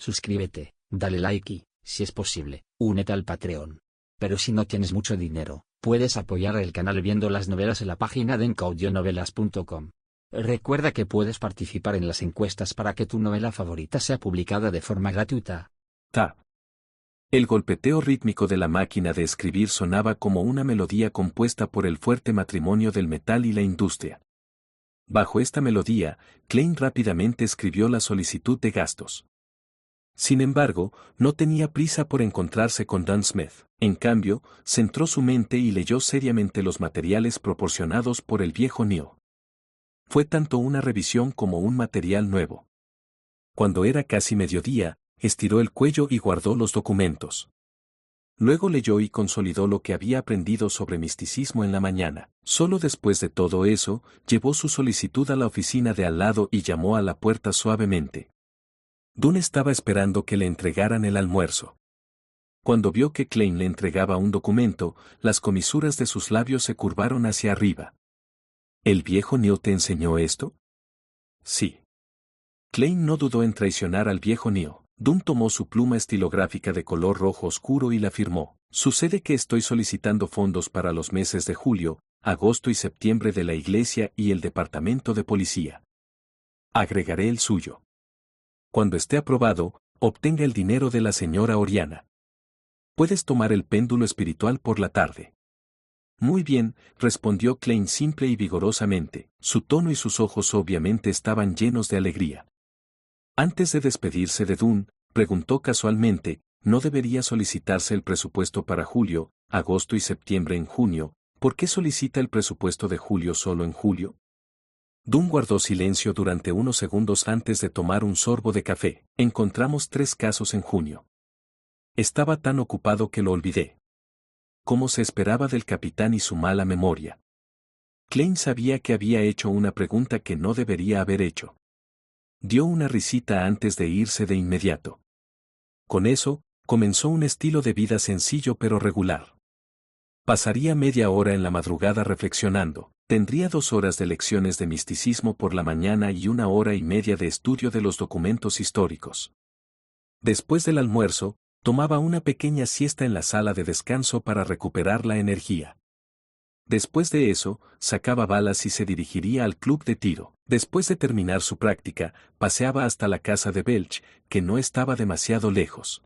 suscríbete, dale like y, si es posible, únete al Patreon. Pero si no tienes mucho dinero, puedes apoyar el canal viendo las novelas en la página de encaudionovelas.com. Recuerda que puedes participar en las encuestas para que tu novela favorita sea publicada de forma gratuita. Tap. El golpeteo rítmico de la máquina de escribir sonaba como una melodía compuesta por el fuerte matrimonio del metal y la industria. Bajo esta melodía, Klein rápidamente escribió la solicitud de gastos. Sin embargo, no tenía prisa por encontrarse con Dan Smith. En cambio, centró su mente y leyó seriamente los materiales proporcionados por el viejo Neil. Fue tanto una revisión como un material nuevo. Cuando era casi mediodía, estiró el cuello y guardó los documentos. Luego leyó y consolidó lo que había aprendido sobre misticismo en la mañana. Solo después de todo eso, llevó su solicitud a la oficina de al lado y llamó a la puerta suavemente. Dunn estaba esperando que le entregaran el almuerzo. Cuando vio que Klein le entregaba un documento, las comisuras de sus labios se curvaron hacia arriba. ¿El viejo Neil te enseñó esto? Sí. Klein no dudó en traicionar al viejo Neil. Dunn tomó su pluma estilográfica de color rojo oscuro y la firmó. Sucede que estoy solicitando fondos para los meses de julio, agosto y septiembre de la iglesia y el departamento de policía. Agregaré el suyo. Cuando esté aprobado, obtenga el dinero de la señora Oriana. Puedes tomar el péndulo espiritual por la tarde. Muy bien, respondió Klein simple y vigorosamente. Su tono y sus ojos obviamente estaban llenos de alegría. Antes de despedirse de Dunn, preguntó casualmente, ¿no debería solicitarse el presupuesto para julio, agosto y septiembre en junio? ¿Por qué solicita el presupuesto de julio solo en julio? Dunn guardó silencio durante unos segundos antes de tomar un sorbo de café. Encontramos 3 casos en junio. Estaba tan ocupado que lo olvidé. Como se esperaba del capitán y su mala memoria. Klein sabía que había hecho una pregunta que no debería haber hecho. Dio una risita antes de irse de inmediato. Con eso, comenzó un estilo de vida sencillo pero regular. Pasaría media hora en la madrugada reflexionando, tendría 2 horas de lecciones de misticismo por la mañana y 1 hora y media de estudio de los documentos históricos. Después del almuerzo, tomaba una pequeña siesta en la sala de descanso para recuperar la energía. Después de eso, sacaba balas y se dirigiría al club de tiro. Después de terminar su práctica, paseaba hasta la casa de Belch, que no estaba demasiado lejos.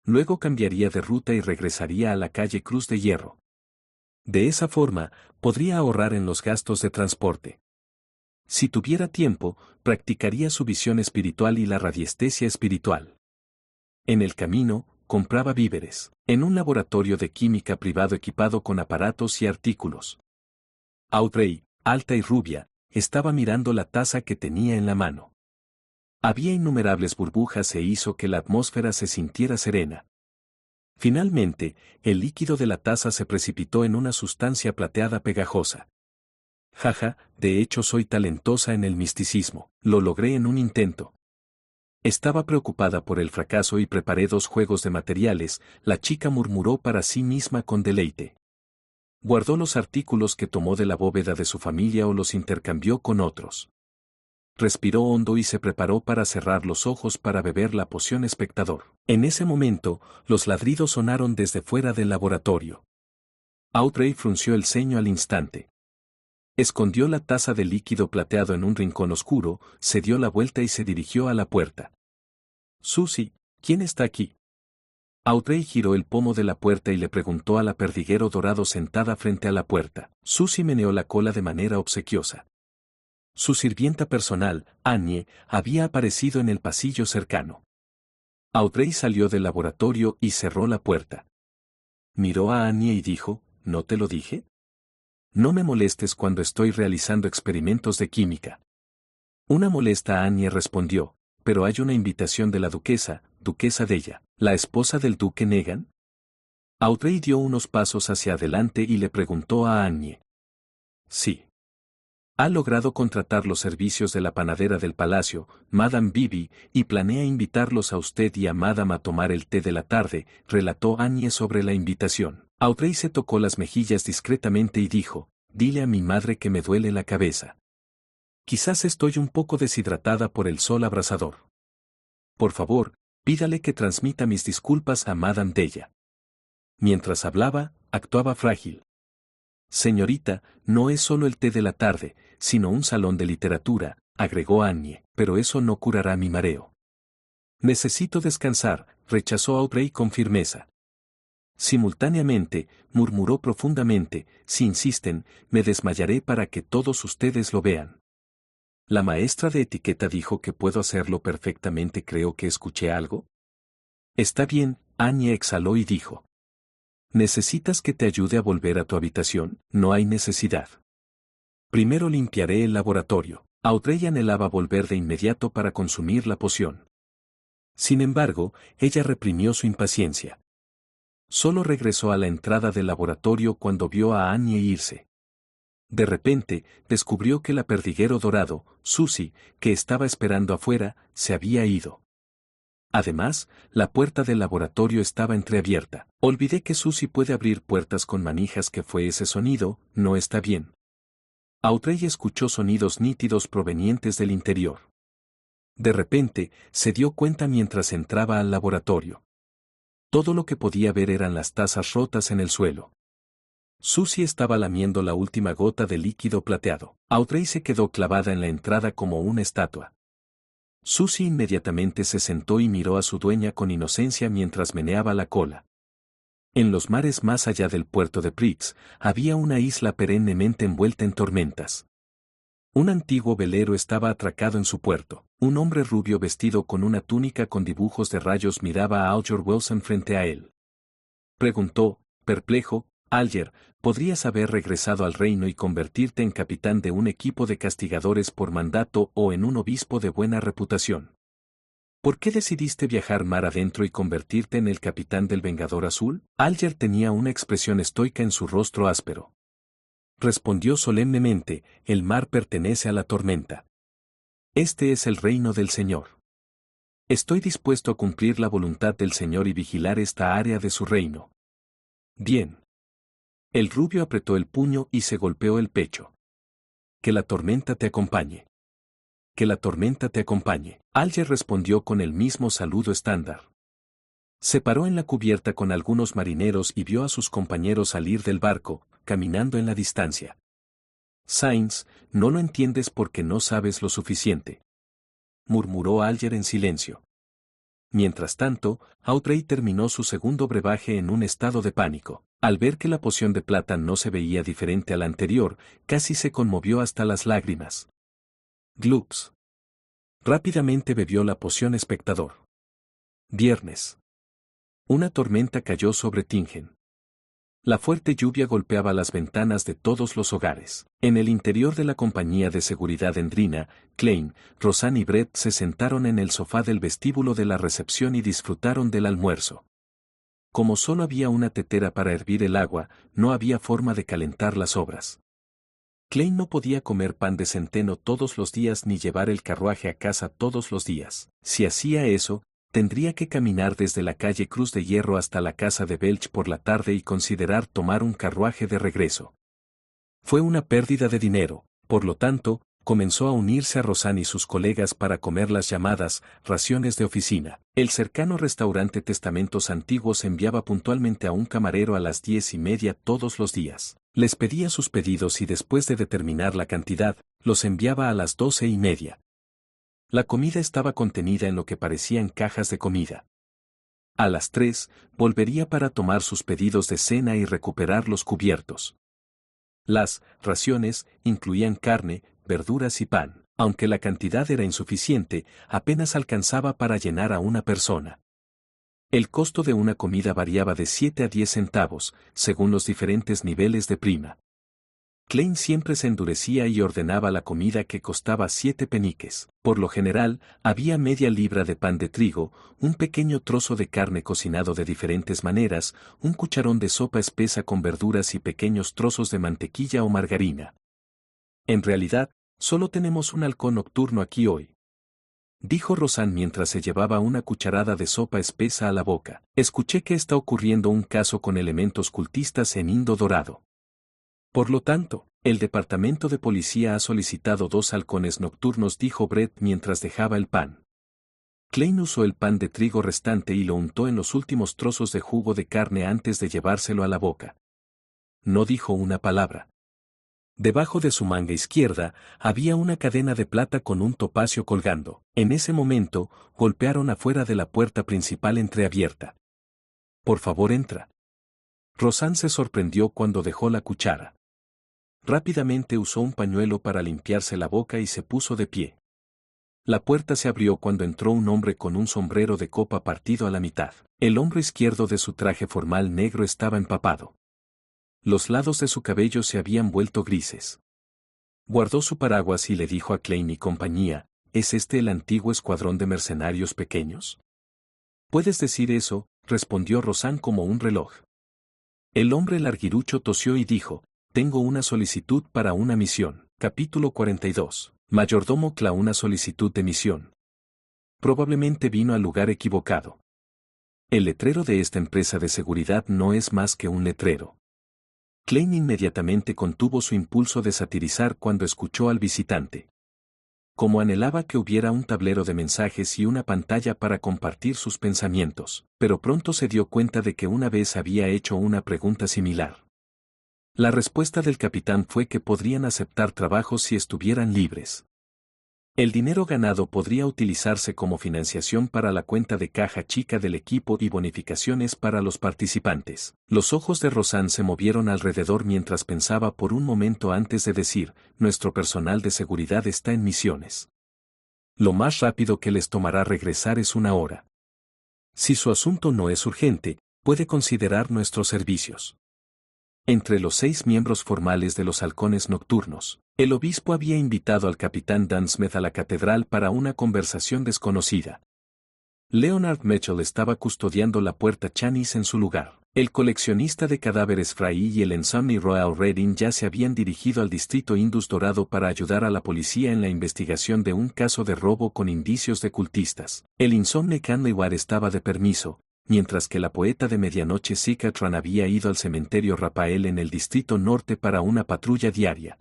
Luego cambiaría de ruta y regresaría a la calle Cruz de Hierro. De esa forma, podría ahorrar en los gastos de transporte. Si tuviera tiempo, practicaría su visión espiritual y la radiestesia espiritual. En el camino, compraba víveres, en un laboratorio de química privado equipado con aparatos y artículos. Audrey, alta y rubia, estaba mirando la taza que tenía en la mano. Había innumerables burbujas e hizo que la atmósfera se sintiera serena. Finalmente, el líquido de la taza se precipitó en una sustancia plateada pegajosa. Jaja, de hecho soy talentosa en el misticismo, lo logré en un intento. Estaba preocupada por el fracaso y preparé 2 juegos de materiales, la chica murmuró para sí misma con deleite. Guardó los artículos que tomó de la bóveda de su familia o los intercambió con otros. Respiró hondo y se preparó para cerrar los ojos para beber la poción espectador. En ese momento, los ladridos sonaron desde fuera del laboratorio. Audrey frunció el ceño al instante. Escondió la taza de líquido plateado en un rincón oscuro, se dio la vuelta y se dirigió a la puerta. Susie, ¿quién está aquí? Audrey giró el pomo de la puerta y le preguntó a la perdiguero dorado sentada frente a la puerta. Susie meneó la cola de manera obsequiosa. Su sirvienta personal, Annie, había aparecido en el pasillo cercano. Audrey salió del laboratorio y cerró la puerta. Miró a Annie y dijo, ¿no te lo dije? No me molestes cuando estoy realizando experimentos de química. Una molesta Annie respondió, pero hay una invitación de la duquesa de ella, la esposa del duque Negan. Audrey dio unos pasos hacia adelante y le preguntó a Annie. Sí. Ha logrado contratar los servicios de la panadera del palacio, Madame Bibi, y planea invitarlos a usted y a Madame a tomar el té de la tarde, relató Annie sobre la invitación. Audrey se tocó las mejillas discretamente y dijo, dile a mi madre que me duele la cabeza. Quizás estoy un poco deshidratada por el sol abrasador. Por favor, Pídale que transmita mis disculpas a Madame Della. Mientras hablaba, actuaba frágil. Señorita, no es solo el té de la tarde, sino un salón de literatura, agregó Annie, pero eso no curará mi mareo. Necesito descansar, rechazó Audrey con firmeza. Simultáneamente, murmuró profundamente, si insisten, me desmayaré para que todos ustedes lo vean. La maestra de etiqueta dijo que puedo hacerlo perfectamente. Creo que escuché algo. Está bien, Annie exhaló y dijo. ¿Necesitas que te ayude a volver a tu habitación? No hay necesidad. Primero limpiaré el laboratorio. Audrey anhelaba volver de inmediato para consumir la poción. Sin embargo, ella reprimió su impaciencia. Solo regresó a la entrada del laboratorio cuando vio a Annie irse. De repente, descubrió que la perdiguero dorado, Susie, que estaba esperando afuera, se había ido. Además, la puerta del laboratorio estaba entreabierta. Olvidé que Susie puede abrir puertas con manijas. ¿Qué fue ese sonido? No está bien. Audrey escuchó sonidos nítidos provenientes del interior. De repente, se dio cuenta mientras entraba al laboratorio. Todo lo que podía ver eran las tazas rotas en el suelo. Susie estaba lamiendo la última gota de líquido plateado. Audrey se quedó clavada en la entrada como una estatua. Susie inmediatamente se sentó y miró a su dueña con inocencia mientras meneaba la cola. En los mares más allá del puerto de Prix, había una isla perennemente envuelta en tormentas. Un antiguo velero estaba atracado en su puerto. Un hombre rubio vestido con una túnica con dibujos de rayos miraba a Alger Wilson frente a él. Preguntó, perplejo, Alger, ¿podrías haber regresado al reino y convertirte en capitán de un equipo de castigadores por mandato o en un obispo de buena reputación? ¿Por qué decidiste viajar mar adentro y convertirte en el capitán del Vengador Azul? Alger tenía una expresión estoica en su rostro áspero. Respondió solemnemente, el mar pertenece a la tormenta. Este es el reino del Señor. Estoy dispuesto a cumplir la voluntad del Señor y vigilar esta área de su reino. Bien. El rubio apretó el puño y se golpeó el pecho. Que la tormenta te acompañe. Que la tormenta te acompañe. Alger respondió con el mismo saludo estándar. Se paró en la cubierta con algunos marineros y vio a sus compañeros salir del barco, caminando en la distancia. Sainz, no lo entiendes porque no sabes lo suficiente. Murmuró Alger en silencio. Mientras tanto, Audrey terminó su segundo brebaje en un estado de pánico. Al ver que la poción de plata no se veía diferente a la anterior, casi se conmovió hasta las lágrimas. Glups. Rápidamente bebió la poción espectador. Viernes. Una tormenta cayó sobre Tingen. La fuerte lluvia golpeaba las ventanas de todos los hogares. En el interior de la compañía de seguridad Endrina, Klein, Rosanne y Brett se sentaron en el sofá del vestíbulo de la recepción y disfrutaron del almuerzo. Como solo había una tetera para hervir el agua, no había forma de calentar las sobras. Klein no podía comer pan de centeno todos los días ni llevar el carruaje a casa todos los días. Si hacía eso, tendría que caminar desde la calle Cruz de Hierro hasta la casa de Belch por la tarde y considerar tomar un carruaje de regreso. Fue una pérdida de dinero, por lo tanto, comenzó a unirse a Rosanne y sus colegas para comer las llamadas raciones de oficina. El cercano restaurante Testamentos Antiguos enviaba puntualmente a un camarero a las 10:30 todos los días. Les pedía sus pedidos y después de determinar la cantidad, los enviaba a las 12:30. La comida estaba contenida en lo que parecían cajas de comida. A las 3, volvería para tomar sus pedidos de cena y recuperar los cubiertos. Las raciones incluían carne, verduras y pan. Aunque la cantidad era insuficiente, apenas alcanzaba para llenar a una persona. El costo de una comida variaba de 7 a 10 centavos, según los diferentes niveles de prima. Klein siempre se endurecía y ordenaba la comida que costaba 7 peniques. Por lo general, había media libra de pan de trigo, un pequeño trozo de carne cocinado de diferentes maneras, un cucharón de sopa espesa con verduras y pequeños trozos de mantequilla o margarina. En realidad, solo tenemos un halcón nocturno aquí hoy, dijo Rosanne mientras se llevaba una cucharada de sopa espesa a la boca. Escuché que está ocurriendo un caso con elementos cultistas en Indo Dorado. Por lo tanto, el departamento de policía ha solicitado 2 halcones nocturnos, dijo Brett mientras dejaba el pan. Klein usó el pan de trigo restante y lo untó en los últimos trozos de jugo de carne antes de llevárselo a la boca. No dijo una palabra. Debajo de su manga izquierda había una cadena de plata con un topacio colgando. En ese momento, golpearon afuera de la puerta principal entreabierta. «Por favor, entra». Roseanne se sorprendió cuando dejó la cuchara. Rápidamente usó un pañuelo para limpiarse la boca y se puso de pie. La puerta se abrió cuando entró un hombre con un sombrero de copa partido a la mitad. El hombro izquierdo de su traje formal negro estaba empapado. Los lados de su cabello se habían vuelto grises. Guardó su paraguas y le dijo a Klein y compañía: ¿Es este el antiguo escuadrón de mercenarios pequeños? Puedes decir eso, respondió Roseanne como un reloj. El hombre larguirucho tosió y dijo: Tengo una solicitud para una misión. Capítulo 42. Mayordomo Cla, una solicitud de misión. Probablemente vino al lugar equivocado. El letrero de esta empresa de seguridad no es más que un letrero. Klein inmediatamente contuvo su impulso de satirizar cuando escuchó al visitante. Como anhelaba que hubiera un tablero de mensajes y una pantalla para compartir sus pensamientos, pero pronto se dio cuenta de que una vez había hecho una pregunta similar. La respuesta del capitán fue que podrían aceptar trabajos si estuvieran libres. El dinero ganado podría utilizarse como financiación para la cuenta de caja chica del equipo y bonificaciones para los participantes. Los ojos de Roseanne se movieron alrededor mientras pensaba por un momento antes de decir: nuestro personal de seguridad está en misiones. Lo más rápido que les tomará regresar es 1 hora. Si su asunto no es urgente, puede considerar nuestros servicios. Entre los 6 miembros formales de los halcones nocturnos, el obispo había invitado al capitán Dan Smith a la catedral para una conversación desconocida. Leonard Mitchell estaba custodiando la puerta Chanis en su lugar. El coleccionista de cadáveres Fry y el Ensomni Royal Reading ya se habían dirigido al distrito Indus Dorado para ayudar a la policía en la investigación de un caso de robo con indicios de cultistas. El Insomne Canlewar estaba de permiso, mientras que la poeta de medianoche Sikatran había ido al cementerio Rapael en el distrito norte para una patrulla diaria.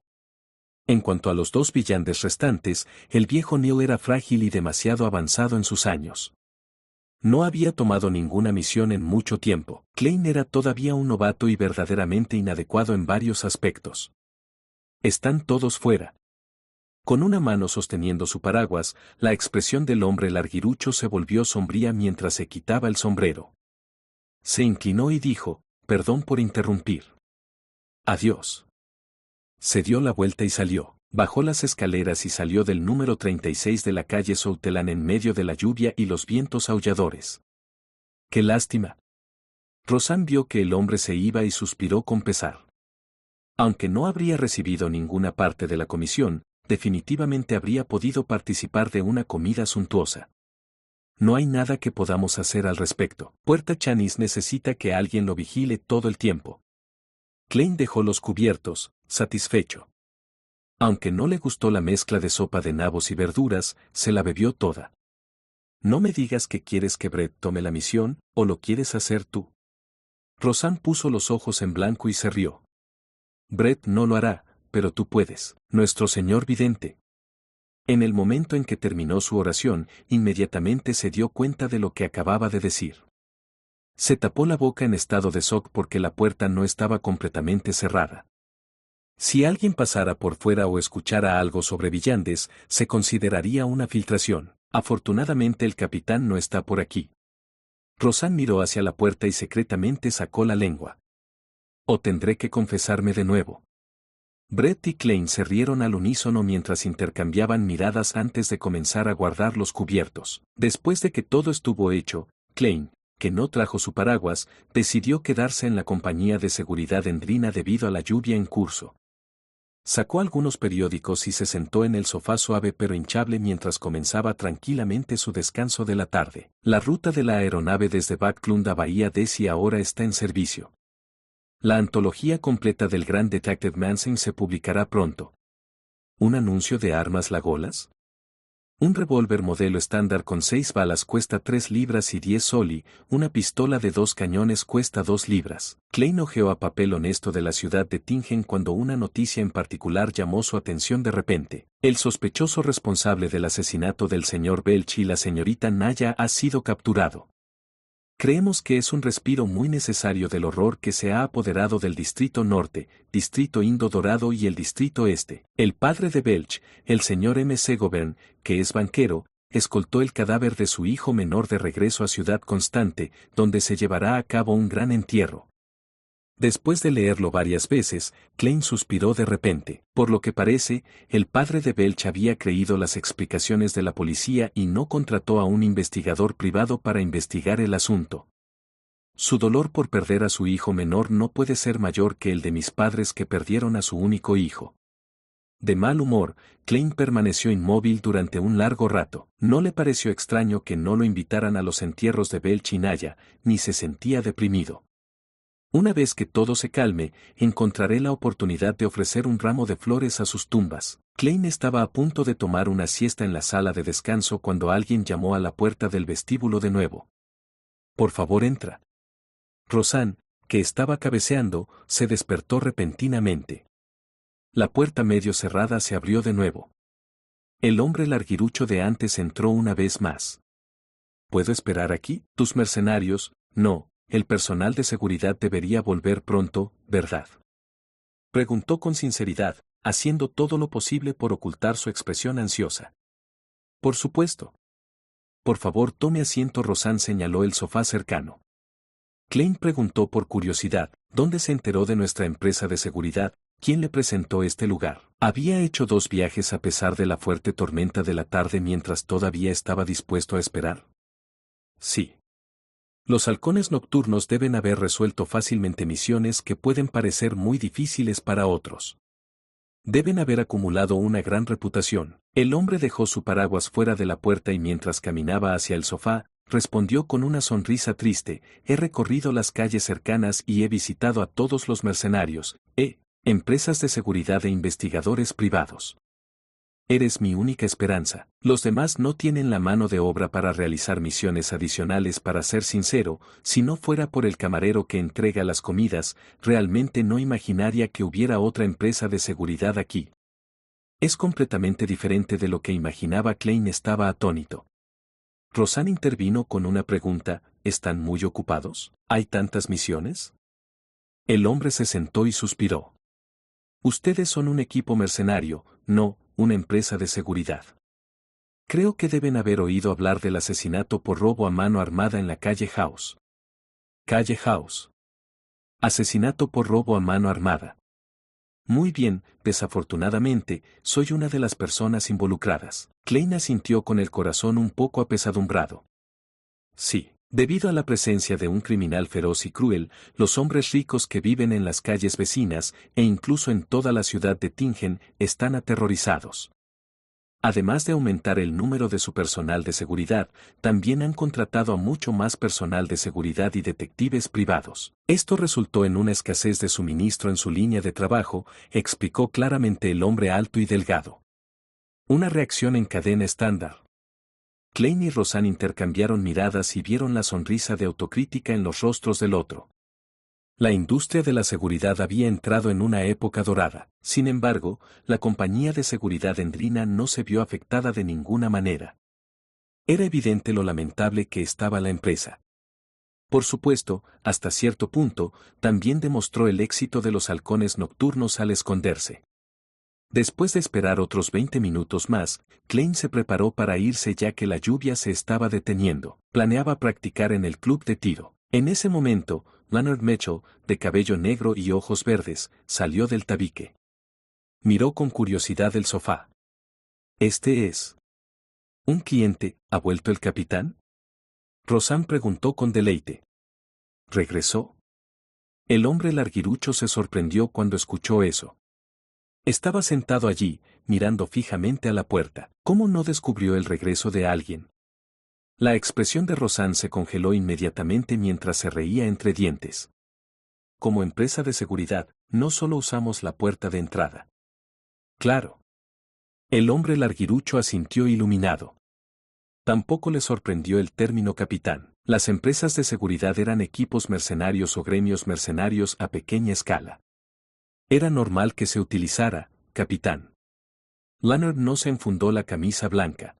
En cuanto a los 2 villanes restantes, el viejo Neil era frágil y demasiado avanzado en sus años. No había tomado ninguna misión en mucho tiempo. Klein era todavía un novato y verdaderamente inadecuado en varios aspectos. Están todos fuera. Con una mano sosteniendo su paraguas, la expresión del hombre larguirucho se volvió sombría mientras se quitaba el sombrero. Se inclinó y dijo: Perdón por interrumpir. Adiós. Se dio la vuelta y salió. Bajó las escaleras y salió del número 36 de la calle Soutelan en medio de la lluvia y los vientos aulladores. ¡Qué lástima! Roseanne vio que el hombre se iba y suspiró con pesar. Aunque no habría recibido ninguna parte de la comisión, definitivamente habría podido participar de una comida suntuosa. No hay nada que podamos hacer al respecto. Puerta Chanis necesita que alguien lo vigile todo el tiempo. Klein dejó los cubiertos, satisfecho. Aunque no le gustó la mezcla de sopa de nabos y verduras, se la bebió toda. No me digas que quieres que Brett tome la misión, o lo quieres hacer tú. Roseanne puso los ojos en blanco y se rió. Brett no lo hará, pero tú puedes, nuestro señor vidente. En el momento en que terminó su oración, inmediatamente se dio cuenta de lo que acababa de decir. Se tapó la boca en estado de shock porque la puerta no estaba completamente cerrada. Si alguien pasara por fuera o escuchara algo sobre Villandes, se consideraría una filtración. Afortunadamente el capitán no está por aquí. Roseanne miró hacia la puerta y secretamente sacó la lengua. ¿O tendré que confesarme de nuevo? Brett y Klein se rieron al unísono mientras intercambiaban miradas antes de comenzar a guardar los cubiertos. Después de que todo estuvo hecho, Klein, que no trajo su paraguas, decidió quedarse en la compañía de seguridad endrina debido a la lluvia en curso. Sacó algunos periódicos y se sentó en el sofá suave pero hinchable mientras comenzaba tranquilamente su descanso de la tarde. La ruta de la aeronave desde Backlund a Bahía Desi ahora está en servicio. La antología completa del Gran Detective Manson se publicará pronto. ¿Un anuncio de armas Lagolas? Un revólver modelo estándar con 6 balas cuesta 3 libras y 10 soli, una pistola de 2 cañones cuesta 2 libras. Klein hojeó a papel honesto de la ciudad de Tingen cuando una noticia en particular llamó su atención de repente. El sospechoso responsable del asesinato del señor Belch y la señorita Naya ha sido capturado. Creemos que es un respiro muy necesario del horror que se ha apoderado del Distrito Norte, Distrito Indo Dorado y el Distrito Este. El padre de Belch, el señor M. Segovern, que es banquero, escoltó el cadáver de su hijo menor de regreso a Ciudad Constante, donde se llevará a cabo un gran entierro. Después de leerlo varias veces, Klein suspiró de repente. Por lo que parece, el padre de Belch había creído las explicaciones de la policía y no contrató a un investigador privado para investigar el asunto. Su dolor por perder a su hijo menor no puede ser mayor que el de mis padres que perdieron a su único hijo. De mal humor, Klein permaneció inmóvil durante un largo rato. No le pareció extraño que no lo invitaran a los entierros de Belch y Naya, ni se sentía deprimido. Una vez que todo se calme, encontraré la oportunidad de ofrecer un ramo de flores a sus tumbas. Klein estaba a punto de tomar una siesta en la sala de descanso cuando alguien llamó a la puerta del vestíbulo de nuevo. Por favor, entra. Rosanne, que estaba cabeceando, se despertó repentinamente. La puerta medio cerrada se abrió de nuevo. El hombre larguirucho de antes entró una vez más. ¿Puedo esperar aquí? Tus mercenarios, no. El personal de seguridad debería volver pronto, ¿verdad? Preguntó con sinceridad, haciendo todo lo posible por ocultar su expresión ansiosa. Por supuesto. Por favor, tome asiento. Rosanne señaló el sofá cercano. Klein preguntó por curiosidad, ¿dónde se enteró de nuestra empresa de seguridad? ¿Quién le presentó este lugar? ¿Había hecho 2 viajes a pesar de la fuerte tormenta de la tarde mientras todavía estaba dispuesto a esperar? Sí. Los halcones nocturnos deben haber resuelto fácilmente misiones que pueden parecer muy difíciles para otros. Deben haber acumulado una gran reputación. El hombre dejó su paraguas fuera de la puerta y mientras caminaba hacia el sofá, respondió con una sonrisa triste, he recorrido las calles cercanas y he visitado a todos los mercenarios, empresas de seguridad e investigadores privados. Eres mi única esperanza. Los demás no tienen la mano de obra para realizar misiones adicionales. Para ser sincero, si no fuera por el camarero que entrega las comidas, realmente no imaginaría que hubiera otra empresa de seguridad aquí. Es completamente diferente de lo que imaginaba. Klein estaba atónito. Rosanne intervino con una pregunta, ¿están muy ocupados? ¿Hay tantas misiones? El hombre se sentó y suspiró. Ustedes son un equipo mercenario, no una empresa de seguridad. Creo que deben haber oído hablar del asesinato por robo a mano armada en la calle House. Calle House. Asesinato por robo a mano armada. Muy bien, desafortunadamente, soy una de las personas involucradas. Klein asintió con el corazón un poco apesadumbrado. Sí. Debido a la presencia de un criminal feroz y cruel, los hombres ricos que viven en las calles vecinas, e incluso en toda la ciudad de Tingen, están aterrorizados. Además de aumentar el número de su personal de seguridad, también han contratado a mucho más personal de seguridad y detectives privados. Esto resultó en una escasez de suministro en su línea de trabajo, explicó claramente el hombre alto y delgado. Una reacción en cadena estándar. Klein y Rosanne intercambiaron miradas y vieron la sonrisa de autocrítica en los rostros del otro. La industria de la seguridad había entrado en una época dorada. Sin embargo, la compañía de seguridad Endrina no se vio afectada de ninguna manera. Era evidente lo lamentable que estaba la empresa. Por supuesto, hasta cierto punto, también demostró el éxito de los halcones nocturnos al esconderse. Después de esperar otros 20 minutos más, Klein se preparó para irse ya que la lluvia se estaba deteniendo. Planeaba practicar en el club de tiro. En ese momento, Leonard Mitchell, de cabello negro y ojos verdes, salió del tabique. Miró con curiosidad el sofá. ¿Este es un cliente? ¿Ha vuelto el capitán? Rosanne preguntó con deleite. ¿Regresó? El hombre larguirucho se sorprendió cuando escuchó eso. Estaba sentado allí, mirando fijamente a la puerta. ¿Cómo no descubrió el regreso de alguien? La expresión de Rosanne se congeló inmediatamente mientras se reía entre dientes. Como empresa de seguridad, no solo usamos la puerta de entrada. Claro. El hombre larguirucho asintió iluminado. Tampoco le sorprendió el término capitán. Las empresas de seguridad eran equipos mercenarios o gremios mercenarios a pequeña escala. Era normal que se utilizara, capitán. Leonard no se enfundó la camisa blanca.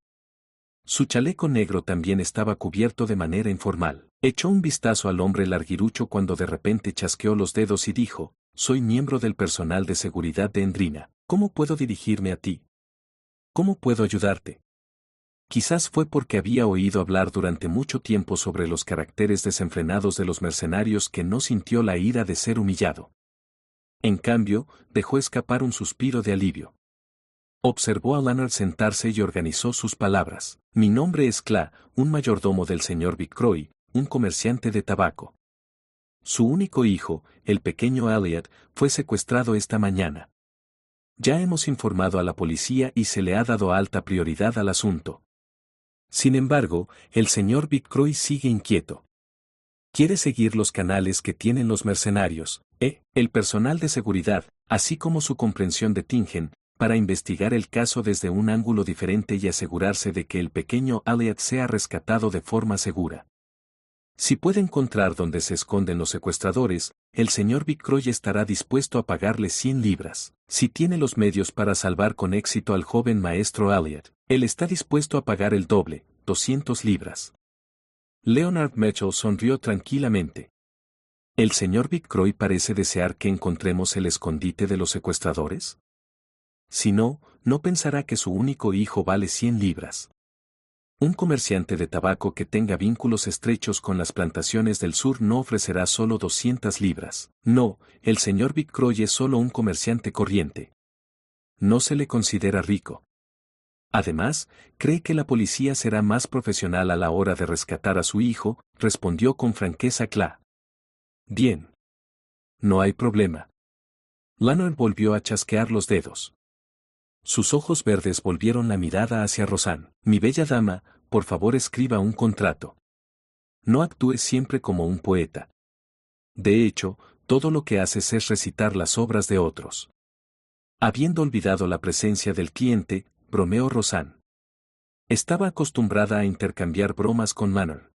Su chaleco negro también estaba cubierto de manera informal. Echó un vistazo al hombre larguirucho cuando de repente chasqueó los dedos y dijo, «Soy miembro del personal de seguridad de Endrina. ¿Cómo puedo dirigirme a ti? ¿Cómo puedo ayudarte?» Quizás fue porque había oído hablar durante mucho tiempo sobre los caracteres desenfrenados de los mercenarios que no sintió la ira de ser humillado. En cambio, dejó escapar un suspiro de alivio. Observó a Leonard sentarse y organizó sus palabras. «Mi nombre es Cla, un mayordomo del señor Vicroy, un comerciante de tabaco. Su único hijo, el pequeño Elliot, fue secuestrado esta mañana. Ya hemos informado a la policía y se le ha dado alta prioridad al asunto. Sin embargo, el señor Vicroy sigue inquieto. Quiere seguir los canales que tienen los mercenarios, el personal de seguridad, así como su comprensión de Tingen, para investigar el caso desde un ángulo diferente y asegurarse de que el pequeño Elliot sea rescatado de forma segura. Si puede encontrar dónde se esconden los secuestradores, el señor Vicroy estará dispuesto a pagarle 100 libras. Si tiene los medios para salvar con éxito al joven maestro Elliot, él está dispuesto a pagar el doble, 200 libras. Leonard Mitchell sonrió tranquilamente. ¿El señor Vicroy parece desear que encontremos el escondite de los secuestradores? Si no, no pensará que su único hijo vale 100 libras. Un comerciante de tabaco que tenga vínculos estrechos con las plantaciones del sur no ofrecerá solo 200 libras. No, el señor Vicroy es solo un comerciante corriente. No se le considera rico. Además, cree que la policía será más profesional a la hora de rescatar a su hijo, respondió con franqueza Cla. Bien. No hay problema. Leonard volvió a chasquear los dedos. Sus ojos verdes volvieron la mirada hacia Rosanne. Mi bella dama, por favor escriba un contrato. No actúe siempre como un poeta. De hecho, todo lo que haces es recitar las obras de otros. Habiendo olvidado la presencia del cliente, bromeó Rosanne. Estaba acostumbrada a intercambiar bromas con Leonard.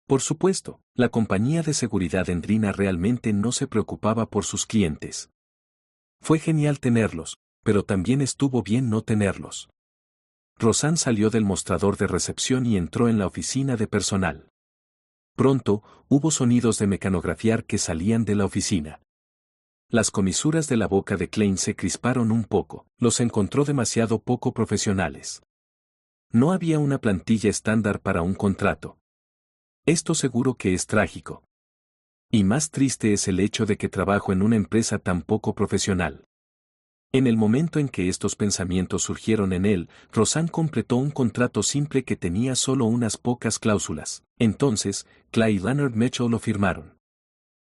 Por supuesto, la compañía de seguridad Endrina realmente no se preocupaba por sus clientes. Fue genial tenerlos, pero también estuvo bien no tenerlos. Rosanne salió del mostrador de recepción y entró en la oficina de personal. Pronto, hubo sonidos de mecanografiar que salían de la oficina. Las comisuras de la boca de Klein se crisparon un poco, los encontró demasiado poco profesionales. No había una plantilla estándar para un contrato. Esto seguro que es trágico. Y más triste es el hecho de que trabajo en una empresa tan poco profesional. En el momento en que estos pensamientos surgieron en él, Rosanne completó un contrato simple que tenía solo unas pocas cláusulas. Entonces, Cla y Leonard Mitchell lo firmaron.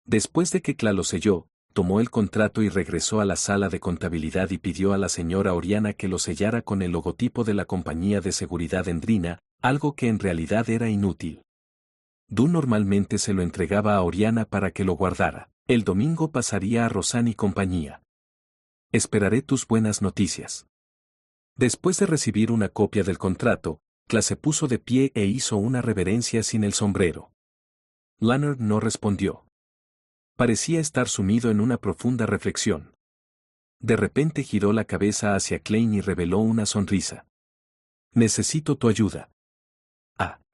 Después de que Cla lo selló, tomó el contrato y regresó a la sala de contabilidad y pidió a la señora Oriana que lo sellara con el logotipo de la compañía de seguridad Endrina, algo que en realidad era inútil. Du normalmente se lo entregaba a Oriana para que lo guardara. El domingo pasaría a Rosanne y compañía. Esperaré tus buenas noticias. Después de recibir una copia del contrato, Cla se puso de pie e hizo una reverencia sin el sombrero. Leonard no respondió. Parecía estar sumido en una profunda reflexión. De repente giró la cabeza hacia Klein y reveló una sonrisa. Necesito tu ayuda.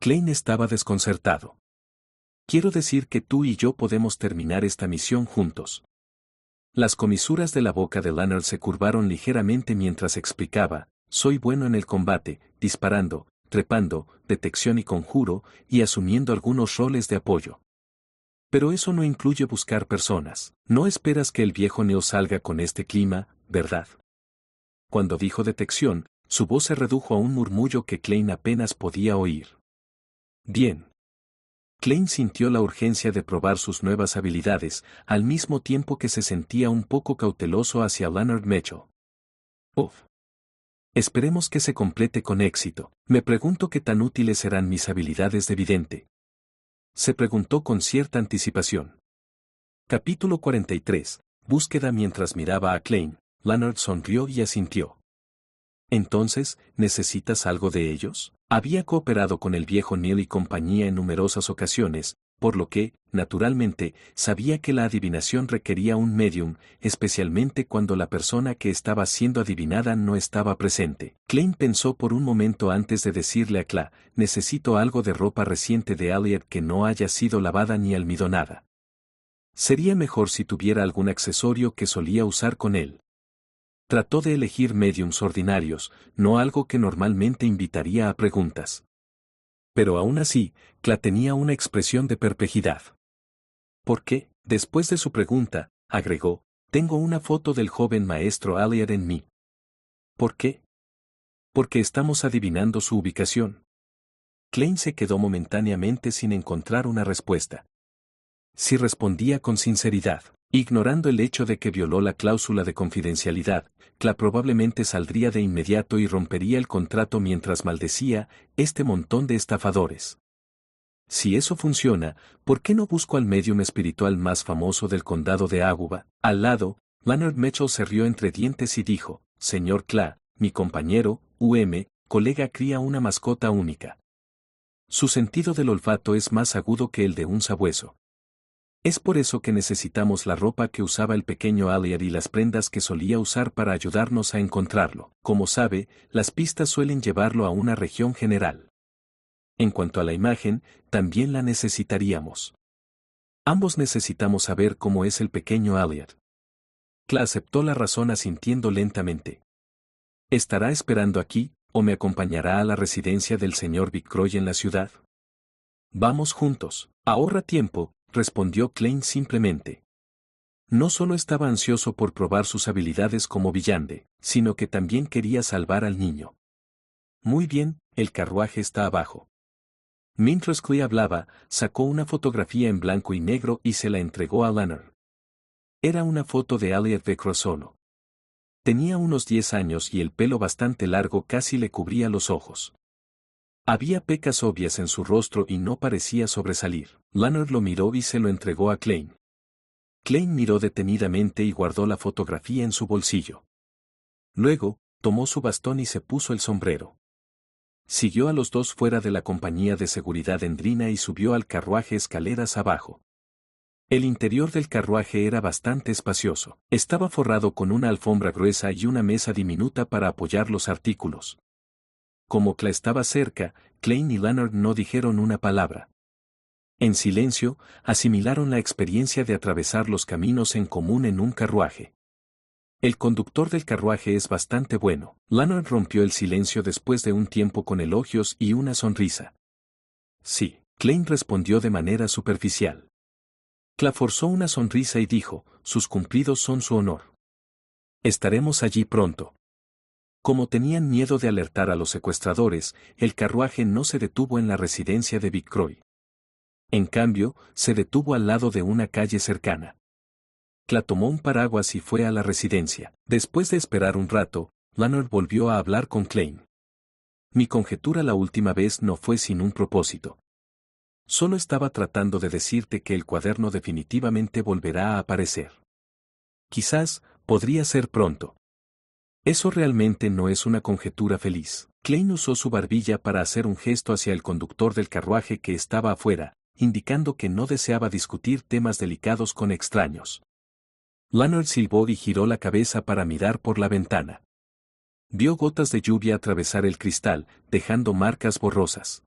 Klein estaba desconcertado. Quiero decir que tú y yo podemos terminar esta misión juntos. Las comisuras de la boca de Leonard se curvaron ligeramente mientras explicaba, soy bueno en el combate, disparando, trepando, detección y conjuro, y asumiendo algunos roles de apoyo. Pero eso no incluye buscar personas. No esperas que el viejo Neo salga con este clima, ¿verdad? Cuando dijo detección, su voz se redujo a un murmullo que Klein apenas podía oír. Bien. Klein sintió la urgencia de probar sus nuevas habilidades, al mismo tiempo que se sentía un poco cauteloso hacia Leonard Mitchell. Esperemos que se complete con éxito. Me pregunto qué tan útiles serán mis habilidades de vidente. Se preguntó con cierta anticipación. Capítulo 43. Búsqueda. Mientras miraba a Klein, Leonard sonrió y asintió. Entonces, ¿necesitas algo de ellos? Había cooperado con el viejo Neil y compañía en numerosas ocasiones, por lo que, naturalmente, sabía que la adivinación requería un medium, especialmente cuando la persona que estaba siendo adivinada no estaba presente. Klein pensó por un momento antes de decirle a Cla, necesito algo de ropa reciente de Elliot que no haya sido lavada ni almidonada. Sería mejor si tuviera algún accesorio que solía usar con él. Trató de elegir mediums ordinarios, no algo que normalmente invitaría a preguntas. Pero aún así, Cla tenía una expresión de perplejidad. ¿Por qué? Después de su pregunta, agregó, tengo una foto del joven maestro Elliot en mí. ¿Por qué? Porque estamos adivinando su ubicación. Klein se quedó momentáneamente sin encontrar una respuesta. Si respondía con sinceridad, ignorando el hecho de que violó la cláusula de confidencialidad, Cla probablemente saldría de inmediato y rompería el contrato mientras maldecía este montón de estafadores. Si eso funciona, ¿por qué no busco al medium espiritual más famoso del condado de Águba? Al lado, Leonard Mitchell se rió entre dientes y dijo, Señor Cla, mi compañero, colega cría una mascota única. Su sentido del olfato es más agudo que el de un sabueso. Es por eso que necesitamos la ropa que usaba el pequeño Elliot y las prendas que solía usar para ayudarnos a encontrarlo. Como sabe, las pistas suelen llevarlo a una región general. En cuanto a la imagen, también la necesitaríamos. Ambos necesitamos saber cómo es el pequeño Elliot. Cla aceptó la razón asintiendo lentamente. ¿Estará esperando aquí, o me acompañará a la residencia del señor Vicroy en la ciudad? Vamos juntos. Ahorra tiempo, respondió Klein simplemente. No solo estaba ansioso por probar sus habilidades como villande, sino que también quería salvar al niño. Muy bien, el carruaje está abajo. Mientras Clee hablaba, sacó una fotografía en blanco y negro y se la entregó a Leonard. Era una foto de Elliot Becro solo. Tenía unos 10 años y el pelo bastante largo casi le cubría los ojos. Había pecas obvias en su rostro y no parecía sobresalir. Leonard lo miró y se lo entregó a Klein. Klein miró detenidamente y guardó la fotografía en su bolsillo. Luego, tomó su bastón y se puso el sombrero. Siguió a los dos fuera de la compañía de seguridad Endrina y subió al carruaje escaleras abajo. El interior del carruaje era bastante espacioso. Estaba forrado con una alfombra gruesa y una mesa diminuta para apoyar los artículos. Como Cla estaba cerca, Klein y Leonard no dijeron una palabra. En silencio, asimilaron la experiencia de atravesar los caminos en común en un carruaje. El conductor del carruaje es bastante bueno. Leonard rompió el silencio después de un tiempo con elogios y una sonrisa. Sí, Klein respondió de manera superficial. Cla forzó una sonrisa y dijo, sus cumplidos son su honor. Estaremos allí pronto. Como tenían miedo de alertar a los secuestradores, el carruaje no se detuvo en la residencia de Vicroy. En cambio, se detuvo al lado de una calle cercana. Cla tomó un paraguas y fue a la residencia. Después de esperar un rato, Leonard volvió a hablar con Klein. Mi conjetura la última vez no fue sin un propósito. Solo estaba tratando de decirte que el cuaderno definitivamente volverá a aparecer. Quizás, podría ser pronto. Eso realmente no es una conjetura feliz. Klein usó su barbilla para hacer un gesto hacia el conductor del carruaje que estaba afuera, indicando que no deseaba discutir temas delicados con extraños. Leonard silbó y giró la cabeza para mirar por la ventana. Vio gotas de lluvia atravesar el cristal, dejando marcas borrosas.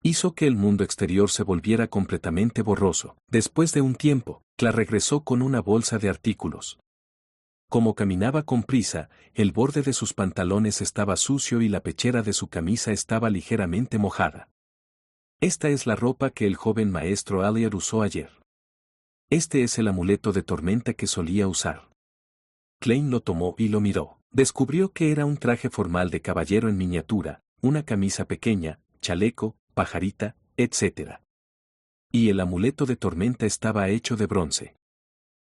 Hizo que el mundo exterior se volviera completamente borroso. Después de un tiempo, Cla regresó con una bolsa de artículos. Como caminaba con prisa, el borde de sus pantalones estaba sucio y la pechera de su camisa estaba ligeramente mojada. Esta es la ropa que el joven maestro Elliot usó ayer. Este es el amuleto de tormenta que solía usar. Klein lo tomó y lo miró. Descubrió que era un traje formal de caballero en miniatura, una camisa pequeña, chaleco, pajarita, etc. Y el amuleto de tormenta estaba hecho de bronce.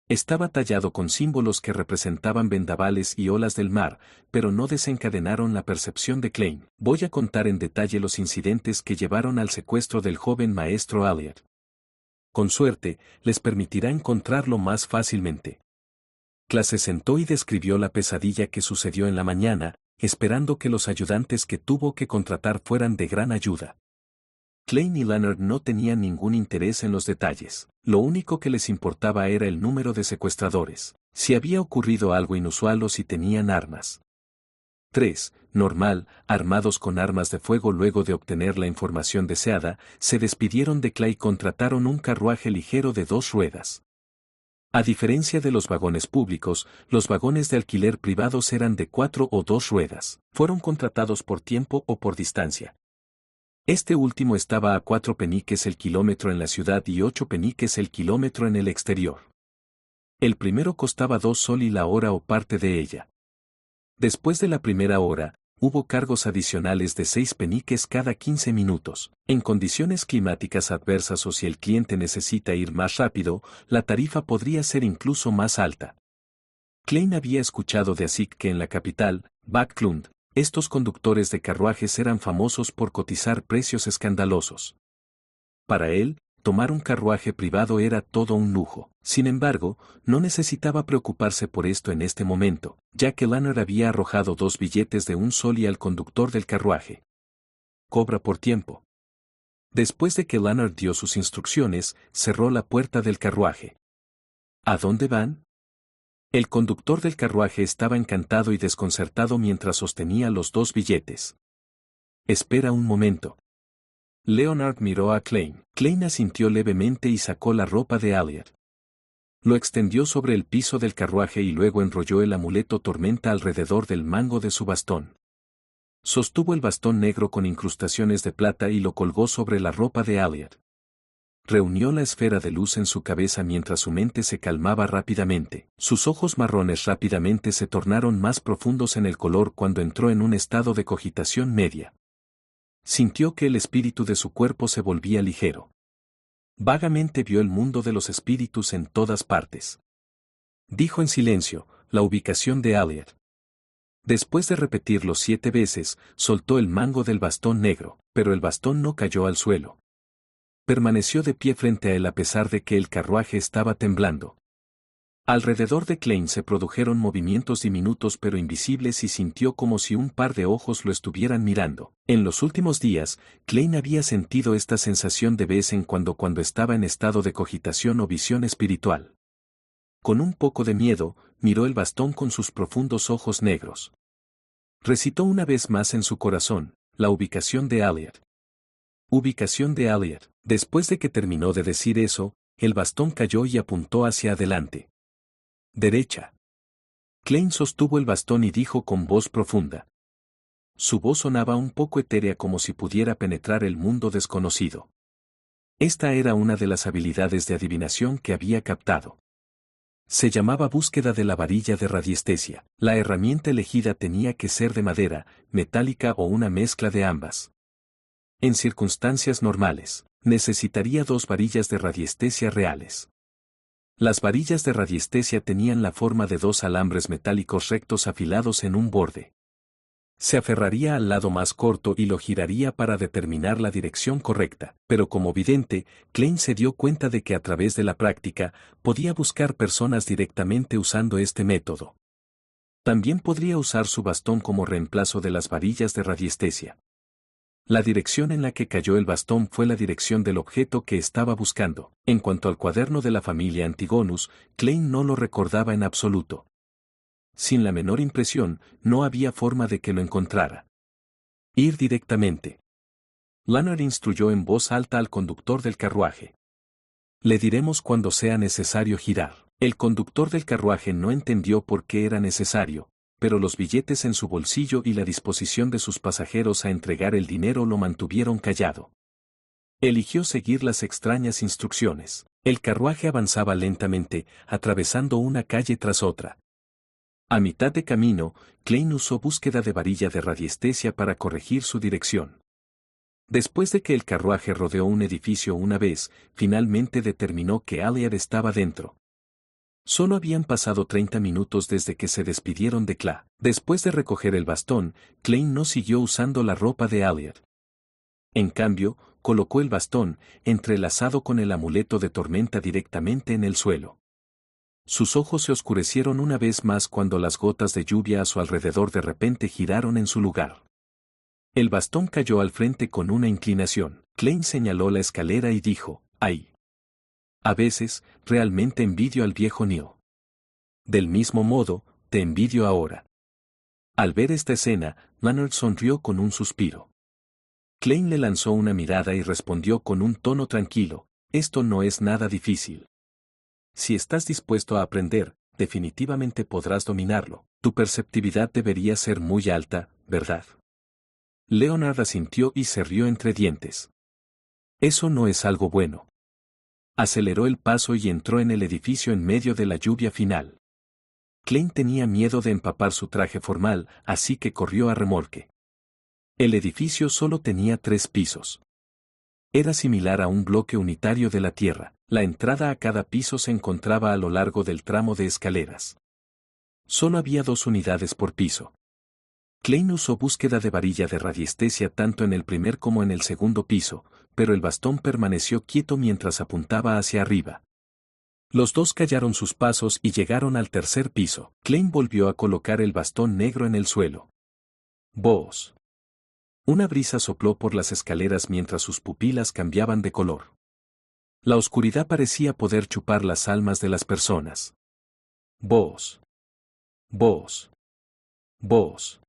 Estaba tallado con símbolos que representaban vendavales y olas del mar, pero no desencadenaron la percepción de Klein. Voy a contar en detalle los incidentes que llevaron al secuestro del joven maestro Elliot. Con suerte, les permitirá encontrarlo más fácilmente. Cla se sentó y describió la pesadilla que sucedió en la mañana, esperando que los ayudantes que tuvo que contratar fueran de gran ayuda. Klein y Leonard no tenían ningún interés en los detalles. Lo único que les importaba era el número de secuestradores, si había ocurrido algo inusual o si tenían armas. 3. Normal, armados con armas de fuego luego de obtener la información deseada, se despidieron de Clay y contrataron un carruaje ligero de 2 ruedas. A diferencia de los vagones públicos, los vagones de alquiler privados eran de 4 o 2 ruedas. Fueron contratados por tiempo o por distancia. Este último estaba a 4 peniques el kilómetro en la ciudad y 8 peniques el kilómetro en el exterior. El primero costaba 2 sol la hora o parte de ella. Después de la primera hora, hubo cargos adicionales de 6 peniques cada 15 minutos. En condiciones climáticas adversas o si el cliente necesita ir más rápido, la tarifa podría ser incluso más alta. Klein había escuchado de así que en la capital, Backlund, estos conductores de carruajes eran famosos por cotizar precios escandalosos. Para él, tomar un carruaje privado era todo un lujo. Sin embargo, no necesitaba preocuparse por esto en este momento, ya que Leonard había arrojado 2 billetes de 1 sol al conductor del carruaje. Cobra por tiempo. Después de que Leonard dio sus instrucciones, cerró la puerta del carruaje. ¿A dónde van? El conductor del carruaje estaba encantado y desconcertado mientras sostenía los 2 billetes. Espera un momento. Leonard miró a Klein. Klein asintió levemente y sacó la ropa de Elliot. Lo extendió sobre el piso del carruaje y luego enrolló el amuleto tormenta alrededor del mango de su bastón. Sostuvo el bastón negro con incrustaciones de plata y lo colgó sobre la ropa de Elliot. Reunió la esfera de luz en su cabeza mientras su mente se calmaba rápidamente. Sus ojos marrones rápidamente se tornaron más profundos en el color cuando entró en un estado de cogitación media. Sintió que el espíritu de su cuerpo se volvía ligero. Vagamente vio el mundo de los espíritus en todas partes. Dijo en silencio, la ubicación de Elliot. Después de repetirlo 7 veces, soltó el mango del bastón negro, pero el bastón no cayó al suelo. Permaneció de pie frente a él a pesar de que el carruaje estaba temblando. Alrededor de Klein se produjeron movimientos diminutos pero invisibles y sintió como si un par de ojos lo estuvieran mirando. En los últimos días, Klein había sentido esta sensación de vez en cuando estaba en estado de cogitación o visión espiritual. Con un poco de miedo, miró el bastón con sus profundos ojos negros. Recitó una vez más en su corazón, la ubicación de Elliot. Ubicación de Elliot. Después de que terminó de decir eso, el bastón cayó y apuntó hacia adelante. Derecha. Klein sostuvo el bastón y dijo con voz profunda. Su voz sonaba un poco etérea como si pudiera penetrar el mundo desconocido. Esta era una de las habilidades de adivinación que había captado. Se llamaba búsqueda de la varilla de radiestesia. La herramienta elegida tenía que ser de madera, metálica o una mezcla de ambas. En circunstancias normales, necesitaría 2 varillas de radiestesia reales. Las varillas de radiestesia tenían la forma de 2 alambres metálicos rectos afilados en un borde. Se aferraría al lado más corto y lo giraría para determinar la dirección correcta, pero como vidente, Klein se dio cuenta de que a través de la práctica, podía buscar personas directamente usando este método. También podría usar su bastón como reemplazo de las varillas de radiestesia. La dirección en la que cayó el bastón fue la dirección del objeto que estaba buscando. En cuanto al cuaderno de la familia Antigonus, Klein no lo recordaba en absoluto. Sin la menor impresión, no había forma de que lo encontrara. Ir directamente. Leonard instruyó en voz alta al conductor del carruaje. Le diremos cuando sea necesario girar. El conductor del carruaje no entendió por qué era necesario, pero los billetes en su bolsillo y la disposición de sus pasajeros a entregar el dinero lo mantuvieron callado. Eligió seguir las extrañas instrucciones. El carruaje avanzaba lentamente, atravesando una calle tras otra. A mitad de camino, Klein usó búsqueda de varilla de radiestesia para corregir su dirección. Después de que el carruaje rodeó un edificio una vez, finalmente determinó que Elliot estaba dentro. Solo habían pasado 30 minutos desde que se despidieron de Kla. Después de recoger el bastón, Klein no siguió usando la ropa de Elliot. En cambio, colocó el bastón, entrelazado con el amuleto de tormenta directamente en el suelo. Sus ojos se oscurecieron una vez más cuando las gotas de lluvia a su alrededor de repente giraron en su lugar. El bastón cayó al frente con una inclinación. Klein señaló la escalera y dijo, ¡ay! A veces, realmente envidio al viejo Neo. Del mismo modo, te envidio ahora. Al ver esta escena, Leonard sonrió con un suspiro. Klein le lanzó una mirada y respondió con un tono tranquilo, esto no es nada difícil. Si estás dispuesto a aprender, definitivamente podrás dominarlo. Tu perceptividad debería ser muy alta, ¿verdad? Leonard asintió y se rió entre dientes. Eso no es algo bueno. Aceleró el paso y entró en el edificio en medio de la lluvia final. Klein tenía miedo de empapar su traje formal, así que corrió a remolque. El edificio solo tenía 3 pisos. Era similar a un bloque unitario de la Tierra. La entrada a cada piso se encontraba a lo largo del tramo de escaleras. Solo había 2 unidades por piso. Klein usó búsqueda de varilla de radiestesia tanto en el primer como en el segundo piso, pero el bastón permaneció quieto mientras apuntaba hacia arriba. Los dos callaron sus pasos y llegaron al tercer piso. Klein volvió a colocar el bastón negro en el suelo. ¡Boos! Una brisa sopló por las escaleras mientras sus pupilas cambiaban de color. La oscuridad parecía poder chupar las almas de las personas. ¡Boos! ¡Boos! ¡Boos!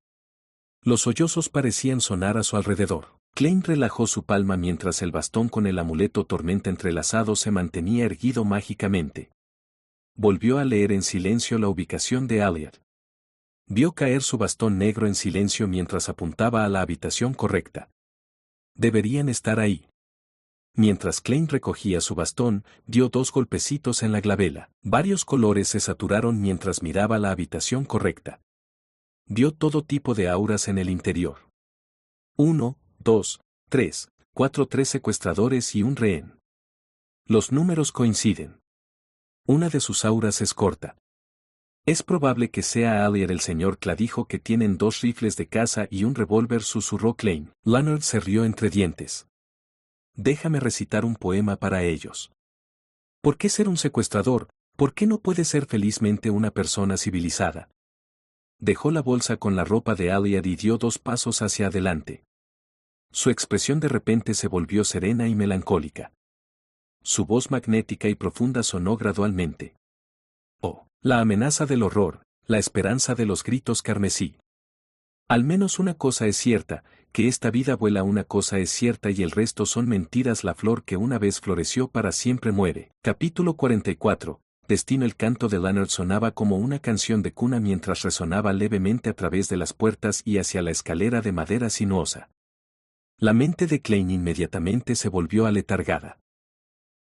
Los sollozos parecían sonar a su alrededor. Klein relajó su palma mientras el bastón con el amuleto tormenta entrelazado se mantenía erguido mágicamente. Volvió a leer en silencio la ubicación de Elliot. Vio caer su bastón negro en silencio mientras apuntaba a la habitación correcta. Deberían estar ahí. Mientras Klein recogía su bastón, dio 2 golpecitos en la glabela. Varios colores se saturaron mientras miraba la habitación correcta. Vio todo tipo de auras en el interior. 1, 2, 3, 4 3 secuestradores y un rehén. Los números coinciden. Una de sus auras es corta. Es probable que sea Allier. El señor Kla dijo que tienen 2 rifles de caza y un revólver, susurró Klein. Leonard se rió entre dientes. Déjame recitar un poema para ellos. ¿Por qué ser un secuestrador? ¿Por qué no puede ser felizmente una persona civilizada? Dejó la bolsa con la ropa de Allier y dio 2 pasos hacia adelante. Su expresión de repente se volvió serena y melancólica. Su voz magnética y profunda sonó gradualmente. Oh, la amenaza del horror, la esperanza de los gritos carmesí. Al menos una cosa es cierta, que esta vida vuela. Una cosa es cierta y el resto son mentiras. La flor que una vez floreció para siempre muere. Capítulo 44. Destino. El canto de Leonard sonaba como una canción de cuna mientras resonaba levemente a través de las puertas y hacia la escalera de madera sinuosa. La mente de Klein inmediatamente se volvió aletargada.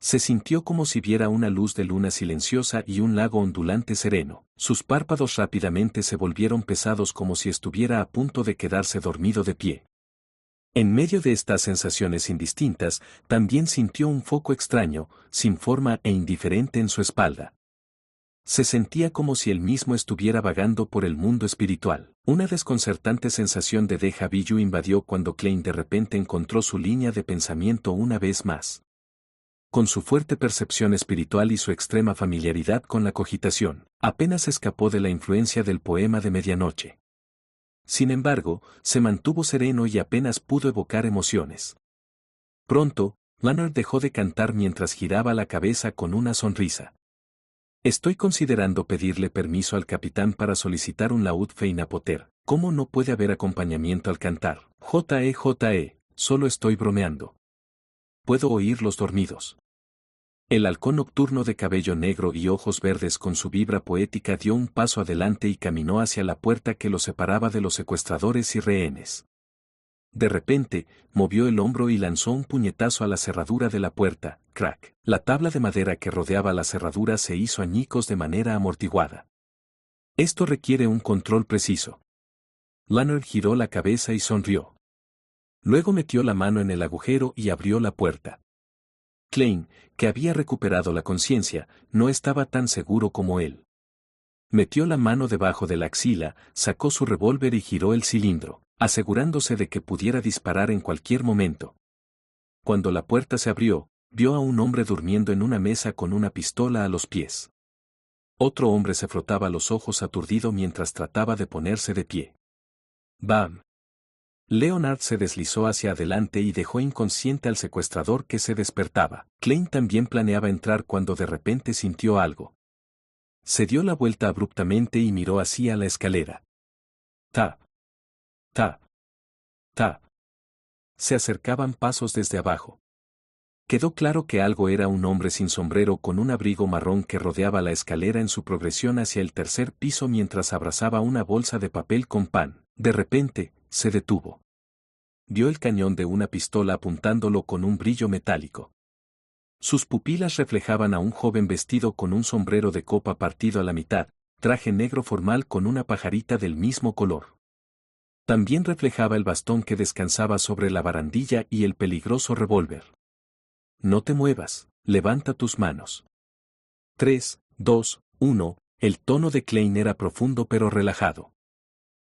Se sintió como si viera una luz de luna silenciosa y un lago ondulante sereno. Sus párpados rápidamente se volvieron pesados como si estuviera a punto de quedarse dormido de pie. En medio de estas sensaciones indistintas, también sintió un foco extraño, sin forma e indiferente en su espalda. Se sentía como si él mismo estuviera vagando por el mundo espiritual. Una desconcertante sensación de déjà vu invadió cuando Klein de repente encontró su línea de pensamiento una vez más. Con su fuerte percepción espiritual y su extrema familiaridad con la cogitación, apenas escapó de la influencia del poema de medianoche. Sin embargo, se mantuvo sereno y apenas pudo evocar emociones. Pronto, Leonard dejó de cantar mientras giraba la cabeza con una sonrisa. Estoy considerando pedirle permiso al capitán para solicitar un laúd Feinapoter. ¿Cómo no puede haber acompañamiento al cantar? Solo estoy bromeando. Puedo oírlos dormidos. El halcón nocturno de cabello negro y ojos verdes con su vibra poética dio un paso adelante y caminó hacia la puerta que lo separaba de los secuestradores y rehenes. De repente, movió el hombro y lanzó un puñetazo a la cerradura de la puerta. Crack. La tabla de madera que rodeaba la cerradura se hizo añicos de manera amortiguada. Esto requiere un control preciso. Leonard giró la cabeza y sonrió. Luego metió la mano en el agujero y abrió la puerta. Klein, que había recuperado la conciencia, no estaba tan seguro como él. Metió la mano debajo de la axila, sacó su revólver y giró el cilindro, asegurándose de que pudiera disparar en cualquier momento. Cuando la puerta se abrió, vio a un hombre durmiendo en una mesa con una pistola a los pies. Otro hombre se frotaba los ojos aturdido mientras trataba de ponerse de pie. ¡Bam! Leonard se deslizó hacia adelante y dejó inconsciente al secuestrador que se despertaba. Klein también planeaba entrar cuando de repente sintió algo. Se dio la vuelta abruptamente y miró hacia la escalera. Tap. Tap. Tap. Se acercaban pasos desde abajo. Quedó claro que algo era un hombre sin sombrero con un abrigo marrón que rodeaba la escalera en su progresión hacia el tercer piso mientras abrazaba una bolsa de papel con pan. De repente, se detuvo. Vio el cañón de una pistola apuntándolo con un brillo metálico. Sus pupilas reflejaban a un joven vestido con un sombrero de copa partido a la mitad, traje negro formal con una pajarita del mismo color. También reflejaba el bastón que descansaba sobre la barandilla y el peligroso revólver. No te muevas, levanta tus manos. 3, 2, 1, el tono de Klein era profundo pero relajado.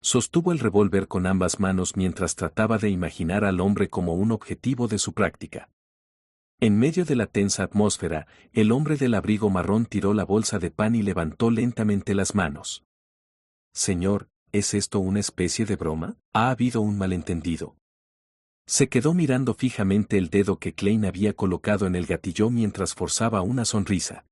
Sostuvo el revólver con ambas manos mientras trataba de imaginar al hombre como un objetivo de su práctica. En medio de la tensa atmósfera, el hombre del abrigo marrón tiró la bolsa de pan y levantó lentamente las manos. Señor, ¿es esto una especie de broma? ¿Ha habido un malentendido? Se quedó mirando fijamente el dedo que Klein había colocado en el gatillo mientras forzaba una sonrisa.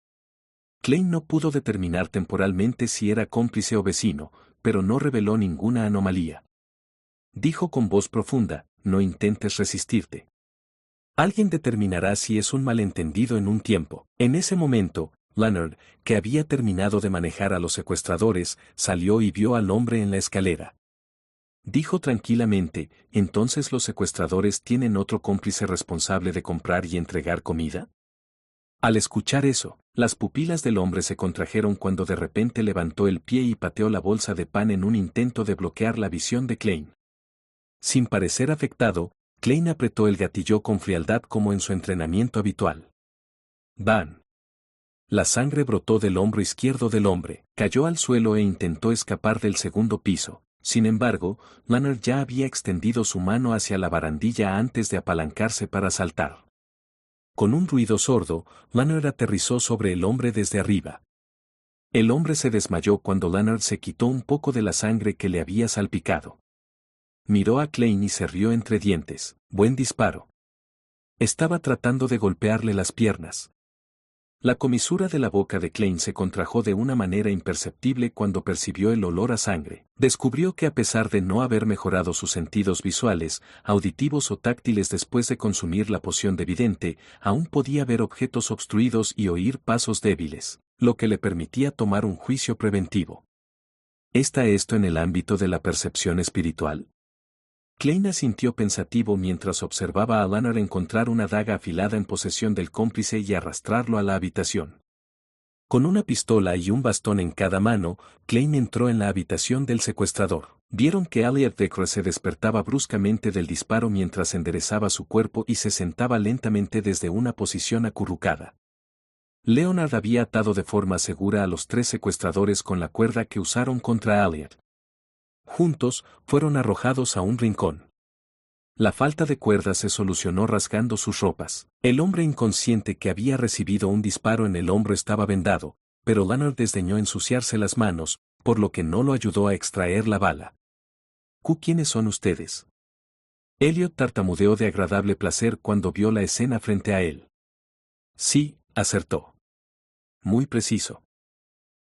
Klein no pudo determinar temporalmente si era cómplice o vecino, pero no reveló ninguna anomalía. Dijo con voz profunda, no intentes resistirte. Alguien determinará si es un malentendido en un tiempo. En ese momento, Leonard, que había terminado de manejar a los secuestradores, salió y vio al hombre en la escalera. Dijo tranquilamente, ¿entonces los secuestradores tienen otro cómplice responsable de comprar y entregar comida? Al escuchar eso, las pupilas del hombre se contrajeron cuando de repente levantó el pie y pateó la bolsa de pan en un intento de bloquear la visión de Klein. Sin parecer afectado, Klein apretó el gatillo con frialdad como en su entrenamiento habitual. ¡Bam! La sangre brotó del hombro izquierdo del hombre, cayó al suelo e intentó escapar del segundo piso. Sin embargo, Leonard ya había extendido su mano hacia la barandilla antes de apalancarse para saltar. Con un ruido sordo, Leonard aterrizó sobre el hombre desde arriba. El hombre se desmayó cuando Leonard se quitó un poco de la sangre que le había salpicado. Miró a Klein y se rió entre dientes. Buen disparo. Estaba tratando de golpearle las piernas. La comisura de la boca de Klein se contrajo de una manera imperceptible cuando percibió el olor a sangre. Descubrió que a pesar de no haber mejorado sus sentidos visuales, auditivos o táctiles después de consumir la poción de vidente, aún podía ver objetos obstruidos y oír pasos débiles, lo que le permitía tomar un juicio preventivo. ¿Está esto en el ámbito de la percepción espiritual? Klein asintió pensativo mientras observaba a Leonard encontrar una daga afilada en posesión del cómplice y arrastrarlo a la habitación. Con una pistola y un bastón en cada mano, Klein entró en la habitación del secuestrador. Vieron que Elliot Decker se despertaba bruscamente del disparo mientras enderezaba su cuerpo y se sentaba lentamente desde una posición acurrucada. Leonard había atado de forma segura a los 3 secuestradores con la cuerda que usaron contra Elliot. Juntos, fueron arrojados a un rincón. La falta de cuerda se solucionó rasgando sus ropas. El hombre inconsciente que había recibido un disparo en el hombro estaba vendado, pero Leonard desdeñó ensuciarse las manos, por lo que no lo ayudó a extraer la bala. ¿Quiénes son ustedes? Elliot tartamudeó de agradable placer cuando vio la escena frente a él. Sí, acertó. Muy preciso.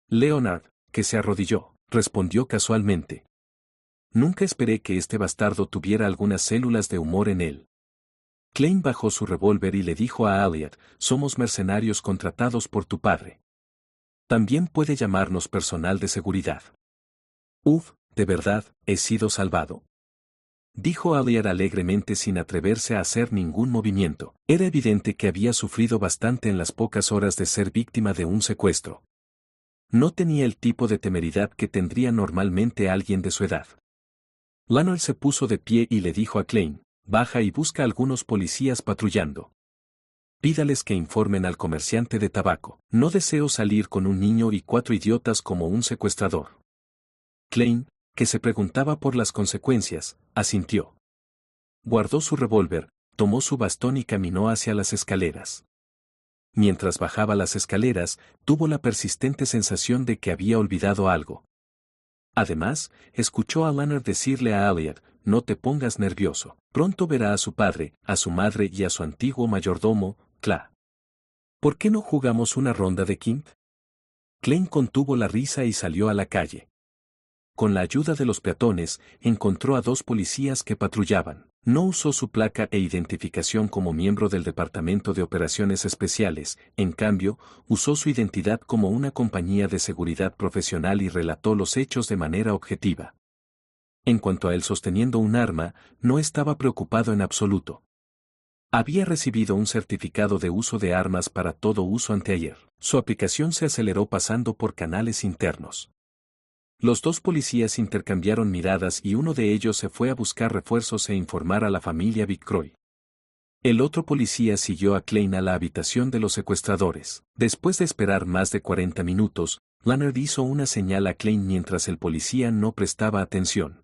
Leonard, que se arrodilló, respondió casualmente. Nunca esperé que este bastardo tuviera algunas células de humor en él. Klein bajó su revólver y le dijo a Elliot, somos mercenarios contratados por tu padre. También puede llamarnos personal de seguridad. ¿De verdad, he sido salvado? Dijo Elliot alegremente sin atreverse a hacer ningún movimiento. Era evidente que había sufrido bastante en las pocas horas de ser víctima de un secuestro. No tenía el tipo de temeridad que tendría normalmente alguien de su edad. Leonard se puso de pie y le dijo a Klein, baja y busca a algunos policías patrullando. Pídales que informen al comerciante de tabaco. No deseo salir con un niño y 4 idiotas como un secuestrador. Klein, que se preguntaba por las consecuencias, asintió. Guardó su revólver, tomó su bastón y caminó hacia las escaleras. mientras bajaba las escaleras, tuvo la persistente sensación de que había olvidado algo. Además, escuchó a Leonard decirle a Elliot, no te pongas nervioso, pronto verá a su padre, a su madre y a su antiguo mayordomo, Cla. ¿Por qué no jugamos una ronda de Quint? Klein contuvo la risa y salió a la calle. Con la ayuda de los peatones, encontró a 2 policías que patrullaban. No usó su placa e identificación como miembro del Departamento de Operaciones Especiales, en cambio, usó su identidad como una compañía de seguridad profesional y relató los hechos de manera objetiva. En cuanto a él sosteniendo un arma, no estaba preocupado en absoluto. Había recibido un certificado de uso de armas para todo uso anteayer. Su aplicación se aceleró pasando por canales internos. Los 2 policías intercambiaron miradas y uno de ellos se fue a buscar refuerzos e informar a la familia Vicroy. El otro policía siguió a Klein a la habitación de los secuestradores. Después de esperar más de 40 minutos, Leonard hizo una señal a Klein mientras el policía no prestaba atención.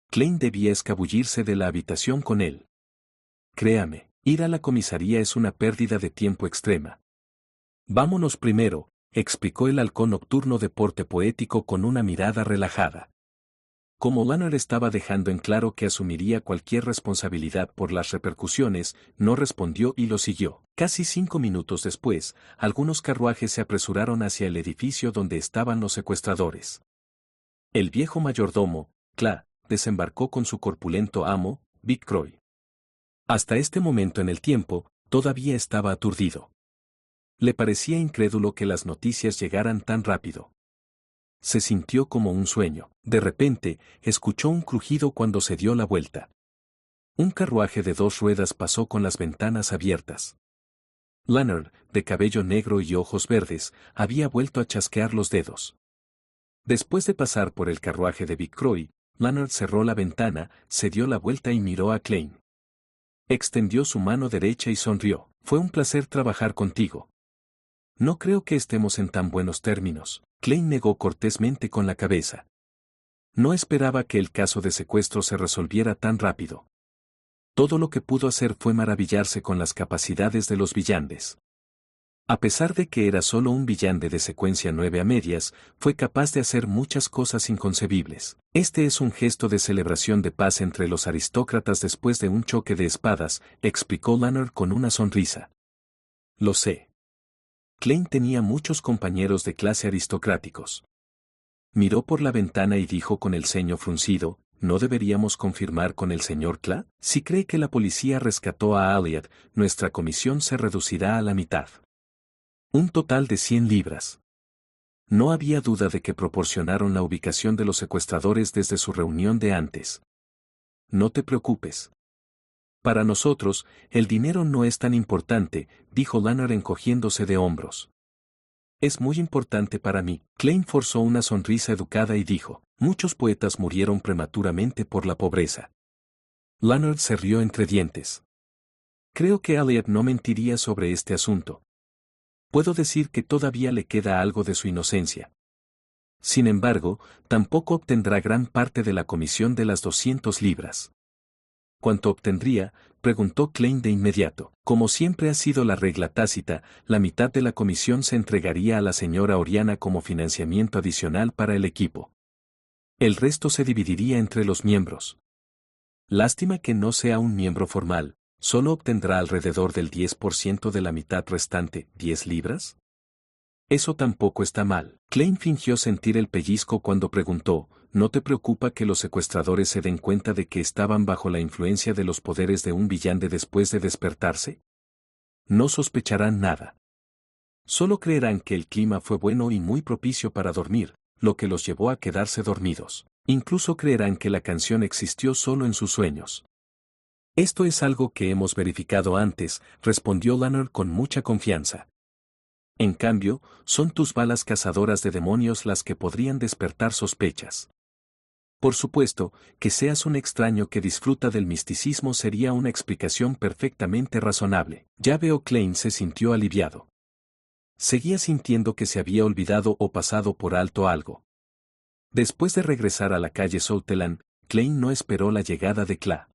Klein debía escabullirse de la habitación con él. Créame, ir a la comisaría es una pérdida de tiempo extrema. Vámonos primero, explicó el halcón nocturno de porte poético con una mirada relajada. Como Leonard estaba dejando en claro que asumiría cualquier responsabilidad por las repercusiones, no respondió y lo siguió. Casi 5 minutos después, algunos carruajes se apresuraron hacia el edificio donde estaban los secuestradores. El viejo mayordomo, Cla, desembarcó con su corpulento amo, Vicroy. Hasta este momento en el tiempo, todavía estaba aturdido. Le parecía incrédulo que las noticias llegaran tan rápido. Se sintió como un sueño. De repente, escuchó un crujido cuando se dio la vuelta. Un carruaje de 2 ruedas pasó con las ventanas abiertas. Leonard, de cabello negro y ojos verdes, había vuelto a chasquear los dedos. Después de pasar por el carruaje de Vicroy, Leonard cerró la ventana, se dio la vuelta y miró a Klein. Extendió su mano derecha y sonrió. Fue un placer trabajar contigo. No creo que estemos en tan buenos términos. Klein negó cortésmente con la cabeza. No esperaba que el caso de secuestro se resolviera tan rápido. Todo lo que pudo hacer fue maravillarse con las capacidades de los villandes. A pesar de que era solo un villande de secuencia 9 a medias, fue capaz de hacer muchas cosas inconcebibles. Este es un gesto de celebración de paz entre los aristócratas después de un choque de espadas, explicó Leonard con una sonrisa. Lo sé. Klein tenía muchos compañeros de clase aristocráticos. Miró por la ventana y dijo con el ceño fruncido, ¿no deberíamos confirmar con el señor Cla? Si cree que la policía rescató a Elliot, nuestra comisión se reducirá a la mitad. Un total de 100 libras. No había duda de que proporcionaron la ubicación de los secuestradores desde su reunión de antes. No te preocupes. Para nosotros, el dinero no es tan importante, dijo Leonard encogiéndose de hombros. Es muy importante para mí. Klein forzó una sonrisa educada y dijo, muchos poetas murieron prematuramente por la pobreza. Leonard se rió entre dientes. Creo que Elliot no mentiría sobre este asunto. Puedo decir que todavía le queda algo de su inocencia. Sin embargo, tampoco obtendrá gran parte de la comisión de las 200 libras. ¿Cuánto obtendría?, preguntó Klein de inmediato. Como siempre ha sido la regla tácita, la mitad de la comisión se entregaría a la señora Oriana como financiamiento adicional para el equipo. El resto se dividiría entre los miembros. Lástima que no sea un miembro formal, solo obtendrá alrededor del 10% de la mitad restante, 10 libras. Eso tampoco está mal. Klein fingió sentir el pellizco cuando preguntó, ¿no te preocupa que los secuestradores se den cuenta de que estaban bajo la influencia de los poderes de un villande después de despertarse? No sospecharán nada. Solo creerán que el clima fue bueno y muy propicio para dormir, lo que los llevó a quedarse dormidos. Incluso creerán que la canción existió solo en sus sueños. Esto es algo que hemos verificado antes, respondió Leonard con mucha confianza. En cambio, son tus balas cazadoras de demonios las que podrían despertar sospechas. Por supuesto, que seas un extraño que disfruta del misticismo sería una explicación perfectamente razonable. Ya veo. Klein se sintió aliviado. Seguía sintiendo que se había olvidado o pasado por alto algo. Después de regresar a la calle Southland, Klein no esperó la llegada de Cla.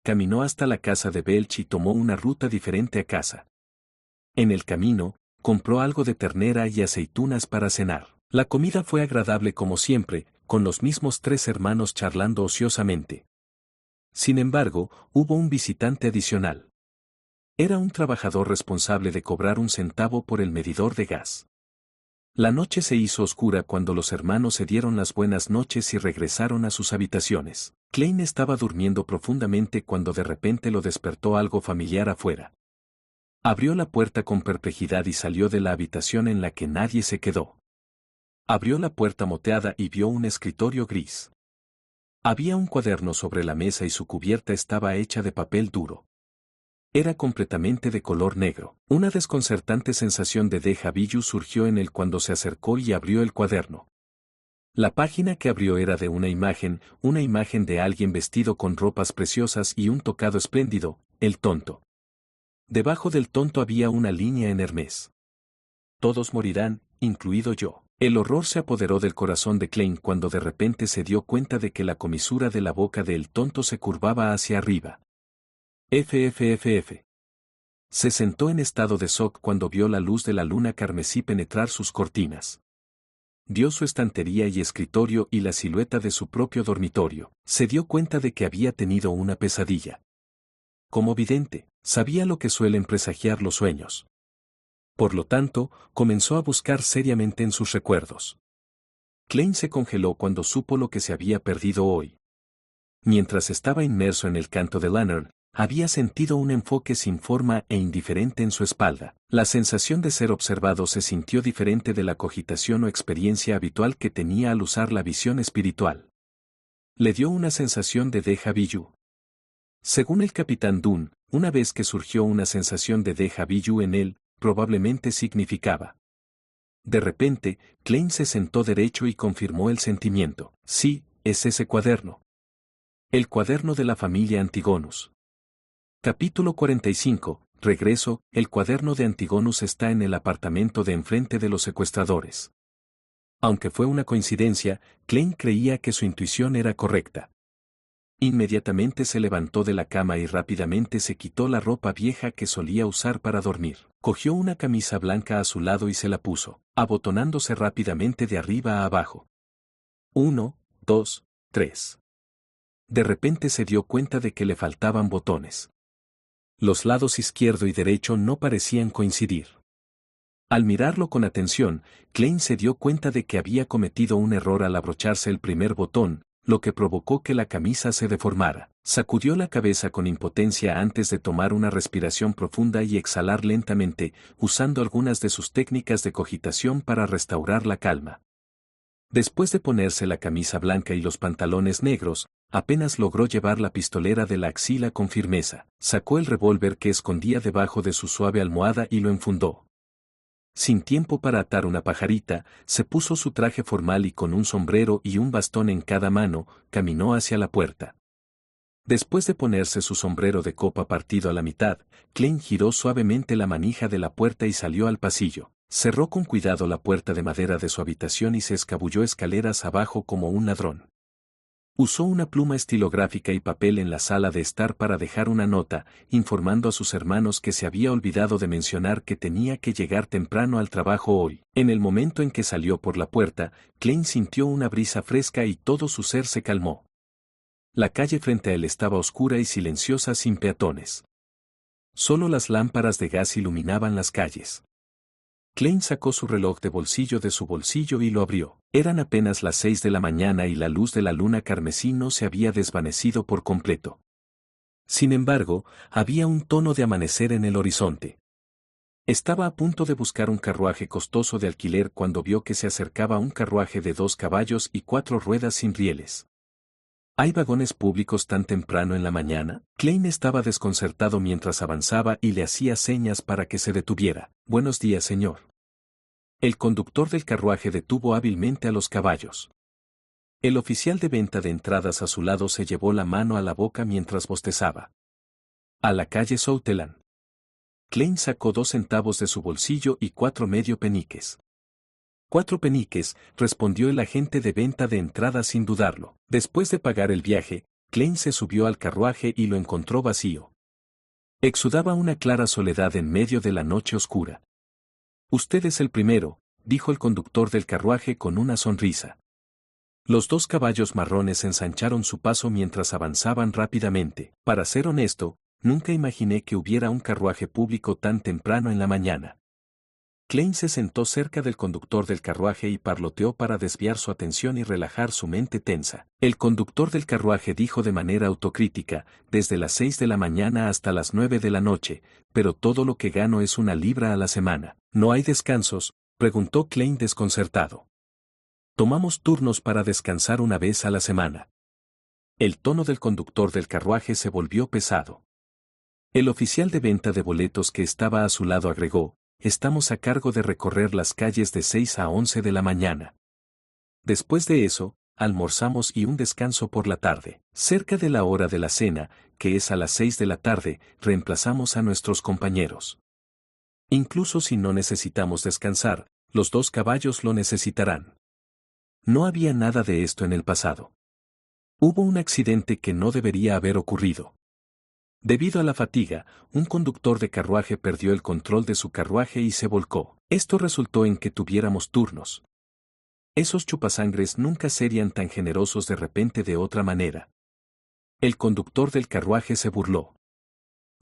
Caminó hasta la casa de Belch y tomó una ruta diferente a casa. En el camino, compró algo de ternera y aceitunas para cenar. La comida fue agradable como siempre, con los mismos 3 hermanos charlando ociosamente. Sin embargo, hubo un visitante adicional. Era un trabajador responsable de cobrar 1 centavo por el medidor de gas. La noche se hizo oscura cuando los hermanos se dieron las buenas noches y regresaron a sus habitaciones. Klein estaba durmiendo profundamente cuando de repente lo despertó algo familiar afuera. Abrió la puerta con perplejidad y salió de la habitación en la que nadie se quedó. Abrió la puerta moteada y vio un escritorio gris. Había un cuaderno sobre la mesa y su cubierta estaba hecha de papel duro. Era completamente de color negro. Una desconcertante sensación de déjà vu surgió en él cuando se acercó y abrió el cuaderno. La página que abrió era de una imagen de alguien vestido con ropas preciosas y un tocado espléndido, el tonto. Debajo del tonto había una línea en Hermes. Todos morirán, incluido yo. El horror se apoderó del corazón de Klein cuando de repente se dio cuenta de que la comisura de la boca del tonto se curvaba hacia arriba. FFFF. Se sentó en estado de shock cuando vio la luz de la luna carmesí penetrar sus cortinas. Vio su estantería y escritorio y la silueta de su propio dormitorio. Se dio cuenta de que había tenido una pesadilla. Como vidente, sabía lo que suelen presagiar los sueños. Por lo tanto, comenzó a buscar seriamente en sus recuerdos. Klein se congeló cuando supo lo que se había perdido hoy. Mientras estaba inmerso en el canto de Lannern, había sentido un enfoque sin forma e indiferente en su espalda. La sensación de ser observado se sintió diferente de la cogitación o experiencia habitual que tenía al usar la visión espiritual. Le dio una sensación de déjà vu. Según el capitán Dunn, una vez que surgió una sensación de déjà vu en él, probablemente significaba. De repente, Klein se sentó derecho y confirmó el sentimiento. Sí, es ese cuaderno. El cuaderno de la familia Antigonus. Capítulo 45. Regreso. El cuaderno de Antigonus está en el apartamento de enfrente de los secuestradores. Aunque fue una coincidencia, Klein creía que su intuición era correcta. Inmediatamente se levantó de la cama y rápidamente se quitó la ropa vieja que solía usar para dormir. Cogió una camisa blanca a su lado y se la puso, abotonándose rápidamente de arriba a abajo. 1, 2, 3. De repente se dio cuenta de que le faltaban botones. Los lados izquierdo y derecho no parecían coincidir. Al mirarlo con atención, Klein se dio cuenta de que había cometido un error al abrocharse el primer botón, lo que provocó que la camisa se deformara. Sacudió la cabeza con impotencia antes de tomar una respiración profunda y exhalar lentamente, usando algunas de sus técnicas de cogitación para restaurar la calma. Después de ponerse la camisa blanca y los pantalones negros, apenas logró llevar la pistolera de la axila con firmeza. Sacó el revólver que escondía debajo de su suave almohada y lo enfundó. Sin tiempo para atar una pajarita, se puso su traje formal y con un sombrero y un bastón en cada mano, caminó hacia la puerta. Después de ponerse su sombrero de copa partido a la mitad, Klein giró suavemente la manija de la puerta y salió al pasillo. Cerró con cuidado la puerta de madera de su habitación y se escabulló escaleras abajo como un ladrón. Usó una pluma estilográfica y papel en la sala de estar para dejar una nota, informando a sus hermanos que se había olvidado de mencionar que tenía que llegar temprano al trabajo hoy. En el momento en que salió por la puerta, Klein sintió una brisa fresca y todo su ser se calmó. La calle frente a él estaba oscura y silenciosa sin peatones. Solo las lámparas de gas iluminaban las calles. Klein sacó su reloj de su bolsillo y lo abrió. Eran apenas las 6 de la mañana y la luz de la luna carmesí no se había desvanecido por completo. Sin embargo, había un tono de amanecer en el horizonte. Estaba a punto de buscar un carruaje costoso de alquiler cuando vio que se acercaba un carruaje de 2 caballos y 4 ruedas sin rieles. ¿Hay vagones públicos tan temprano en la mañana? Klein estaba desconcertado mientras avanzaba y le hacía señas para que se detuviera. Buenos días, señor. El conductor del carruaje detuvo hábilmente a los caballos. El oficial de venta de entradas a su lado se llevó la mano a la boca mientras bostezaba. A la calle Southland. Klein sacó 2 centavos de su bolsillo y 4 medio peniques. 4 peniques, respondió el agente de venta de entradas sin dudarlo. Después de pagar el viaje, Klein se subió al carruaje y lo encontró vacío. Exudaba una clara soledad en medio de la noche oscura. Usted es el primero, dijo el conductor del carruaje con una sonrisa. Los dos caballos marrones ensancharon su paso mientras avanzaban rápidamente. Para ser honesto, nunca imaginé que hubiera un carruaje público tan temprano en la mañana. Klein se sentó cerca del conductor del carruaje y parloteó para desviar su atención y relajar su mente tensa. El conductor del carruaje dijo de manera autocrítica, desde las 6 de la mañana hasta las 9 de la noche, pero todo lo que gano es 1 libra a la semana. ¿No hay descansos?, preguntó Klein desconcertado. Tomamos turnos para descansar 1 vez a la semana. El tono del conductor del carruaje se volvió pesado. El oficial de venta de boletos que estaba a su lado agregó, estamos a cargo de recorrer las calles de 6 a 11 de la mañana. Después de eso, almorzamos y un descanso por la tarde. Cerca de la hora de la cena, que es a las 6 de la tarde, reemplazamos a nuestros compañeros. Incluso si no necesitamos descansar, los dos caballos lo necesitarán. No había nada de esto en el pasado. Hubo un accidente que no debería haber ocurrido. Debido a la fatiga, un conductor de carruaje perdió el control de su carruaje y se volcó. Esto resultó en que tuviéramos turnos. Esos chupasangres nunca serían tan generosos de repente de otra manera. El conductor del carruaje se burló.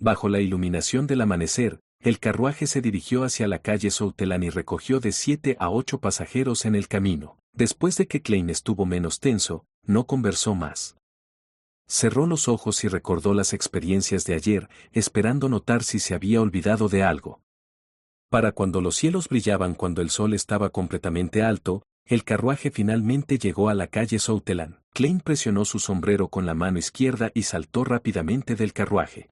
Bajo la iluminación del amanecer, el carruaje se dirigió hacia la calle Soutelan y recogió de 7 a 8 pasajeros en el camino. Después de que Klein estuvo menos tenso, no conversó más. Cerró los ojos y recordó las experiencias de ayer, esperando notar si se había olvidado de algo. Para cuando los cielos brillaban cuando el sol estaba completamente alto, el carruaje finalmente llegó a la calle Soutelan. Klein presionó su sombrero con la mano izquierda y saltó rápidamente del carruaje.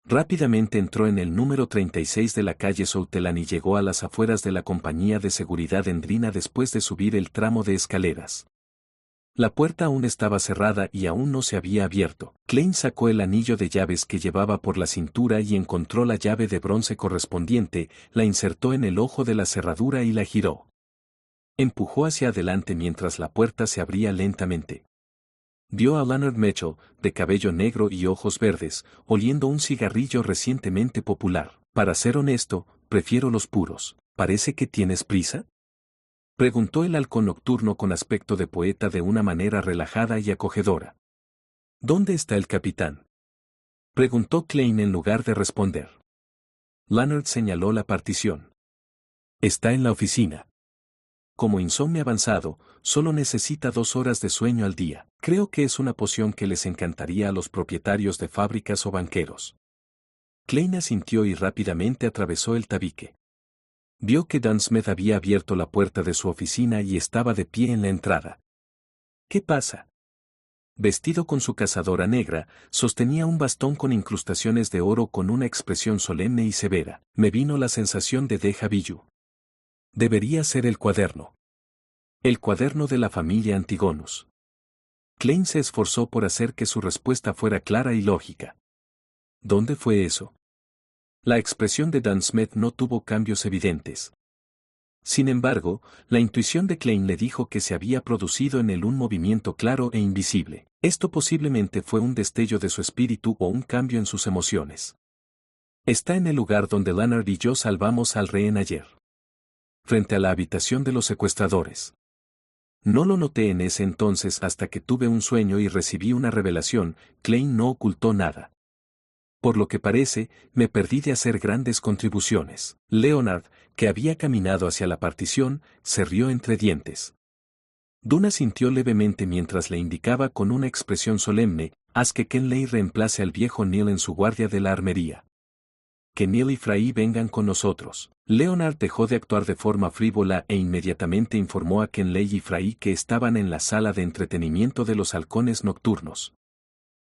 Rápidamente entró en el número 36 de la calle Soutelan y llegó a las afueras de la compañía de seguridad Endrina después de subir el tramo de escaleras. La puerta aún estaba cerrada y aún no se había abierto. Klein sacó el anillo de llaves que llevaba por la cintura y encontró la llave de bronce correspondiente, la insertó en el ojo de la cerradura y la giró. Empujó hacia adelante mientras la puerta se abría lentamente. Vio a Leonard Mitchell, de cabello negro y ojos verdes, oliendo un cigarrillo recientemente popular. Para ser honesto, prefiero los puros. ¿Parece que tienes prisa?, preguntó el halcón nocturno con aspecto de poeta de una manera relajada y acogedora. ¿Dónde está el capitán?, preguntó Klein en lugar de responder. Leonard señaló la partición. Está en la oficina. Como insomnio avanzado, solo necesita 2 horas de sueño al día. Creo que es una poción que les encantaría a los propietarios de fábricas o banqueros. Klein asintió y rápidamente atravesó el tabique. Vio que Dan Smith había abierto la puerta de su oficina y estaba de pie en la entrada. ¿Qué pasa? Vestido con su cazadora negra, sostenía un bastón con incrustaciones de oro con una expresión solemne y severa. Me vino la sensación de déjà vu. Debería ser el cuaderno. El cuaderno de la familia Antigonus. Klein se esforzó por hacer que su respuesta fuera clara y lógica. ¿Dónde fue eso? La expresión de Dan Smith no tuvo cambios evidentes. Sin embargo, la intuición de Klein le dijo que se había producido en él un movimiento claro e invisible. Esto posiblemente fue un destello de su espíritu o un cambio en sus emociones. Está en el lugar donde Leonard y yo salvamos al rehén ayer. Frente a la habitación de los secuestradores. No lo noté en ese entonces hasta que tuve un sueño y recibí una revelación. Klein no ocultó nada. Por lo que parece, me perdí de hacer grandes contribuciones. Leonard, que había caminado hacia la partición, se rió entre dientes. Duna sintió levemente mientras le indicaba con una expresión solemne, haz que Kenley reemplace al viejo Neil en su guardia de la armería. Que Neil y Fray vengan con nosotros. Leonard dejó de actuar de forma frívola e inmediatamente informó a Kenley y Fray que estaban en la sala de entretenimiento de los halcones nocturnos.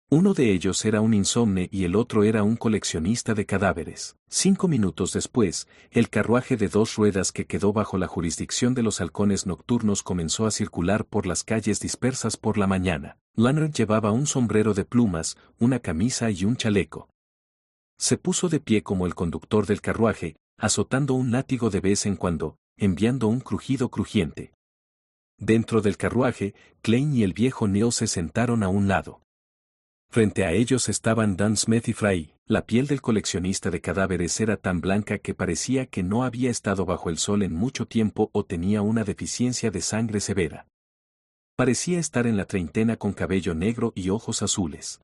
Uno de ellos era un insomne y el otro era un coleccionista de cadáveres. 5 minutos después, el carruaje de 2 ruedas que quedó bajo la jurisdicción de los halcones nocturnos comenzó a circular por las calles dispersas por la mañana. Leonard llevaba un sombrero de plumas, una camisa y un chaleco. Se puso de pie como el conductor del carruaje, azotando un látigo de vez en cuando, enviando un crujido crujiente. Dentro del carruaje, Klein y el viejo Neil se sentaron a un lado. Frente a ellos estaban Dan Smith y Fray. La piel del coleccionista de cadáveres era tan blanca que parecía que no había estado bajo el sol en mucho tiempo o tenía una deficiencia de sangre severa. Parecía estar en la treintena con cabello negro y ojos azules.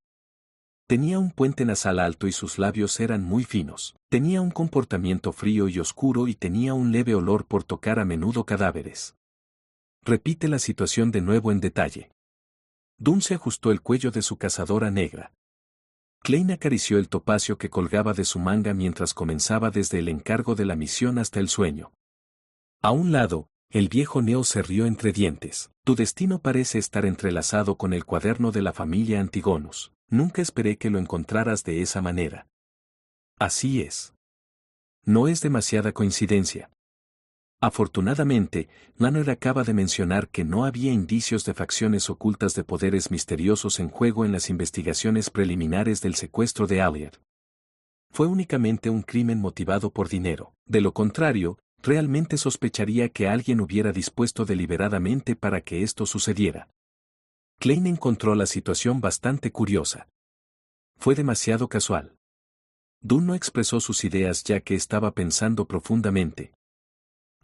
Tenía un puente nasal alto y sus labios eran muy finos. Tenía un comportamiento frío y oscuro y tenía un leve olor por tocar a menudo cadáveres. Repite la situación de nuevo en detalle. Dunn se ajustó el cuello de su cazadora negra. Klein acarició el topacio que colgaba de su manga mientras comenzaba desde el encargo de la misión hasta el sueño. A un lado, el viejo Neo se rió entre dientes. Tu destino parece estar entrelazado con el cuaderno de la familia Antigonus. Nunca esperé que lo encontraras de esa manera. Así es. No es demasiada coincidencia. Afortunadamente, Lanner acaba de mencionar que no había indicios de facciones ocultas de poderes misteriosos en juego en las investigaciones preliminares del secuestro de Elliot. Fue únicamente un crimen motivado por dinero. De lo contrario, realmente sospecharía que alguien hubiera dispuesto deliberadamente para que esto sucediera. Klein encontró la situación bastante curiosa. Fue demasiado casual. Dunn no expresó sus ideas ya que estaba pensando profundamente.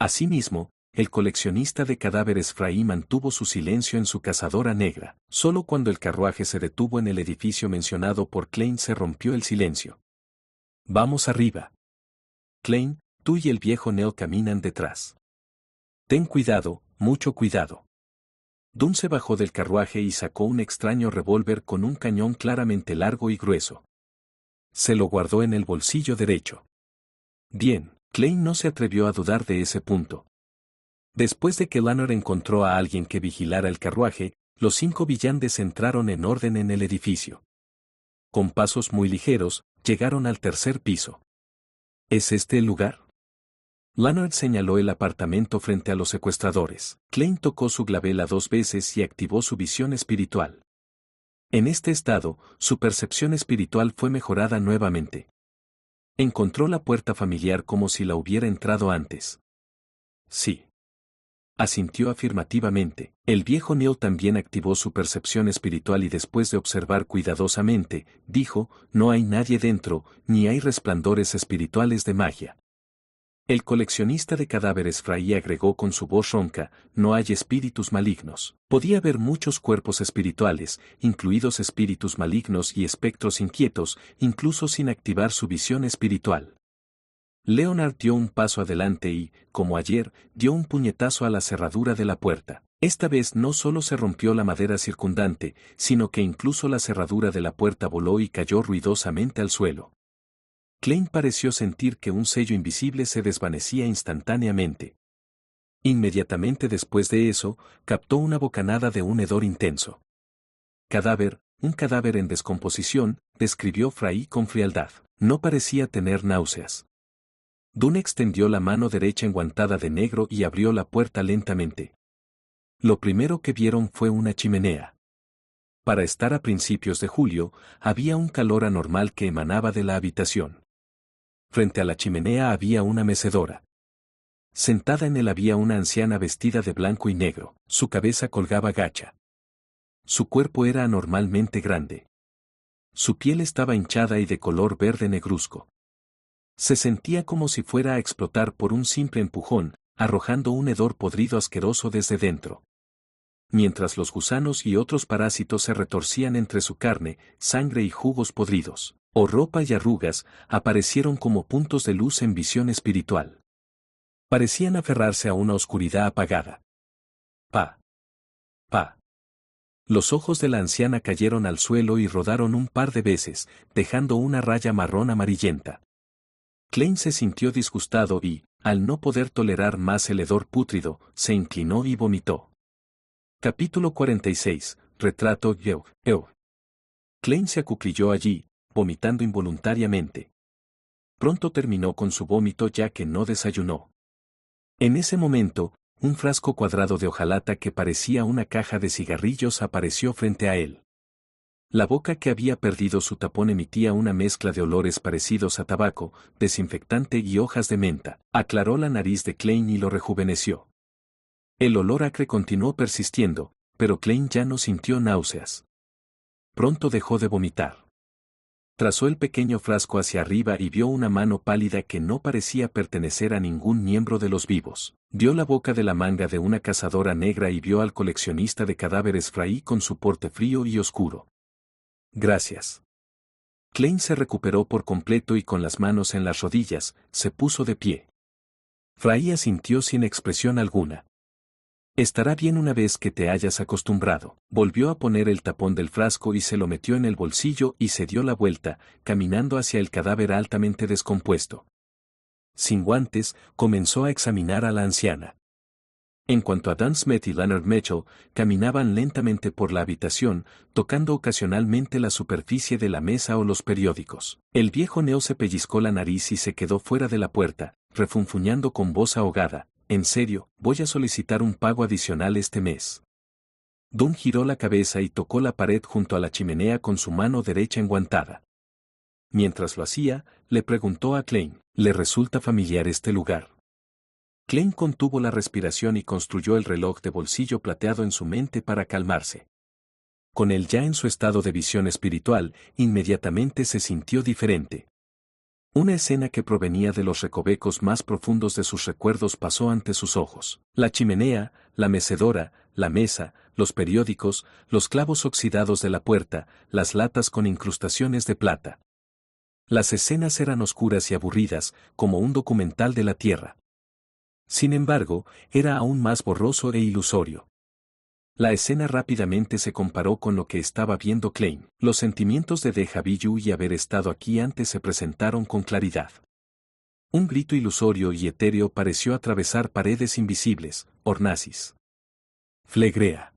Asimismo, el coleccionista de cadáveres Fray mantuvo su silencio en su cazadora negra. Solo cuando el carruaje se detuvo en el edificio mencionado por Klein se rompió el silencio. Vamos arriba. Klein, tú y el viejo Neo caminan detrás. Ten cuidado, mucho cuidado. Dunn se bajó del carruaje y sacó un extraño revólver con un cañón claramente largo y grueso. Se lo guardó en el bolsillo derecho. Bien. Klein no se atrevió a dudar de ese punto. Después de que Lanner encontró a alguien que vigilara el carruaje, los 5 villanes entraron en orden en el edificio. Con pasos muy ligeros, llegaron al tercer piso. ¿Es este el lugar? Lanner señaló el apartamento frente a los secuestradores. Klein tocó su glabela 2 veces y activó su visión espiritual. En este estado, su percepción espiritual fue mejorada nuevamente. Encontró la puerta familiar como si la hubiera entrado antes. Sí. Asintió afirmativamente. El viejo Neo también activó su percepción espiritual y después de observar cuidadosamente, dijo, no hay nadie dentro, ni hay resplandores espirituales de magia. El coleccionista de cadáveres Fray agregó con su voz ronca, no hay espíritus malignos. Podía haber muchos cuerpos espirituales, incluidos espíritus malignos y espectros inquietos, incluso sin activar su visión espiritual. Leonard dio un paso adelante y, como ayer, dio un puñetazo a la cerradura de la puerta. Esta vez no solo se rompió la madera circundante, sino que incluso la cerradura de la puerta voló y cayó ruidosamente al suelo. Klein pareció sentir que un sello invisible se desvanecía instantáneamente. Inmediatamente después de eso, captó una bocanada de un hedor intenso. Cadáver, un cadáver en descomposición, describió Fray con frialdad. No parecía tener náuseas. Dunn extendió la mano derecha enguantada de negro y abrió la puerta lentamente. Lo primero que vieron fue una chimenea. Para estar a principios de julio, había un calor anormal que emanaba de la habitación. Frente a la chimenea había una mecedora. Sentada en él había una anciana vestida de blanco y negro, su cabeza colgaba gacha. Su cuerpo era anormalmente grande. Su piel estaba hinchada y de color verde negruzco. Se sentía como si fuera a explotar por un simple empujón, arrojando un hedor podrido asqueroso desde dentro. Mientras los gusanos y otros parásitos se retorcían entre su carne, sangre y jugos podridos, o ropa y arrugas, aparecieron como puntos de luz en visión espiritual. Parecían aferrarse a una oscuridad apagada. Pa. Pa. Los ojos de la anciana cayeron al suelo y rodaron un par de veces, dejando una raya marrón amarillenta. Klein se sintió disgustado y, al no poder tolerar más el hedor pútrido, se inclinó y vomitó. Capítulo 46, Retrato Ew. Klein se acuclilló allí, vomitando involuntariamente. Pronto terminó con su vómito ya que no desayunó. En ese momento, un frasco cuadrado de hojalata que parecía una caja de cigarrillos apareció frente a él. La boca que había perdido su tapón emitía una mezcla de olores parecidos a tabaco, desinfectante y hojas de menta. Aclaró la nariz de Klein y lo rejuveneció. El olor acre continuó persistiendo, pero Klein ya no sintió náuseas. Pronto dejó de vomitar. Trazó el pequeño frasco hacia arriba y vio una mano pálida que no parecía pertenecer a ningún miembro de los vivos. Vio la boca de la manga de una cazadora negra y vio al coleccionista de cadáveres Fry con su porte frío y oscuro. Gracias. Klein se recuperó por completo y con las manos en las rodillas, se puso de pie. Fry asintió sin expresión alguna. Estará bien una vez que te hayas acostumbrado. Volvió a poner el tapón del frasco y se lo metió en el bolsillo y se dio la vuelta, caminando hacia el cadáver altamente descompuesto. Sin guantes, comenzó a examinar a la anciana. En cuanto a Dan Smith y Leonard Mitchell, caminaban lentamente por la habitación, tocando ocasionalmente la superficie de la mesa o los periódicos. El viejo Neo se pellizcó la nariz y se quedó fuera de la puerta, refunfuñando con voz ahogada. En serio, voy a solicitar un pago adicional este mes. Dunn giró la cabeza y tocó la pared junto a la chimenea con su mano derecha enguantada. Mientras lo hacía, le preguntó a Klein, ¿le resulta familiar este lugar? Klein contuvo la respiración y construyó el reloj de bolsillo plateado en su mente para calmarse. Con él ya en su estado de visión espiritual, inmediatamente se sintió diferente. Una escena que provenía de los recovecos más profundos de sus recuerdos pasó ante sus ojos. La chimenea, la mecedora, la mesa, los periódicos, los clavos oxidados de la puerta, las latas con incrustaciones de plata. Las escenas eran oscuras y aburridas, como un documental de la Tierra. Sin embargo, era aún más borroso e ilusorio. La escena rápidamente se comparó con lo que estaba viendo Klein. Los sentimientos de déjà vu y haber estado aquí antes se presentaron con claridad. Un grito ilusorio y etéreo pareció atravesar paredes invisibles. Ornasis. Flegrea.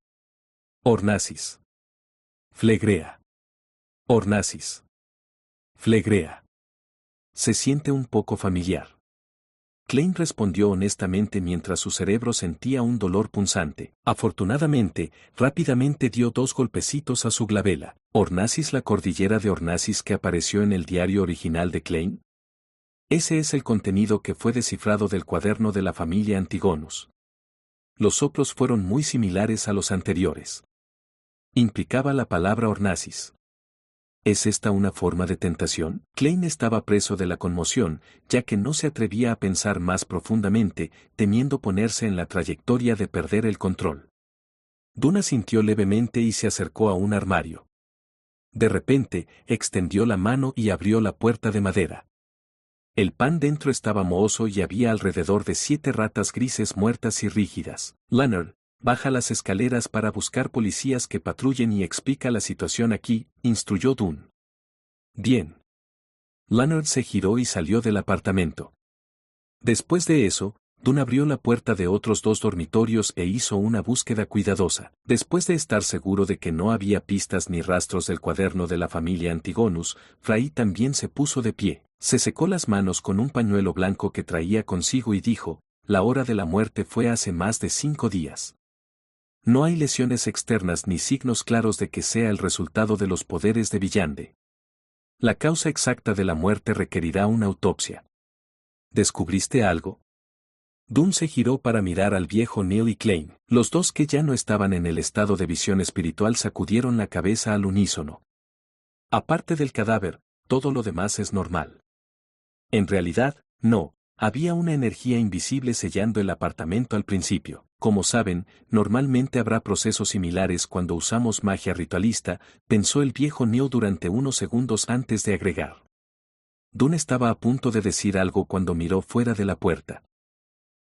Ornasis. Flegrea. Ornasis. Flegrea. Se siente un poco familiar. Klein respondió honestamente mientras su cerebro sentía un dolor punzante. Afortunadamente, rápidamente dio 2 golpecitos a su glabela. ¿Ornasis, la cordillera de Ornasis que apareció en el diario original de Klein? Ese es el contenido que fue descifrado del cuaderno de la familia Antigonus. Los soplos fueron muy similares a los anteriores. Implicaba la palabra Ornasis. ¿Es esta una forma de tentación? Klein estaba preso de la conmoción, ya que no se atrevía a pensar más profundamente, temiendo ponerse en la trayectoria de perder el control. Dunn asintió levemente y se acercó a un armario. De repente, extendió la mano y abrió la puerta de madera. El pan dentro estaba mohoso y había alrededor de 7 ratas grises muertas y rígidas. Leonard, baja las escaleras para buscar policías que patrullen y explica la situación aquí, instruyó Dunn. Bien. Leonard se giró y salió del apartamento. Después de eso, Dunn abrió la puerta de otros 2 dormitorios e hizo una búsqueda cuidadosa. Después de estar seguro de que no había pistas ni rastros del cuaderno de la familia Antigonus, Fry también se puso de pie. Se secó las manos con un pañuelo blanco que traía consigo y dijo, la hora de la muerte fue hace más de 5 días. No hay lesiones externas ni signos claros de que sea el resultado de los poderes de Villande. La causa exacta de la muerte requerirá una autopsia. ¿Descubriste algo? Dunn se giró para mirar al viejo Neil y Klein. Los 2 que ya no estaban en el estado de visión espiritual sacudieron la cabeza al unísono. Aparte del cadáver, todo lo demás es normal. En realidad, no. Había una energía invisible sellando el apartamento al principio. Como saben, normalmente habrá procesos similares cuando usamos magia ritualista, pensó el viejo Neo durante unos segundos antes de agregar. Dunn estaba a punto de decir algo cuando miró fuera de la puerta.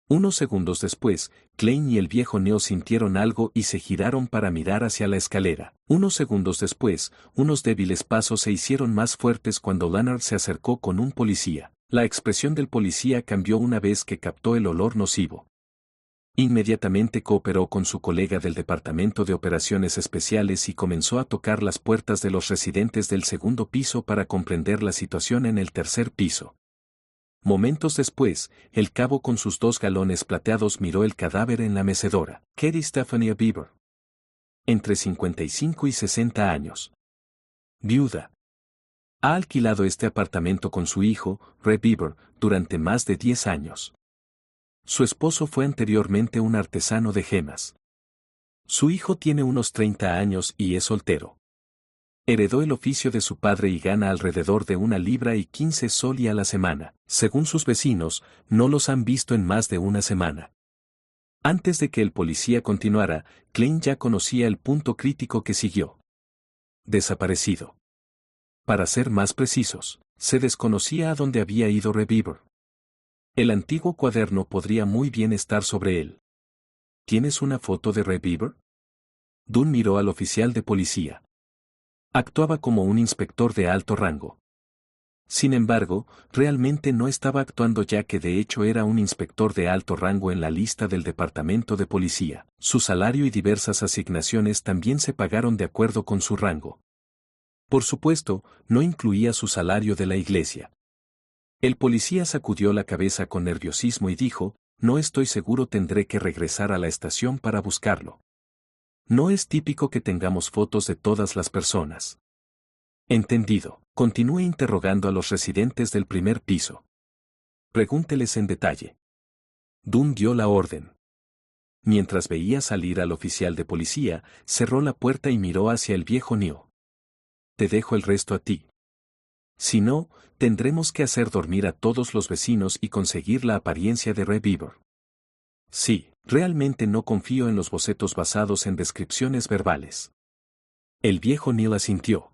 Unos segundos después, Klein y el viejo Neo sintieron algo y se giraron para mirar hacia la escalera. Unos segundos después, unos débiles pasos se hicieron más fuertes cuando Leonard se acercó con un policía. La expresión del policía cambió una vez que captó el olor nocivo. Inmediatamente cooperó con su colega del Departamento de Operaciones Especiales y comenzó a tocar las puertas de los residentes del segundo piso para comprender la situación en el tercer piso. Momentos después, el cabo con sus 2 galones plateados miró el cadáver en la mecedora. Katie Stephanie Bieber. Entre 55 y 60 años. Viuda. Ha alquilado este apartamento con su hijo, Ray Bieber, durante más de 10 años. Su esposo fue anteriormente un artesano de gemas. Su hijo tiene unos 30 años y es soltero. Heredó el oficio de su padre y gana alrededor de 1,15 libras a la semana. Según sus vecinos, no los han visto en más de una semana. Antes de que el policía continuara, Klein ya conocía el punto crítico que siguió. Desaparecido. Para ser más precisos, se desconocía a dónde había ido Reviver. El antiguo cuaderno podría muy bien estar sobre él. ¿Tienes una foto de Reviver? Dunn miró al oficial de policía. Actuaba como un inspector de alto rango. Sin embargo, realmente no estaba actuando, ya que de hecho era un inspector de alto rango en la lista del departamento de policía. Su salario y diversas asignaciones también se pagaron de acuerdo con su rango. Por supuesto, no incluía su salario de la iglesia. El policía sacudió la cabeza con nerviosismo y dijo: no estoy seguro, tendré que regresar a la estación para buscarlo. No es típico que tengamos fotos de todas las personas. Entendido. Continúe interrogando a los residentes del primer piso. Pregúnteles en detalle. Dunn dio la orden. Mientras veía salir al oficial de policía, cerró la puerta y miró hacia el viejo Neil. Te dejo el resto a ti. Si no, tendremos que hacer dormir a todos los vecinos y conseguir la apariencia de Reviver. Sí, realmente no confío en los bocetos basados en descripciones verbales. El viejo Neil asintió.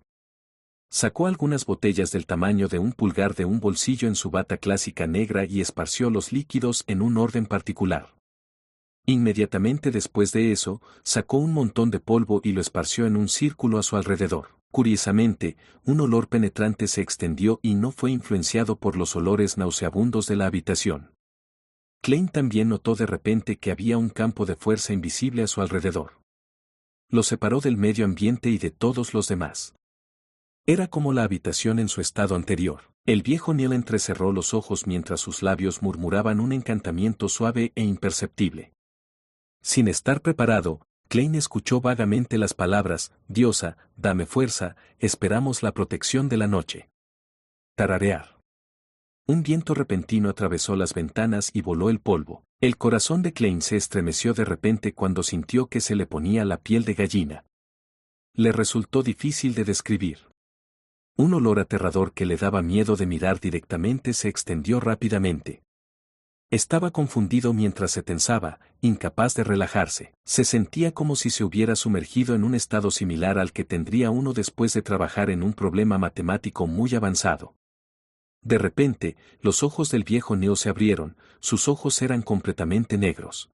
Sacó algunas botellas del tamaño de un pulgar de un bolsillo en su bata clásica negra y esparció los líquidos en un orden particular. Inmediatamente después de eso, sacó un montón de polvo y lo esparció en un círculo a su alrededor. Curiosamente, un olor penetrante se extendió y no fue influenciado por los olores nauseabundos de la habitación. Klein también notó de repente que había un campo de fuerza invisible a su alrededor. Lo separó del medio ambiente y de todos los demás. Era como la habitación en su estado anterior. El viejo Neil entrecerró los ojos mientras sus labios murmuraban un encantamiento suave e imperceptible. Sin estar preparado, Klein escuchó vagamente las palabras: diosa, dame fuerza, esperamos la protección de la noche. Tararear. Un viento repentino atravesó las ventanas y voló el polvo. El corazón de Klein se estremeció de repente cuando sintió que se le ponía la piel de gallina. Le resultó difícil de describir. Un olor aterrador que le daba miedo de mirar directamente se extendió rápidamente. Estaba confundido mientras se tensaba, incapaz de relajarse. Se sentía como si se hubiera sumergido en un estado similar al que tendría uno después de trabajar en un problema matemático muy avanzado. De repente, los ojos del viejo Neil se abrieron, sus ojos eran completamente negros.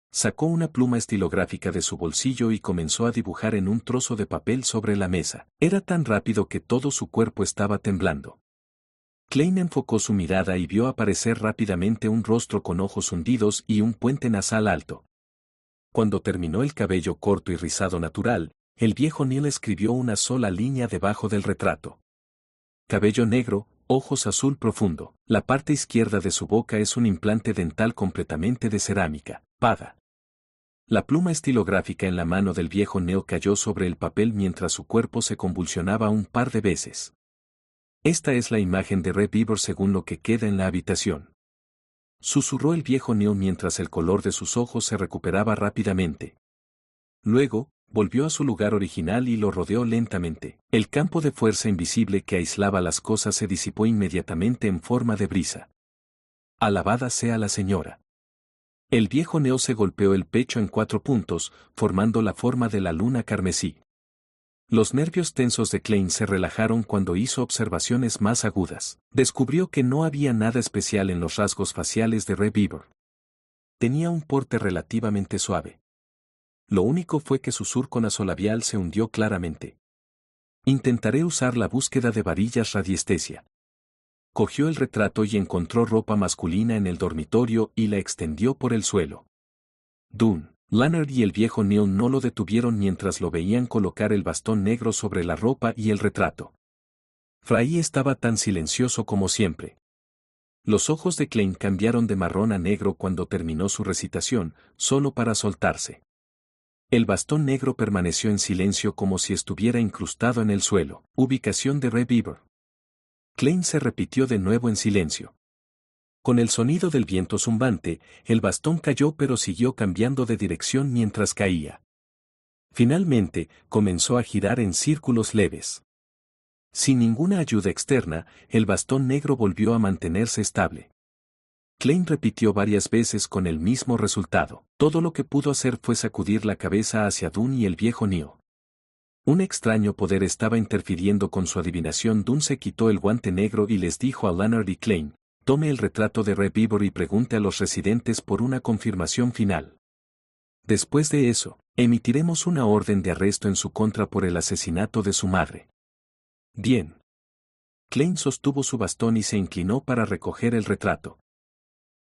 Sacó una pluma estilográfica de su bolsillo y comenzó a dibujar en un trozo de papel sobre la mesa. Era tan rápido que todo su cuerpo estaba temblando. Klein enfocó su mirada y vio aparecer rápidamente un rostro con ojos hundidos y un puente nasal alto. Cuando terminó el cabello corto y rizado natural, el viejo Neil escribió una sola línea debajo del retrato. Cabello negro, ojos azul profundo. La parte izquierda de su boca es un implante dental completamente de cerámica. Pada. La pluma estilográfica en la mano del viejo Neil cayó sobre el papel mientras su cuerpo se convulsionaba un par de veces. Esta es la imagen de Reviver según lo que queda en la habitación. Susurró el viejo Neil mientras el color de sus ojos se recuperaba rápidamente. Luego, volvió a su lugar original y lo rodeó lentamente. El campo de fuerza invisible que aislaba las cosas se disipó inmediatamente en forma de brisa. Alabada sea la señora. El viejo Neil se golpeó el pecho en 4 puntos, formando la forma de la luna carmesí. Los nervios tensos de Klein se relajaron cuando hizo observaciones más agudas. Descubrió que no había nada especial en los rasgos faciales de Reviver. Tenía un porte relativamente suave. Lo único fue que su surco nasolabial se hundió claramente. Intentaré usar la búsqueda de varillas radiestesia. Cogió el retrato y encontró ropa masculina en el dormitorio y la extendió por el suelo. Dunn, Leonard y el viejo Neil no lo detuvieron mientras lo veían colocar el bastón negro sobre la ropa y el retrato. Fry estaba tan silencioso como siempre. Los ojos de Klein cambiaron de marrón a negro cuando terminó su recitación, solo para soltarse. El bastón negro permaneció en silencio como si estuviera incrustado en el suelo. Ubicación de Reviver. Klein se repitió de nuevo en silencio. Con el sonido del viento zumbante, el bastón cayó pero siguió cambiando de dirección mientras caía. Finalmente, comenzó a girar en círculos leves. Sin ninguna ayuda externa, el bastón negro volvió a mantenerse estable. Klein repitió varias veces con el mismo resultado. Todo lo que pudo hacer fue sacudir la cabeza hacia Dune y el viejo Neil. Un extraño poder estaba interfiriendo con su adivinación. Dune se quitó el guante negro y les dijo a Leonard y Klein: tome el retrato de Rebivor y pregunte a los residentes por una confirmación final. Después de eso, emitiremos una orden de arresto en su contra por el asesinato de su madre. Bien. Klein sostuvo su bastón y se inclinó para recoger el retrato.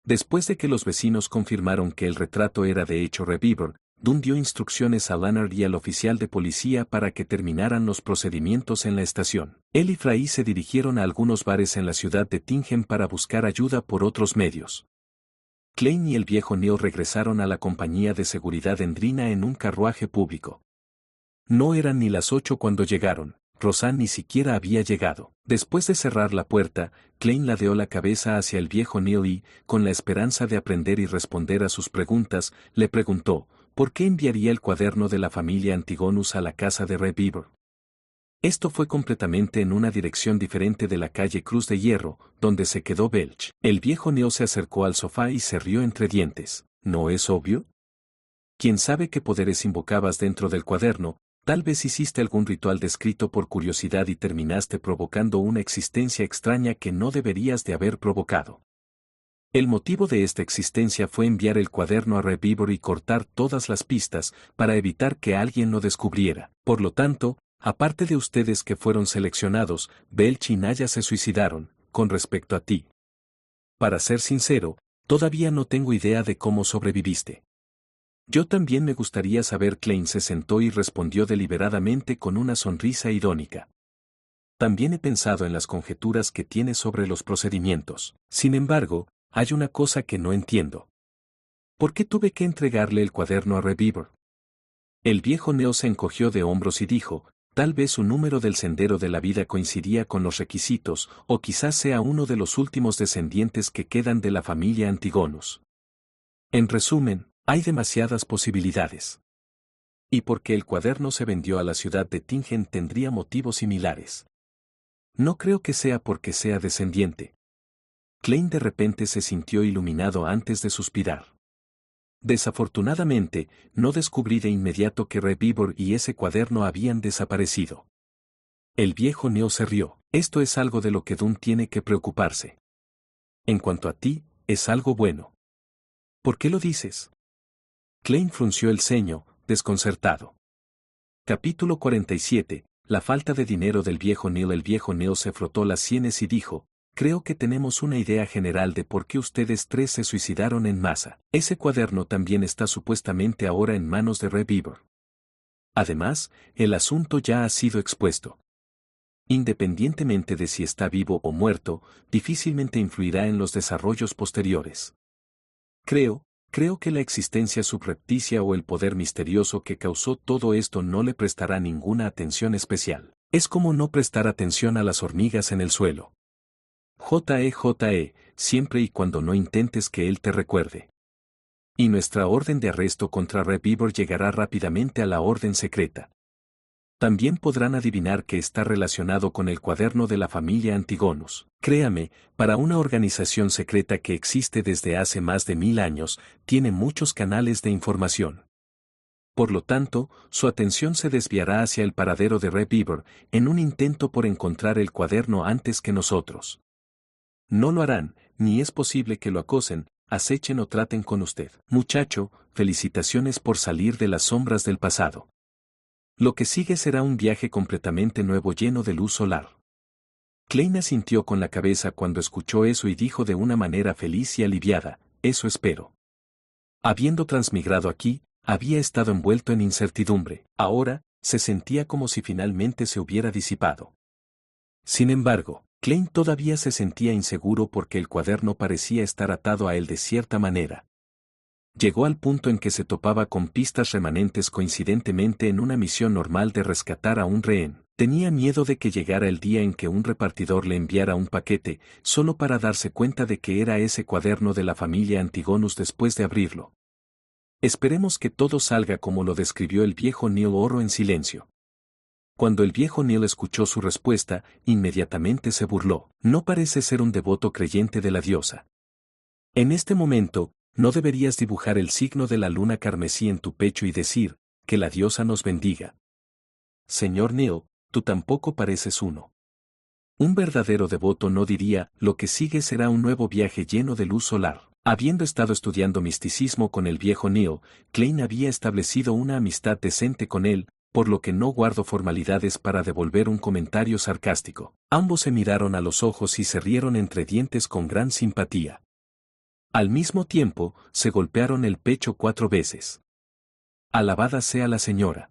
Después de que los vecinos confirmaron que el retrato era de hecho Rebivor, Dune dio instrucciones a Leonard y al oficial de policía para que terminaran los procedimientos en la estación. Él y Fry se dirigieron a algunos bares en la ciudad de Tingen para buscar ayuda por otros medios. Klein y el viejo Neil regresaron a la compañía de seguridad en Drina en un carruaje público. No eran ni las 8 cuando llegaron. Rosanne ni siquiera había llegado. Después de cerrar la puerta, Klein ladeó la cabeza hacia el viejo Neil y, con la esperanza de aprender y responder a sus preguntas, le preguntó: ¿por qué enviaría el cuaderno de la familia Antigonus a la casa de Rebivor? Esto fue completamente en una dirección diferente de la calle Cruz de Hierro, donde se quedó Belch. El viejo Neil se acercó al sofá y se rió entre dientes. ¿No es obvio? ¿Quién sabe qué poderes invocabas dentro del cuaderno? Tal vez hiciste algún ritual descrito por curiosidad y terminaste provocando una existencia extraña que no deberías de haber provocado. El motivo de esta existencia fue enviar el cuaderno a Rebivor y cortar todas las pistas para evitar que alguien lo descubriera. Por lo tanto, aparte de ustedes que fueron seleccionados, Belch y Naya se suicidaron. Con respecto a ti, para ser sincero, todavía no tengo idea de cómo sobreviviste. Yo también me gustaría saber. Klein se sentó y respondió deliberadamente con una sonrisa irónica. También he pensado en las conjeturas que tienes sobre los procedimientos. Sin embargo, hay una cosa que no entiendo. ¿Por qué tuve que entregarle el cuaderno a Rebivor? El viejo Neo se encogió de hombros y dijo: tal vez su número del sendero de la vida coincidía con los requisitos, o quizás sea uno de los últimos descendientes que quedan de la familia Antigonus. En resumen, hay demasiadas posibilidades. Y porque el cuaderno se vendió a la ciudad de Tingen tendría motivos similares. No creo que sea porque sea descendiente. Klein de repente se sintió iluminado antes de suspirar. Desafortunadamente, no descubrí de inmediato que Rebivor y ese cuaderno habían desaparecido. El viejo Neo se rió. Esto es algo de lo que Dune tiene que preocuparse. En cuanto a ti, es algo bueno. ¿Por qué lo dices? Klein frunció el ceño, desconcertado. Capítulo 47. La falta de dinero del viejo Neil. El viejo Neil se frotó las sienes y dijo: creo que tenemos una idea general de por qué ustedes tres se suicidaron en masa. Ese cuaderno también está supuestamente ahora en manos de Rebivor. Además, el asunto ya ha sido expuesto. Independientemente de si está vivo o muerto, difícilmente influirá en los desarrollos posteriores. Creo que la existencia subrepticia o el poder misterioso que causó todo esto no le prestará ninguna atención especial. Es como no prestar atención a las hormigas en el suelo. JE, siempre y cuando no intentes que él te recuerde. Y nuestra orden de arresto contra Rebivor llegará rápidamente a la orden secreta. También podrán adivinar que está relacionado con el cuaderno de la familia Antigonus. Créame, para una organización secreta que existe desde hace más de 1000 años, tiene muchos canales de información. Por lo tanto, su atención se desviará hacia el paradero de Rebivor, en un intento por encontrar el cuaderno antes que nosotros. No lo harán, ni es posible que lo acosen, acechen o traten con usted. Muchacho, felicitaciones por salir de las sombras del pasado. Lo que sigue será un viaje completamente nuevo lleno de luz solar. Klein asintió con la cabeza cuando escuchó eso y dijo de una manera feliz y aliviada: eso espero. Habiendo transmigrado aquí, había estado envuelto en incertidumbre. Ahora, se sentía como si finalmente se hubiera disipado. Sin embargo, Klein todavía se sentía inseguro porque el cuaderno parecía estar atado a él de cierta manera. Llegó al punto en que se topaba con pistas remanentes coincidentemente en una misión normal de rescatar a un rehén. Tenía miedo de que llegara el día en que un repartidor le enviara un paquete, solo para darse cuenta de que era ese cuaderno de la familia Antigonus después de abrirlo. Esperemos que todo salga como lo describió el viejo Neil Oro en silencio. Cuando el viejo Neil escuchó su respuesta, inmediatamente se burló. No parece ser un devoto creyente de la diosa. En este momento, no deberías dibujar el signo de la luna carmesí en tu pecho y decir, que la diosa nos bendiga. Señor Neil, tú tampoco pareces uno. Un verdadero devoto no diría, lo que sigue será un nuevo viaje lleno de luz solar. Habiendo estado estudiando misticismo con el viejo Neil, Klein había establecido una amistad decente con él, por lo que no guardo formalidades para devolver un comentario sarcástico. Ambos se miraron a los ojos y se rieron entre dientes con gran simpatía. Al mismo tiempo, se golpearon el pecho 4 veces. Alabada sea la señora.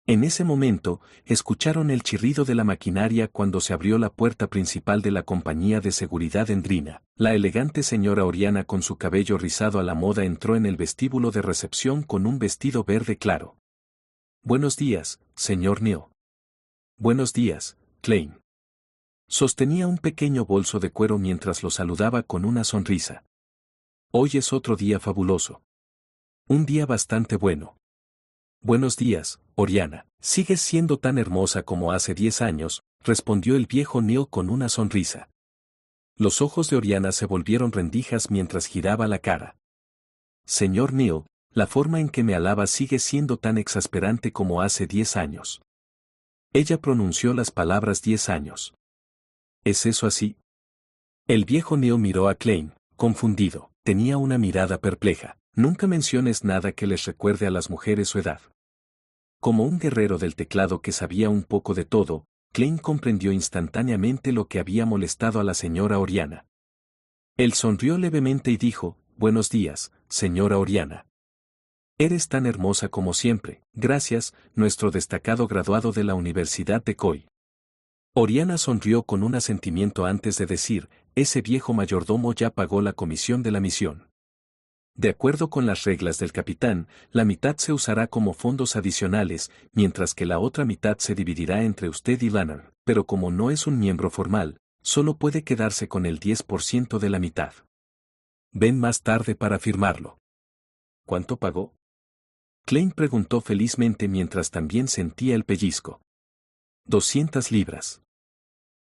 En ese momento, escucharon el chirrido de la maquinaria cuando se abrió la puerta principal de la compañía de seguridad Endrina. La elegante señora Oriana con su cabello rizado a la moda entró en el vestíbulo de recepción con un vestido verde claro. Buenos días, señor Neil. Buenos días, Klein. Sostenía un pequeño bolso de cuero mientras lo saludaba con una sonrisa. Hoy es otro día fabuloso. Un día bastante bueno. Buenos días, Oriana. Sigues siendo tan hermosa como hace 10 años, respondió el viejo Neil con una sonrisa. Los ojos de Oriana se volvieron rendijas mientras giraba la cara. Señor Neil, la forma en que me alaba sigue siendo tan exasperante como hace 10 años. Ella pronunció las palabras 10 años. ¿Es eso así? El viejo Neil miró a Klein, confundido. Tenía una mirada perpleja. Nunca menciones nada que les recuerde a las mujeres su edad. Como un guerrero del teclado que sabía un poco de todo, Klein comprendió instantáneamente lo que había molestado a la señora Oriana. Él sonrió levemente y dijo, buenos días, señora Oriana. Eres tan hermosa como siempre, gracias, nuestro destacado graduado de la Universidad de Coy. Oriana sonrió con un asentimiento antes de decir, ese viejo mayordomo ya pagó la comisión de la misión. De acuerdo con las reglas del capitán, la mitad se usará como fondos adicionales, mientras que la otra mitad se dividirá entre usted y Lanner, pero como no es un miembro formal, solo puede quedarse con el 10% de la mitad. Ven más tarde para firmarlo. ¿Cuánto pagó? Klein preguntó felizmente mientras también sentía el pellizco. 200 libras.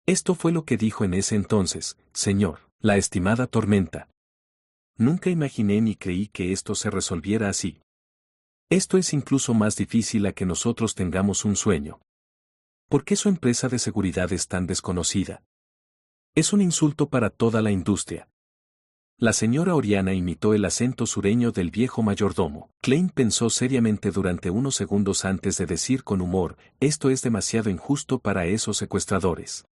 Esto fue lo que dijo en ese entonces, señor, la estimada Tormenta. Nunca imaginé ni creí que esto se resolviera así. Esto es incluso más difícil a que nosotros tengamos un sueño. ¿Por qué su empresa de seguridad es tan desconocida? Es un insulto para toda la industria. La señora Oriana imitó el acento sureño del viejo mayordomo. Klein pensó seriamente durante unos segundos antes de decir con humor, esto es demasiado injusto para esos secuestradores.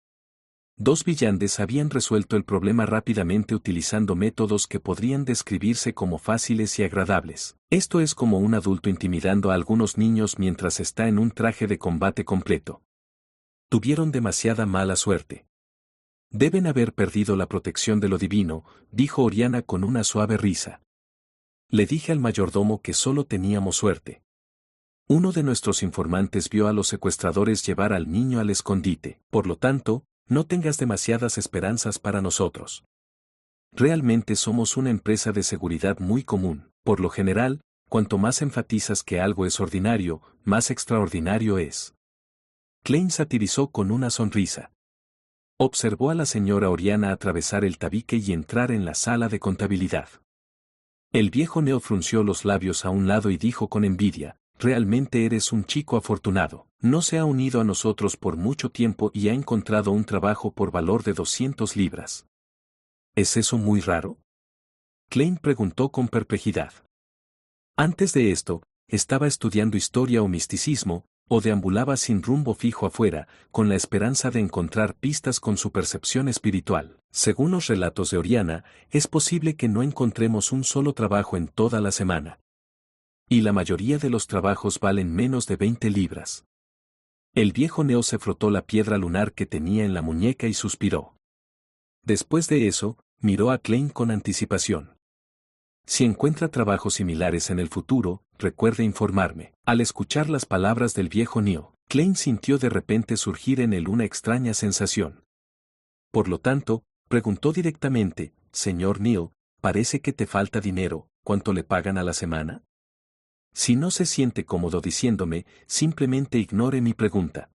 2 villanes habían resuelto el problema rápidamente utilizando métodos que podrían describirse como fáciles y agradables. Esto es como un adulto intimidando a algunos niños mientras está en un traje de combate completo. Tuvieron demasiada mala suerte. Deben haber perdido la protección de lo divino, dijo Oriana con una suave risa. Le dije al mayordomo que solo teníamos suerte. Uno de nuestros informantes vio a los secuestradores llevar al niño al escondite, por lo tanto, no tengas demasiadas esperanzas para nosotros. Realmente somos una empresa de seguridad muy común. Por lo general, cuanto más enfatizas que algo es ordinario, más extraordinario es. Klein satirizó con una sonrisa. Observó a la señora Oriana atravesar el tabique y entrar en la sala de contabilidad. El viejo Neo frunció los labios a un lado y dijo con envidia, realmente eres un chico afortunado. No se ha unido a nosotros por mucho tiempo y ha encontrado un trabajo por valor de 200 libras. ¿Es eso muy raro? Klein preguntó con perplejidad. Antes de esto, estaba estudiando historia o misticismo, o deambulaba sin rumbo fijo afuera, con la esperanza de encontrar pistas con su percepción espiritual. Según los relatos de Oriana, es posible que no encontremos un solo trabajo en toda la semana. Y la mayoría de los trabajos valen menos de 20 libras. El viejo Neo se frotó la piedra lunar que tenía en la muñeca y suspiró. Después de eso, miró a Klein con anticipación. Si encuentra trabajos similares en el futuro, recuerde informarme. Al escuchar las palabras del viejo Neo, Klein sintió de repente surgir en él una extraña sensación. Por lo tanto, preguntó directamente, señor Neo, parece que te falta dinero, ¿cuánto le pagan a la semana? Si no se siente cómodo diciéndome, simplemente ignore mi pregunta.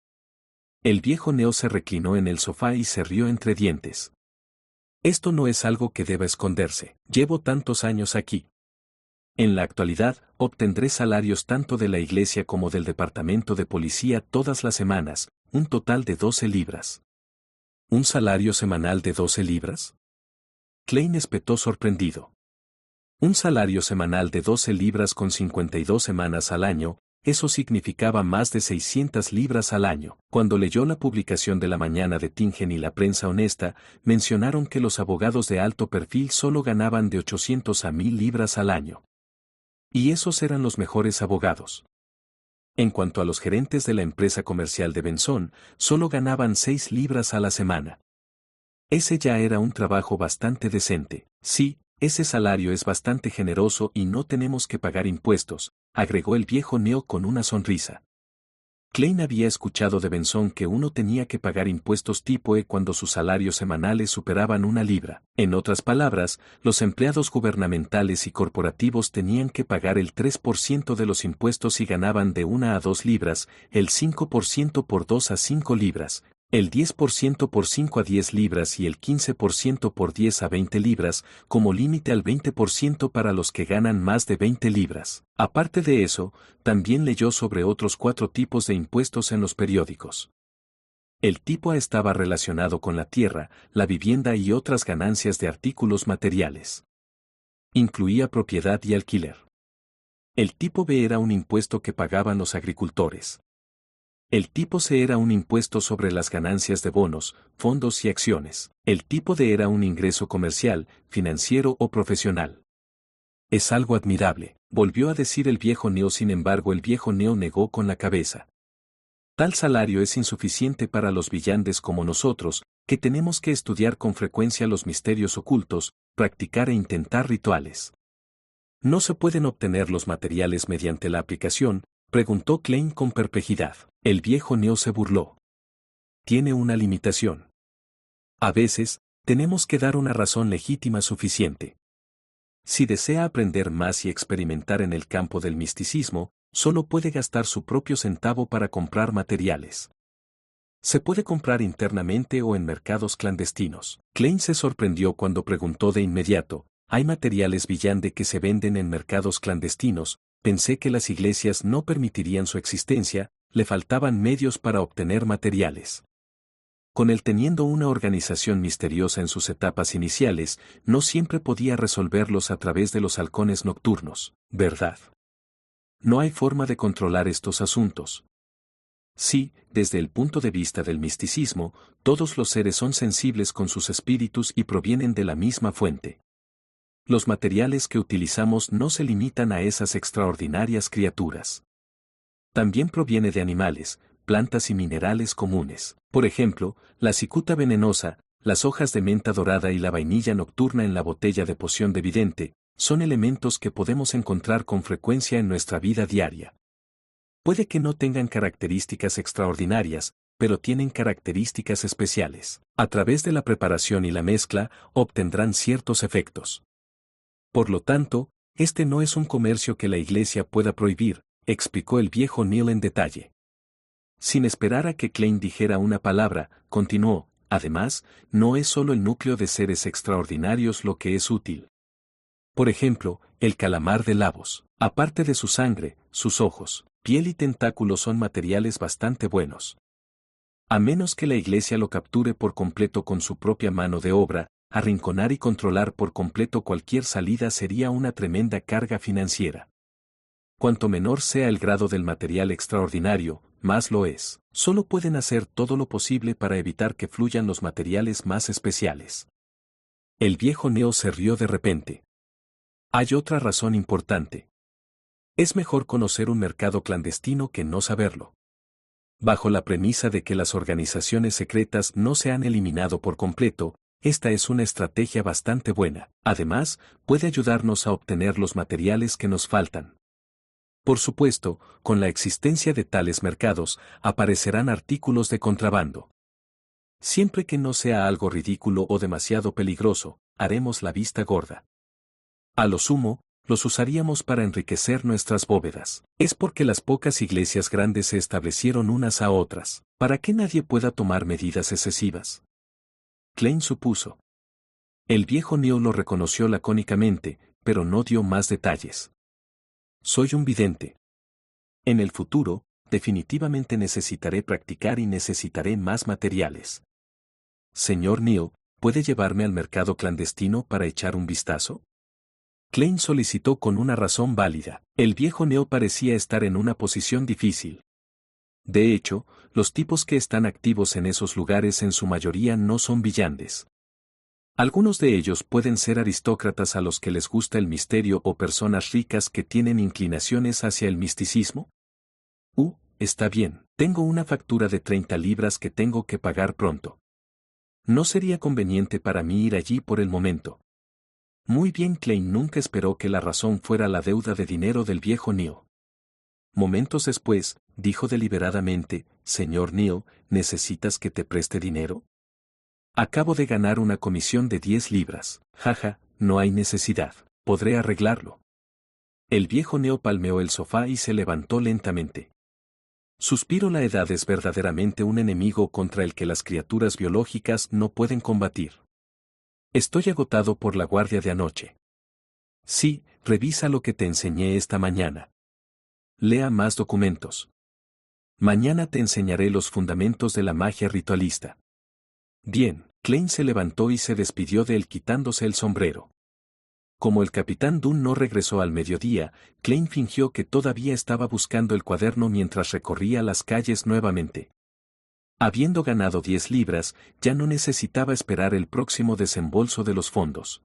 El viejo Neo se reclinó en el sofá y se rió entre dientes. Esto no es algo que deba esconderse. Llevo tantos años aquí. En la actualidad, obtendré salarios tanto de la iglesia como del departamento de policía todas las semanas, un total de 12 libras. ¿Un salario semanal de 12 libras? Klein espetó sorprendido. Un salario semanal de 12 libras con 52 semanas al año, eso significaba más de 600 libras al año. Cuando leyó la publicación de la mañana de Tingen y la prensa honesta, mencionaron que los abogados de alto perfil solo ganaban de 800 a 1000 libras al año. Y esos eran los mejores abogados. En cuanto a los gerentes de la empresa comercial de Benson, solo ganaban 6 libras a la semana. Ese ya era un trabajo bastante decente. Sí, ese salario es bastante generoso y no tenemos que pagar impuestos, agregó el viejo Neo con una sonrisa. Klein había escuchado de Benson que uno tenía que pagar impuestos tipo E cuando sus salarios semanales superaban 1 libra. En otras palabras, los empleados gubernamentales y corporativos tenían que pagar el 3% de los impuestos si ganaban de 1 a 2 libras, el 5% por 2 a 5 libras, el 10% por 5 a 10 libras y el 15% por 10 a 20 libras, como límite al 20% para los que ganan más de 20 libras. Aparte de eso, también leyó sobre otros 4 tipos de impuestos en los periódicos. El tipo A estaba relacionado con la tierra, la vivienda y otras ganancias de artículos materiales. Incluía propiedad y alquiler. El tipo B era un impuesto que pagaban los agricultores. El tipo C era un impuesto sobre las ganancias de bonos, fondos y acciones. El tipo D era un ingreso comercial, financiero o profesional. Es algo admirable, volvió a decir el viejo Neo. Sin embargo, el viejo Neo negó con la cabeza. Tal salario es insuficiente para los villanes como nosotros, que tenemos que estudiar con frecuencia los misterios ocultos, practicar e intentar rituales. ¿No se pueden obtener los materiales mediante la aplicación?, preguntó Klein con perplejidad. El viejo Neo se burló. Tiene una limitación. A veces, tenemos que dar una razón legítima suficiente. Si desea aprender más y experimentar en el campo del misticismo, solo puede gastar su propio centavo para comprar materiales. Se puede comprar internamente o en mercados clandestinos. Klein se sorprendió cuando preguntó de inmediato, ¿hay materiales villande que se venden en mercados clandestinos? Pensé que las iglesias no permitirían su existencia, le faltaban medios para obtener materiales. Con él teniendo una organización misteriosa en sus etapas iniciales, no siempre podía resolverlos a través de los halcones nocturnos, ¿verdad? No hay forma de controlar estos asuntos. Sí, desde el punto de vista del misticismo, todos los seres son sensibles con sus espíritus y provienen de la misma fuente. Los materiales que utilizamos no se limitan a esas extraordinarias criaturas. También proviene de animales, plantas y minerales comunes. Por ejemplo, la cicuta venenosa, las hojas de menta dorada y la vainilla nocturna en la botella de poción de vidente, son elementos que podemos encontrar con frecuencia en nuestra vida diaria. Puede que no tengan características extraordinarias, pero tienen características especiales. A través de la preparación y la mezcla, obtendrán ciertos efectos. Por lo tanto, este no es un comercio que la iglesia pueda prohibir, explicó el viejo Neil en detalle. Sin esperar a que Klein dijera una palabra, continuó, además, no es solo el núcleo de seres extraordinarios lo que es útil. Por ejemplo, el calamar de Lavos, aparte de su sangre, sus ojos, piel y tentáculos son materiales bastante buenos. A menos que la iglesia lo capture por completo con su propia mano de obra, arrinconar y controlar por completo cualquier salida sería una tremenda carga financiera. Cuanto menor sea el grado del material extraordinario, más lo es. Solo pueden hacer todo lo posible para evitar que fluyan los materiales más especiales. El viejo Neo se rió de repente. Hay otra razón importante. Es mejor conocer un mercado clandestino que no saberlo. Bajo la premisa de que las organizaciones secretas no se han eliminado por completo, esta es una estrategia bastante buena. Además, puede ayudarnos a obtener los materiales que nos faltan. Por supuesto, con la existencia de tales mercados, aparecerán artículos de contrabando. Siempre que no sea algo ridículo o demasiado peligroso, haremos la vista gorda. A lo sumo, los usaríamos para enriquecer nuestras bóvedas. Es porque las pocas iglesias grandes se establecieron unas a otras, para que nadie pueda tomar medidas excesivas. Klein supuso. El viejo Neil lo reconoció lacónicamente, pero no dio más detalles. Soy un vidente. En el futuro, definitivamente necesitaré practicar y necesitaré más materiales. Señor Neil, ¿puede llevarme al mercado clandestino para echar un vistazo? Klein solicitó con una razón válida. El viejo Neil parecía estar en una posición difícil. De hecho, los tipos que están activos en esos lugares en su mayoría no son villanes. Algunos de ellos pueden ser aristócratas a los que les gusta el misterio o personas ricas que tienen inclinaciones hacia el misticismo. Está bien, tengo una factura de 30 libras que tengo que pagar pronto. No sería conveniente para mí ir allí por el momento. Muy bien, Klein nunca esperó que la razón fuera la deuda de dinero del viejo Neil. Momentos después, dijo deliberadamente, Señor Neil, ¿necesitas que te preste dinero? Acabo de ganar una comisión de 10 libras. Jaja, no hay necesidad. Podré arreglarlo. El viejo Neil palmeó el sofá y se levantó lentamente. Suspiro, la edad es verdaderamente un enemigo contra el que las criaturas biológicas no pueden combatir. Estoy agotado por la guardia de anoche. Sí, revisa lo que te enseñé esta mañana. Lea más documentos. Mañana te enseñaré los fundamentos de la magia ritualista. Bien, Klein se levantó y se despidió de él quitándose el sombrero. Como el capitán Dunn no regresó al mediodía, Klein fingió que todavía estaba buscando el cuaderno mientras recorría las calles nuevamente. Habiendo ganado 10 libras, ya no necesitaba esperar el próximo desembolso de los fondos.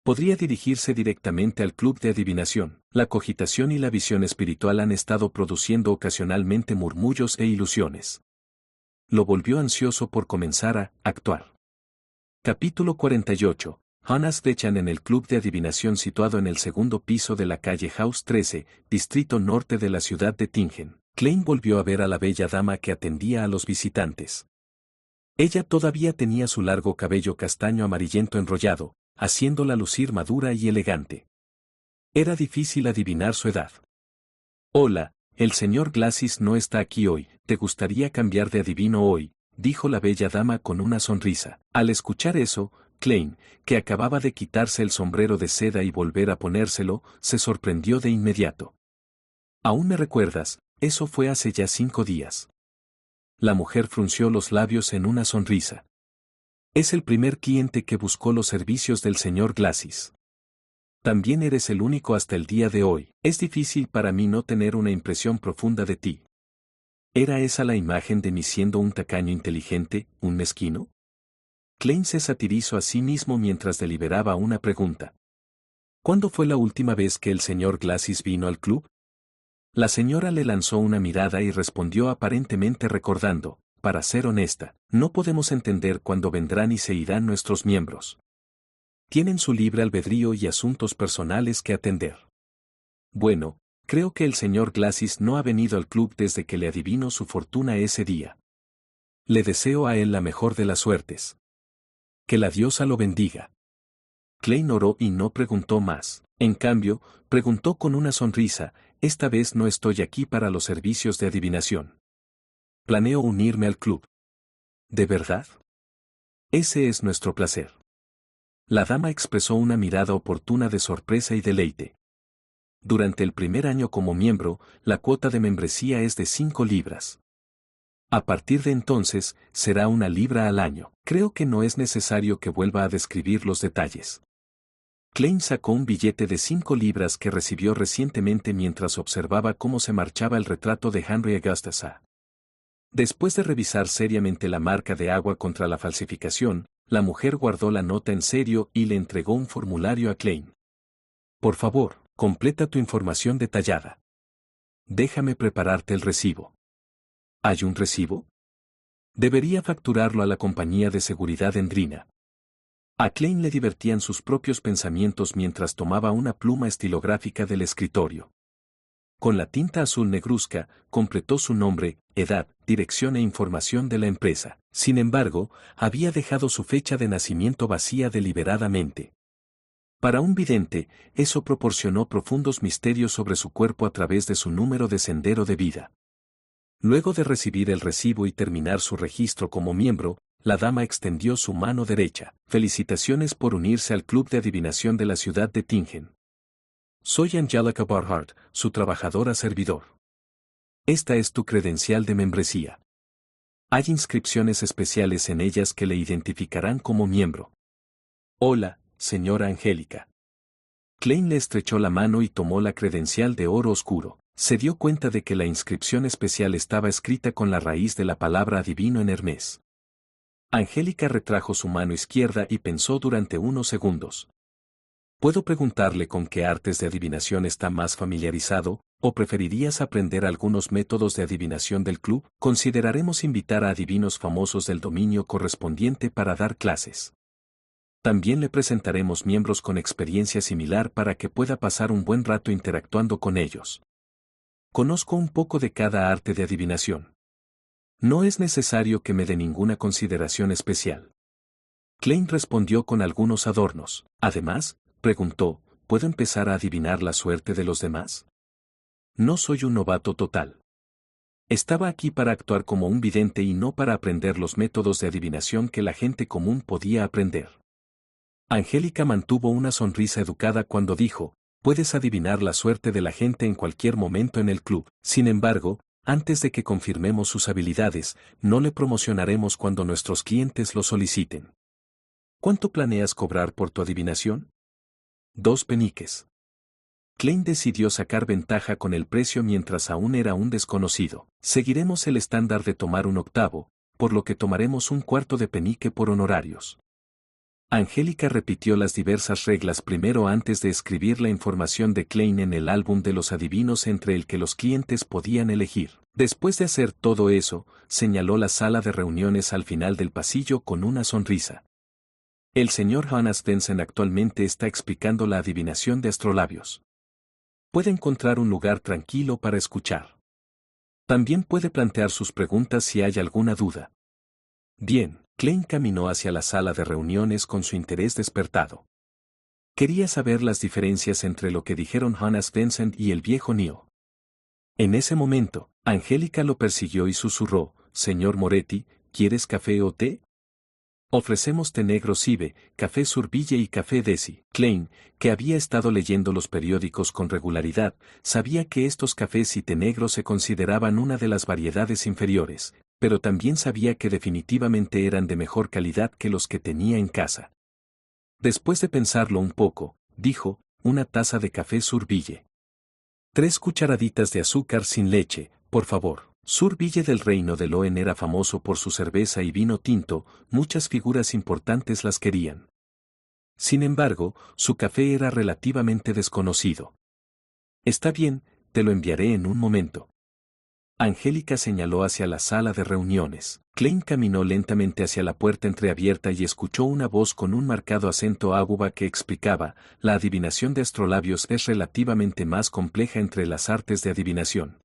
Podría dirigirse directamente al club de adivinación. La cogitación y la visión espiritual han estado produciendo ocasionalmente murmullos e ilusiones. Lo volvió ansioso por comenzar a actuar. Capítulo 48. Jonas Dechan en el club de adivinación situado en el segundo piso de la calle House 13, distrito norte de la ciudad de Tingen. Klein volvió a ver a la bella dama que atendía a los visitantes. Ella todavía tenía su largo cabello castaño amarillento enrollado, haciéndola lucir madura y elegante. Era difícil adivinar su edad. Hola, el señor Glassis no está aquí hoy, ¿te gustaría cambiar de adivino hoy?, dijo la bella dama con una sonrisa. Al escuchar eso, Klein, que acababa de quitarse el sombrero de seda y volver a ponérselo, se sorprendió de inmediato. ¿Aún me recuerdas? Eso fue hace ya 5 días. La mujer frunció los labios en una sonrisa. Es el primer cliente que buscó los servicios del señor Glassis. También eres el único hasta el día de hoy. Es difícil para mí no tener una impresión profunda de ti. ¿Era esa la imagen de mí siendo un tacaño inteligente, un mezquino? Klein se satirizó a sí mismo mientras deliberaba una pregunta. ¿Cuándo fue la última vez que el señor Glassis vino al club? La señora le lanzó una mirada y respondió aparentemente recordando, para ser honesta, no podemos entender cuándo vendrán y se irán nuestros miembros. Tienen su libre albedrío y asuntos personales que atender. Bueno, creo que el señor Glassis no ha venido al club desde que le adivinó su fortuna ese día. Le deseo a él la mejor de las suertes. Que la diosa lo bendiga. Klein oró y no preguntó más. En cambio, preguntó con una sonrisa, esta vez no estoy aquí para los servicios de adivinación. Planeo unirme al club. ¿De verdad? Ese es nuestro placer. La dama expresó una mirada oportuna de sorpresa y deleite. Durante el primer año como miembro, la cuota de membresía es de 5 libras. A partir de entonces, será 1 libra al año. Creo que no es necesario que vuelva a describir los detalles. Klein sacó un billete de 5 libras que recibió recientemente mientras observaba cómo se marchaba el retrato de Henry Augustus A. Después de revisar seriamente la marca de agua contra la falsificación, la mujer guardó la nota en serio y le entregó un formulario a Klein. Por favor, completa tu información detallada. Déjame prepararte el recibo. ¿Hay un recibo? Debería facturarlo a la compañía de seguridad Endrina. A Klein le divertían sus propios pensamientos mientras tomaba una pluma estilográfica del escritorio. Con la tinta azul negruzca, completó su nombre, edad, dirección e información de la empresa. Sin embargo, había dejado su fecha de nacimiento vacía deliberadamente. Para un vidente, eso proporcionó profundos misterios sobre su cuerpo a través de su número de sendero de vida. Luego de recibir el recibo y terminar su registro como miembro, la dama extendió su mano derecha. Felicitaciones por unirse al club de adivinación de la ciudad de Tingen. Soy Angelica Barhart, su trabajadora servidor. Esta es tu credencial de membresía. Hay inscripciones especiales en ellas que le identificarán como miembro. Hola, señora Angélica. Klein le estrechó la mano y tomó la credencial de oro oscuro. Se dio cuenta de que la inscripción especial estaba escrita con la raíz de la palabra adivino en Hermes. Angélica retrajo su mano izquierda y pensó durante unos segundos. ¿Puedo preguntarle con qué artes de adivinación está más familiarizado, o preferirías aprender algunos métodos de adivinación del club? Consideraremos invitar a adivinos famosos del dominio correspondiente para dar clases. También le presentaremos miembros con experiencia similar para que pueda pasar un buen rato interactuando con ellos. Conozco un poco de cada arte de adivinación. No es necesario que me dé ninguna consideración especial. Klein respondió con algunos adornos. Además, preguntó, ¿puedo empezar a adivinar la suerte de los demás? No soy un novato total. Estaba aquí para actuar como un vidente y no para aprender los métodos de adivinación que la gente común podía aprender. Angélica mantuvo una sonrisa educada cuando dijo, puedes adivinar la suerte de la gente en cualquier momento en el club. Sin embargo, antes de que confirmemos sus habilidades, no le promocionaremos cuando nuestros clientes lo soliciten. ¿Cuánto planeas cobrar por tu adivinación? 2 peniques. Klein decidió sacar ventaja con el precio mientras aún era un desconocido. Seguiremos el estándar de tomar un octavo, por lo que tomaremos un cuarto de penique por honorarios. Angélica repitió las diversas reglas primero antes de escribir la información de Klein en el álbum de los adivinos entre el que los clientes podían elegir. Después de hacer todo eso, señaló la sala de reuniones al final del pasillo con una sonrisa. El señor Hannes Benson actualmente está explicando la adivinación de astrolabios. Puede encontrar un lugar tranquilo para escuchar. También puede plantear sus preguntas si hay alguna duda. Bien. Klein caminó hacia la sala de reuniones con su interés despertado. Quería saber las diferencias entre lo que dijeron Hannes Vincent y el viejo Neil. En ese momento, Angélica lo persiguió y susurró, «Señor Moretti, ¿quieres café o té? Ofrecemos té negro Cibe, café Surbille y café Desi». Klein, que había estado leyendo los periódicos con regularidad, sabía que estos cafés y té negro se consideraban una de las variedades inferiores, pero también sabía que definitivamente eran de mejor calidad que los que tenía en casa. Después de pensarlo un poco, dijo, una taza de café Surbille. 3 cucharaditas de azúcar sin leche, por favor. Surbille del Reino de Loen era famoso por su cerveza y vino tinto, muchas figuras importantes las querían. Sin embargo, su café era relativamente desconocido. Está bien, te lo enviaré en un momento. Angélica señaló hacia la sala de reuniones. Klein caminó lentamente hacia la puerta entreabierta y escuchó una voz con un marcado acento águba que explicaba, la adivinación de astrolabios es relativamente más compleja entre las artes de adivinación.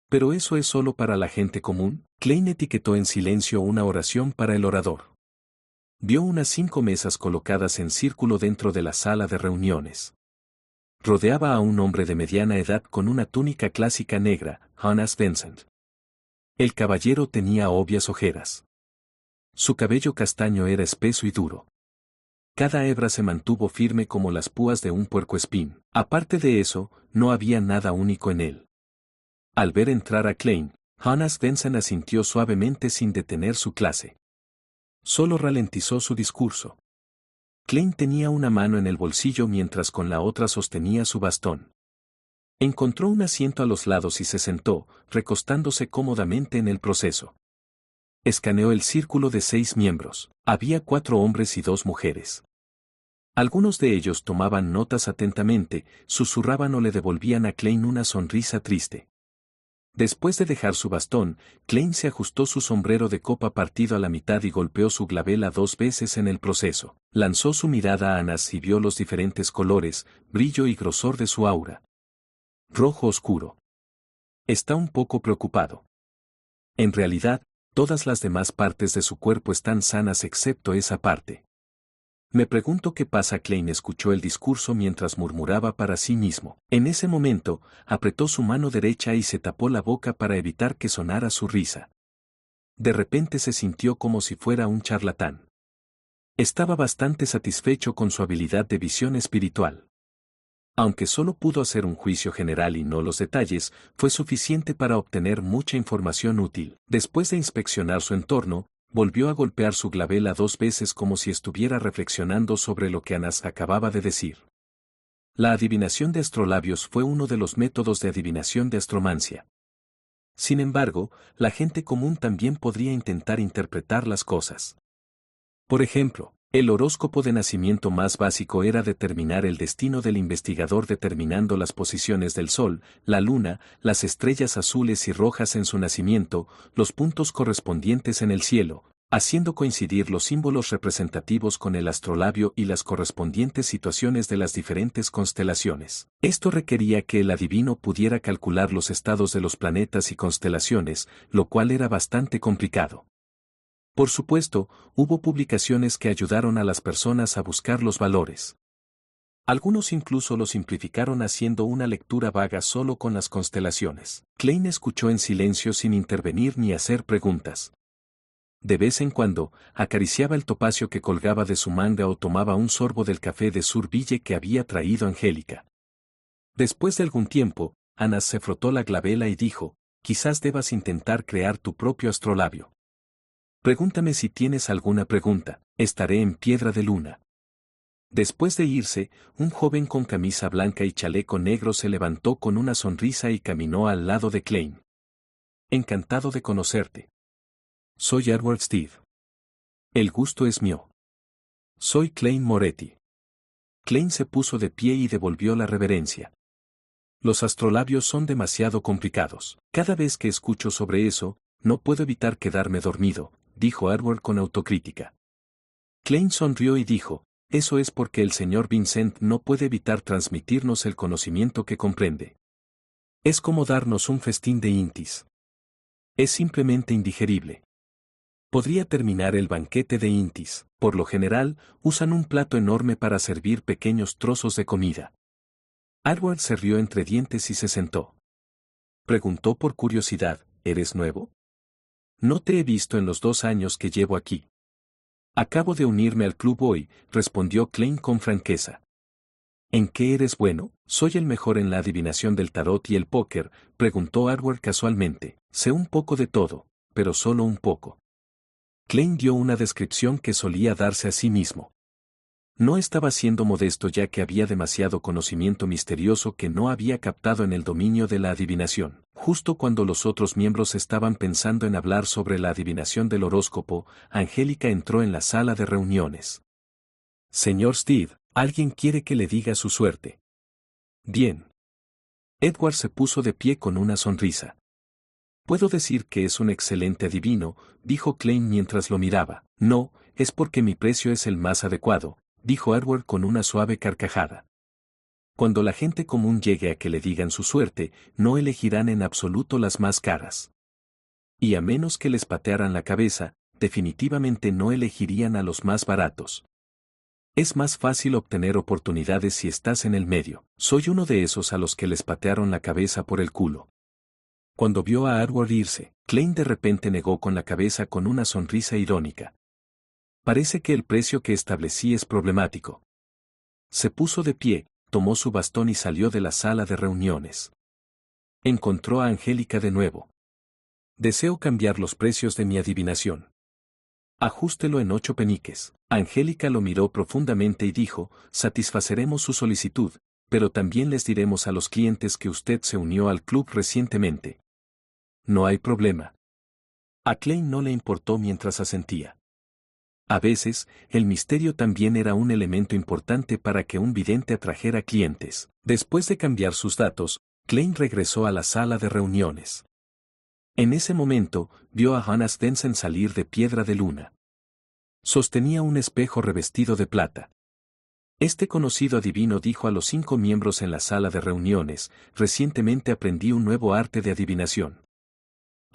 ¿Pero eso es solo para la gente común? Klein etiquetó en silencio una oración para el orador. Vio unas 5 mesas colocadas en círculo dentro de la sala de reuniones. Rodeaba a un hombre de mediana edad con una túnica clásica negra, Hannes Vincent. El caballero tenía obvias ojeras. Su cabello castaño era espeso y duro. Cada hebra se mantuvo firme como las púas de un puercoespín. Aparte de eso, no había nada único en él. Al ver entrar a Klein, Hannes Vincent asintió suavemente sin detener su clase. Solo ralentizó su discurso. Klein tenía una mano en el bolsillo mientras con la otra sostenía su bastón. Encontró un asiento a los lados y se sentó, recostándose cómodamente en el proceso. Escaneó el círculo de 6 miembros. Había 4 hombres y 2 mujeres. Algunos de ellos tomaban notas atentamente, susurraban o le devolvían a Klein una sonrisa triste. Después de dejar su bastón, Klein se ajustó su sombrero de copa partido a la mitad y golpeó su glabela 2 veces en el proceso. Lanzó su mirada a Anas y vio los diferentes colores, brillo y grosor de su aura. Rojo oscuro. Está un poco preocupado. En realidad, todas las demás partes de su cuerpo están sanas excepto esa parte. Me pregunto qué pasa. Klein escuchó el discurso mientras murmuraba para sí mismo. En ese momento, apretó su mano derecha y se tapó la boca para evitar que sonara su risa. De repente se sintió como si fuera un charlatán. Estaba bastante satisfecho con su habilidad de visión espiritual. Aunque solo pudo hacer un juicio general y no los detalles, fue suficiente para obtener mucha información útil. Después de inspeccionar su entorno, volvió a golpear su glabela 2 veces como si estuviera reflexionando sobre lo que Anas acababa de decir. La adivinación de astrolabios fue uno de los métodos de adivinación de astromancia. Sin embargo, la gente común también podría intentar interpretar las cosas. Por ejemplo, el horóscopo de nacimiento más básico era determinar el destino del investigador determinando las posiciones del Sol, la Luna, las estrellas azules y rojas en su nacimiento, los puntos correspondientes en el cielo, haciendo coincidir los símbolos representativos con el astrolabio y las correspondientes situaciones de las diferentes constelaciones. Esto requería que el adivino pudiera calcular los estados de los planetas y constelaciones, lo cual era bastante complicado. Por supuesto, hubo publicaciones que ayudaron a las personas a buscar los valores. Algunos incluso lo simplificaron haciendo una lectura vaga solo con las constelaciones. Klein escuchó en silencio sin intervenir ni hacer preguntas. De vez en cuando, acariciaba el topacio que colgaba de su manga o tomaba un sorbo del café de Surville que había traído Angélica. Después de algún tiempo, Anas se frotó la glabela y dijo, quizás debas intentar crear tu propio astrolabio. Pregúntame si tienes alguna pregunta, estaré en Piedra de Luna. Después de irse, un joven con camisa blanca y chaleco negro se levantó con una sonrisa y caminó al lado de Klein. Encantado de conocerte. Soy Edward Steve. El gusto es mío. Soy Klein Moretti. Klein se puso de pie y devolvió la reverencia. Los astrolabios son demasiado complicados. Cada vez que escucho sobre eso, no puedo evitar quedarme dormido, dijo Edward con autocrítica. Klein sonrió y dijo, eso es porque el señor Vincent no puede evitar transmitirnos el conocimiento que comprende. Es como darnos un festín de Intis. Es simplemente indigerible. Podría terminar el banquete de Intis. Por lo general, usan un plato enorme para servir pequeños trozos de comida. Edward se rió entre dientes y se sentó. Preguntó por curiosidad, ¿eres nuevo? No te he visto en los 2 años que llevo aquí. Acabo de unirme al club hoy, respondió Klein con franqueza. ¿En qué eres bueno? Soy el mejor en la adivinación del tarot y el póker, preguntó Edward casualmente. Sé un poco de todo, pero solo un poco. Klein dio una descripción que solía darse a sí mismo. No estaba siendo modesto ya que había demasiado conocimiento misterioso que no había captado en el dominio de la adivinación. Justo cuando los otros miembros estaban pensando en hablar sobre la adivinación del horóscopo, Angélica entró en la sala de reuniones. Señor Steve, alguien quiere que le diga su suerte. Bien. Edward se puso de pie con una sonrisa. Puedo decir que es un excelente adivino, dijo Klein mientras lo miraba. No, es porque mi precio es el más adecuado, dijo Edward con una suave carcajada. Cuando la gente común llegue a que le digan su suerte, no elegirán en absoluto las más caras. Y a menos que les patearan la cabeza, definitivamente no elegirían a los más baratos. Es más fácil obtener oportunidades si estás en el medio. Soy uno de esos a los que les patearon la cabeza por el culo. Cuando vio a Edward irse, Klein de repente negó con la cabeza con una sonrisa irónica. Parece que el precio que establecí es problemático. Se puso de pie, tomó su bastón y salió de la sala de reuniones. Encontró a Angélica de nuevo. Deseo cambiar los precios de mi adivinación. Ajústelo en 8 peniques. Angélica lo miró profundamente y dijo, satisfaceremos su solicitud, pero también les diremos a los clientes que usted se unió al club recientemente. No hay problema. A Klein no le importó mientras asentía. A veces, el misterio también era un elemento importante para que un vidente atrajera clientes. Después de cambiar sus datos, Klein regresó a la sala de reuniones. En ese momento, vio a Hannes Densen salir de Piedra de Luna. Sostenía un espejo revestido de plata. Este conocido adivino dijo a los 5 miembros en la sala de reuniones, recientemente aprendí un nuevo arte de adivinación.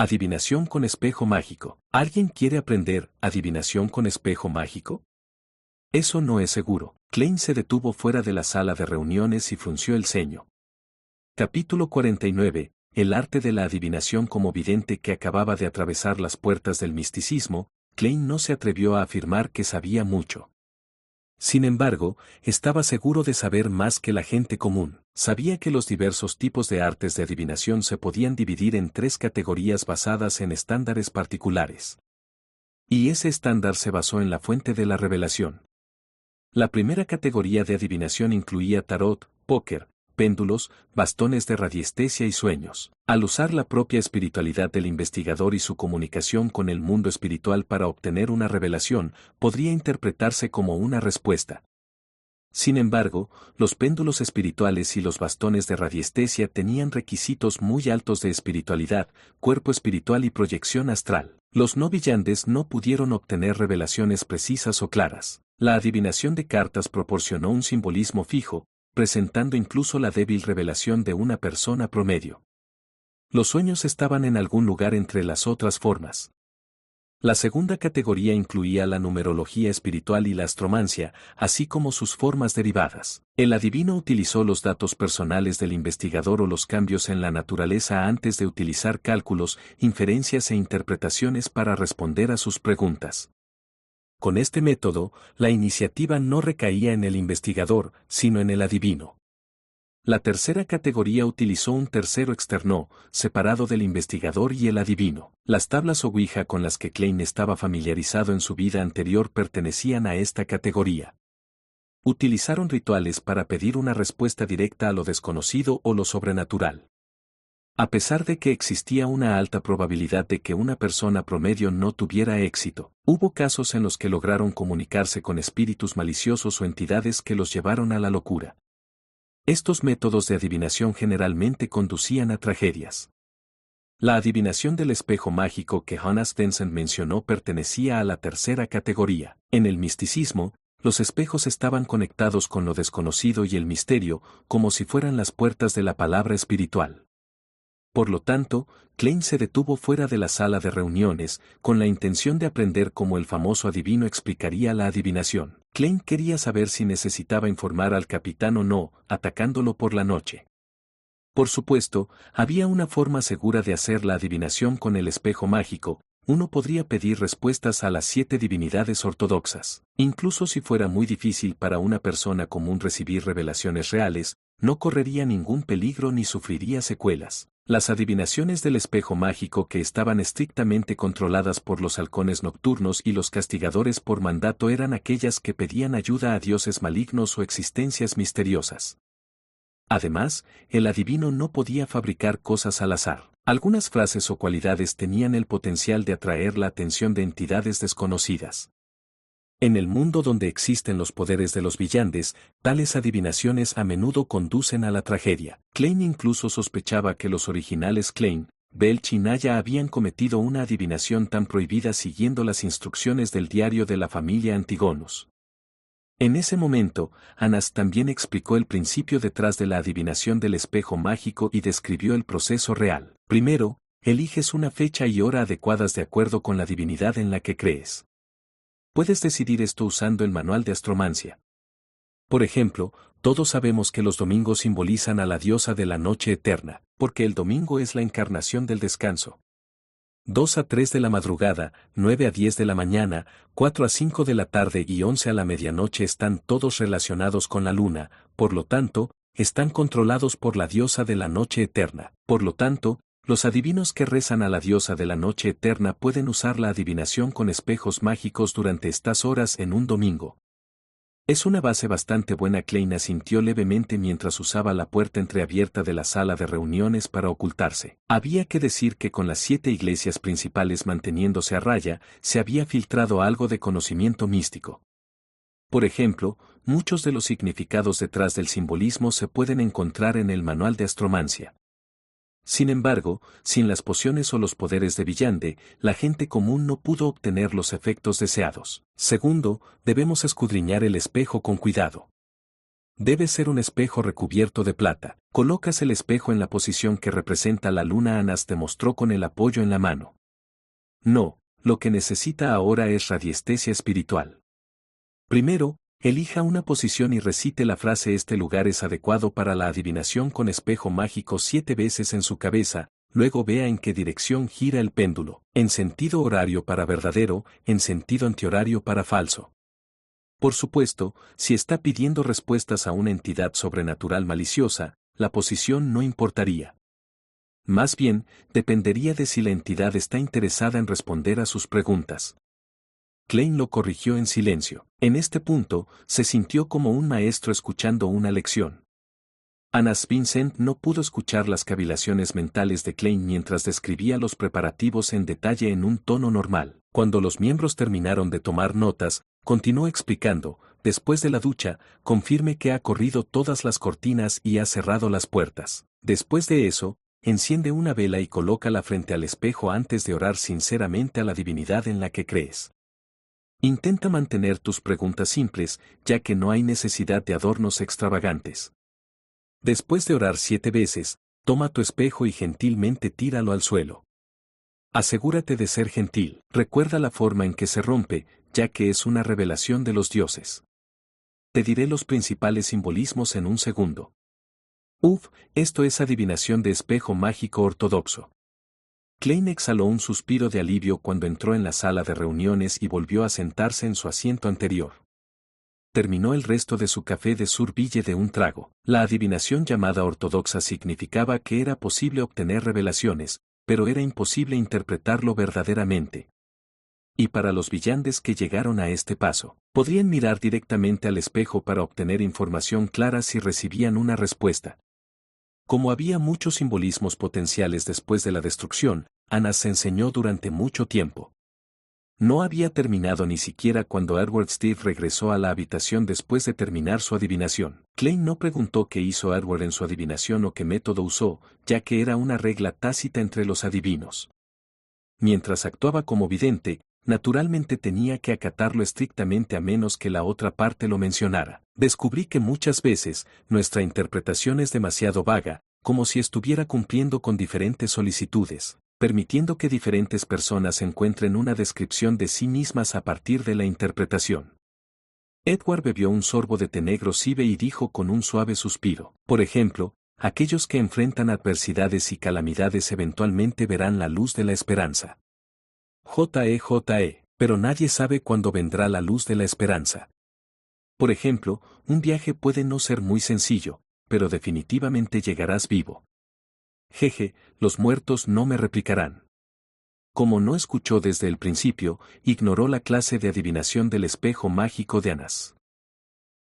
Adivinación con espejo mágico. ¿Alguien quiere aprender adivinación con espejo mágico? Eso no es seguro. Klein se detuvo fuera de la sala de reuniones y frunció el ceño. Capítulo 49. El arte de la adivinación. Como vidente que acababa de atravesar las puertas del misticismo, Klein no se atrevió a afirmar que sabía mucho. Sin embargo, estaba seguro de saber más que la gente común. Sabía que los diversos tipos de artes de adivinación se podían dividir en 3 categorías basadas en estándares particulares. Y ese estándar se basó en la fuente de la revelación. La primera categoría de adivinación incluía tarot, póker, péndulos, bastones de radiestesia y sueños. Al usar la propia espiritualidad del investigador y su comunicación con el mundo espiritual para obtener una revelación, podría interpretarse como una respuesta. Sin embargo, los péndulos espirituales y los bastones de radiestesia tenían requisitos muy altos de espiritualidad, cuerpo espiritual y proyección astral. Los no villandes no pudieron obtener revelaciones precisas o claras. La adivinación de cartas proporcionó un simbolismo fijo, presentando incluso la débil revelación de una persona promedio. Los sueños estaban en algún lugar entre las otras formas. La segunda categoría incluía la numerología espiritual y la astromancia, así como sus formas derivadas. El adivino utilizó los datos personales del investigador o los cambios en la naturaleza antes de utilizar cálculos, inferencias e interpretaciones para responder a sus preguntas. Con este método, la iniciativa no recaía en el investigador, sino en el adivino. La tercera categoría utilizó un tercero externo, separado del investigador y el adivino. Las tablas Ouija con las que Klein estaba familiarizado en su vida anterior pertenecían a esta categoría. Utilizaron rituales para pedir una respuesta directa a lo desconocido o lo sobrenatural. A pesar de que existía una alta probabilidad de que una persona promedio no tuviera éxito, hubo casos en los que lograron comunicarse con espíritus maliciosos o entidades que los llevaron a la locura. Estos métodos de adivinación generalmente conducían a tragedias. La adivinación del espejo mágico que Jonas Vincent mencionó pertenecía a la tercera categoría. En el misticismo, los espejos estaban conectados con lo desconocido y el misterio, como si fueran las puertas de la palabra espiritual. Por lo tanto, Klein se detuvo fuera de la sala de reuniones, con la intención de aprender cómo el famoso adivino explicaría la adivinación. Klein quería saber si necesitaba informar al capitán o no, atacándolo por la noche. Por supuesto, había una forma segura de hacer la adivinación con el espejo mágico. Uno podría pedir respuestas a las 7 divinidades ortodoxas. Incluso si fuera muy difícil para una persona común recibir revelaciones reales, no correría ningún peligro ni sufriría secuelas. Las adivinaciones del espejo mágico que estaban estrictamente controladas por los halcones nocturnos y los castigadores por mandato eran aquellas que pedían ayuda a dioses malignos o existencias misteriosas. Además, el adivino no podía fabricar cosas al azar. Algunas frases o cualidades tenían el potencial de atraer la atención de entidades desconocidas. En el mundo donde existen los poderes de los villandes, tales adivinaciones a menudo conducen a la tragedia. Klein incluso sospechaba que los originales Klein, Belch y Naya habían cometido una adivinación tan prohibida siguiendo las instrucciones del diario de la familia Antigonus. En ese momento, Anas también explicó el principio detrás de la adivinación del espejo mágico y describió el proceso real. Primero, eliges una fecha y hora adecuadas de acuerdo con la divinidad en la que crees. Puedes decidir esto usando el manual de astromancia. Por ejemplo, todos sabemos que los domingos simbolizan a la diosa de la noche eterna, porque el domingo es la encarnación del descanso. 2 a 3 de la madrugada, 9 a 10 de la mañana, 4 a 5 de la tarde y 11 a la medianoche están todos relacionados con la luna, por lo tanto, están controlados por la diosa de la noche eterna. Por lo tanto, los adivinos que rezan a la diosa de la noche eterna pueden usar la adivinación con espejos mágicos durante estas horas en un domingo. Es una base bastante buena. Klein asintió levemente mientras usaba la puerta entreabierta de la sala de reuniones para ocultarse. Había que decir que con las 7 iglesias principales manteniéndose a raya, se había filtrado algo de conocimiento místico. Por ejemplo, muchos de los significados detrás del simbolismo se pueden encontrar en el manual de astromancia. Sin embargo, sin las pociones o los poderes de Villande, la gente común no pudo obtener los efectos deseados. Segundo, debemos escudriñar el espejo con cuidado. Debe ser un espejo recubierto de plata. Colocas el espejo en la posición que representa la luna. Anas demostró con el apoyo en la mano. No, lo que necesita ahora es radiestesia espiritual. Primero, elija una posición y recite la frase "Este lugar es adecuado para la adivinación" con espejo mágico 7 veces en su cabeza. Luego vea en qué dirección gira el péndulo, en sentido horario para verdadero, en sentido antihorario para falso. Por supuesto, si está pidiendo respuestas a una entidad sobrenatural maliciosa, la posición no importaría. Más bien, dependería de si la entidad está interesada en responder a sus preguntas. Klein lo corrigió en silencio. En este punto, se sintió como un maestro escuchando una lección. Anas Vincent no pudo escuchar las cavilaciones mentales de Klein mientras describía los preparativos en detalle en un tono normal. Cuando los miembros terminaron de tomar notas, continuó explicando: después de la ducha, confirme que ha corrido todas las cortinas y ha cerrado las puertas. Después de eso, enciende una vela y colócala frente al espejo antes de orar sinceramente a la divinidad en la que crees. Intenta mantener tus preguntas simples, ya que no hay necesidad de adornos extravagantes. Después de orar 7 veces, toma tu espejo y gentilmente tíralo al suelo. Asegúrate de ser gentil. Recuerda la forma en que se rompe, ya que es una revelación de los dioses. Te diré los principales simbolismos en un segundo. Esto es adivinación de espejo mágico ortodoxo. Klein exhaló un suspiro de alivio cuando entró en la sala de reuniones y volvió a sentarse en su asiento anterior. Terminó el resto de su café de Surville de un trago. La adivinación llamada ortodoxa significaba que era posible obtener revelaciones, pero era imposible interpretarlo verdaderamente. Y para los villandes que llegaron a este paso, podrían mirar directamente al espejo para obtener información clara si recibían una respuesta. Como había muchos simbolismos potenciales después de la destrucción, Anas se enseñó durante mucho tiempo. No había terminado ni siquiera cuando Edward Steve regresó a la habitación después de terminar su adivinación. Klein no preguntó qué hizo Edward en su adivinación o qué método usó, ya que era una regla tácita entre los adivinos. Mientras actuaba como vidente, naturalmente tenía que acatarlo estrictamente a menos que la otra parte lo mencionara. Descubrí que muchas veces, nuestra interpretación es demasiado vaga, como si estuviera cumpliendo con diferentes solicitudes, permitiendo que diferentes personas encuentren una descripción de sí mismas a partir de la interpretación. Edward bebió un sorbo de té negro Cibe y dijo con un suave suspiro: por ejemplo, aquellos que enfrentan adversidades y calamidades eventualmente verán la luz de la esperanza. Pero nadie sabe cuándo vendrá la luz de la esperanza. Por ejemplo, un viaje puede no ser muy sencillo, pero definitivamente llegarás vivo. Los muertos no me replicarán. Como no escuchó desde el principio, ignoró la clase de adivinación del espejo mágico de Anas.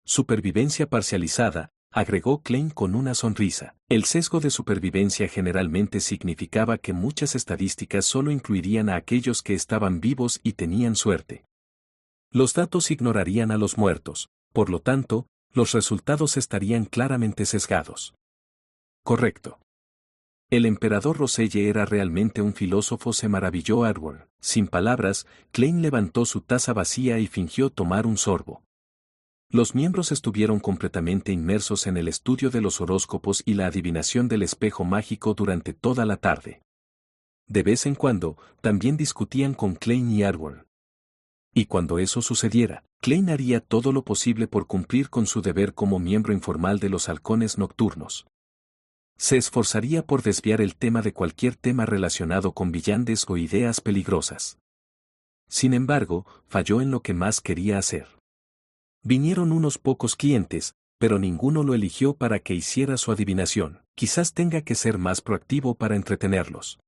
Supervivencia parcializada, agregó Klein con una sonrisa. El sesgo de supervivencia generalmente significaba que muchas estadísticas solo incluirían a aquellos que estaban vivos y tenían suerte. Los datos ignorarían a los muertos, por lo tanto, los resultados estarían claramente sesgados. Correcto. El emperador Roselle era realmente un filósofo, se maravilló Edward. Sin palabras, Klein levantó su taza vacía y fingió tomar un sorbo. Los miembros estuvieron completamente inmersos en el estudio de los horóscopos y la adivinación del espejo mágico durante toda la tarde. De vez en cuando, también discutían con Klein y Edward. Y cuando eso sucediera, Klein haría todo lo posible por cumplir con su deber como miembro informal de los halcones nocturnos. Se esforzaría por desviar el tema de cualquier tema relacionado con villandes o ideas peligrosas. Sin embargo, falló en lo que más quería hacer. Vinieron unos pocos clientes, pero ninguno lo eligió para que hiciera su adivinación. Quizás tenga que ser más proactivo para entretenerlos.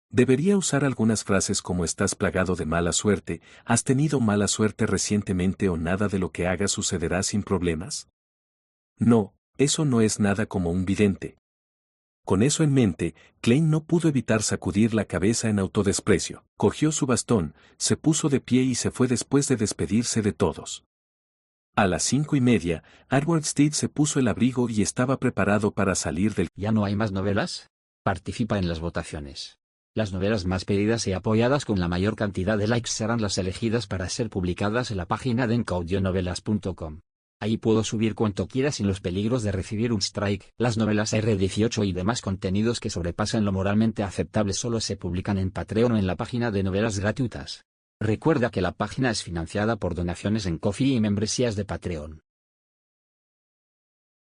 Debería usar algunas frases como: estás plagado de mala suerte, has tenido mala suerte recientemente, o nada de lo que hagas sucederá sin problemas. No, eso no es nada como un vidente. Con eso en mente, Klein no pudo evitar sacudir la cabeza en autodesprecio. Cogió su bastón, se puso de pie y se fue después de despedirse de todos. A las 5:30, Edward Steed se puso el abrigo y estaba preparado para salir del... ¿Ya no hay más novelas? Participa en las votaciones. Las novelas más pedidas y apoyadas con la mayor cantidad de likes serán las elegidas para ser publicadas en la página de encaudionovelas.com. Ahí puedo subir cuanto quiera sin los peligros de recibir un strike. Las novelas R18 y demás contenidos que sobrepasan lo moralmente aceptable solo se publican en Patreon o en la página de novelas gratuitas. Recuerda que la página es financiada por donaciones en Ko-fi y membresías de Patreon.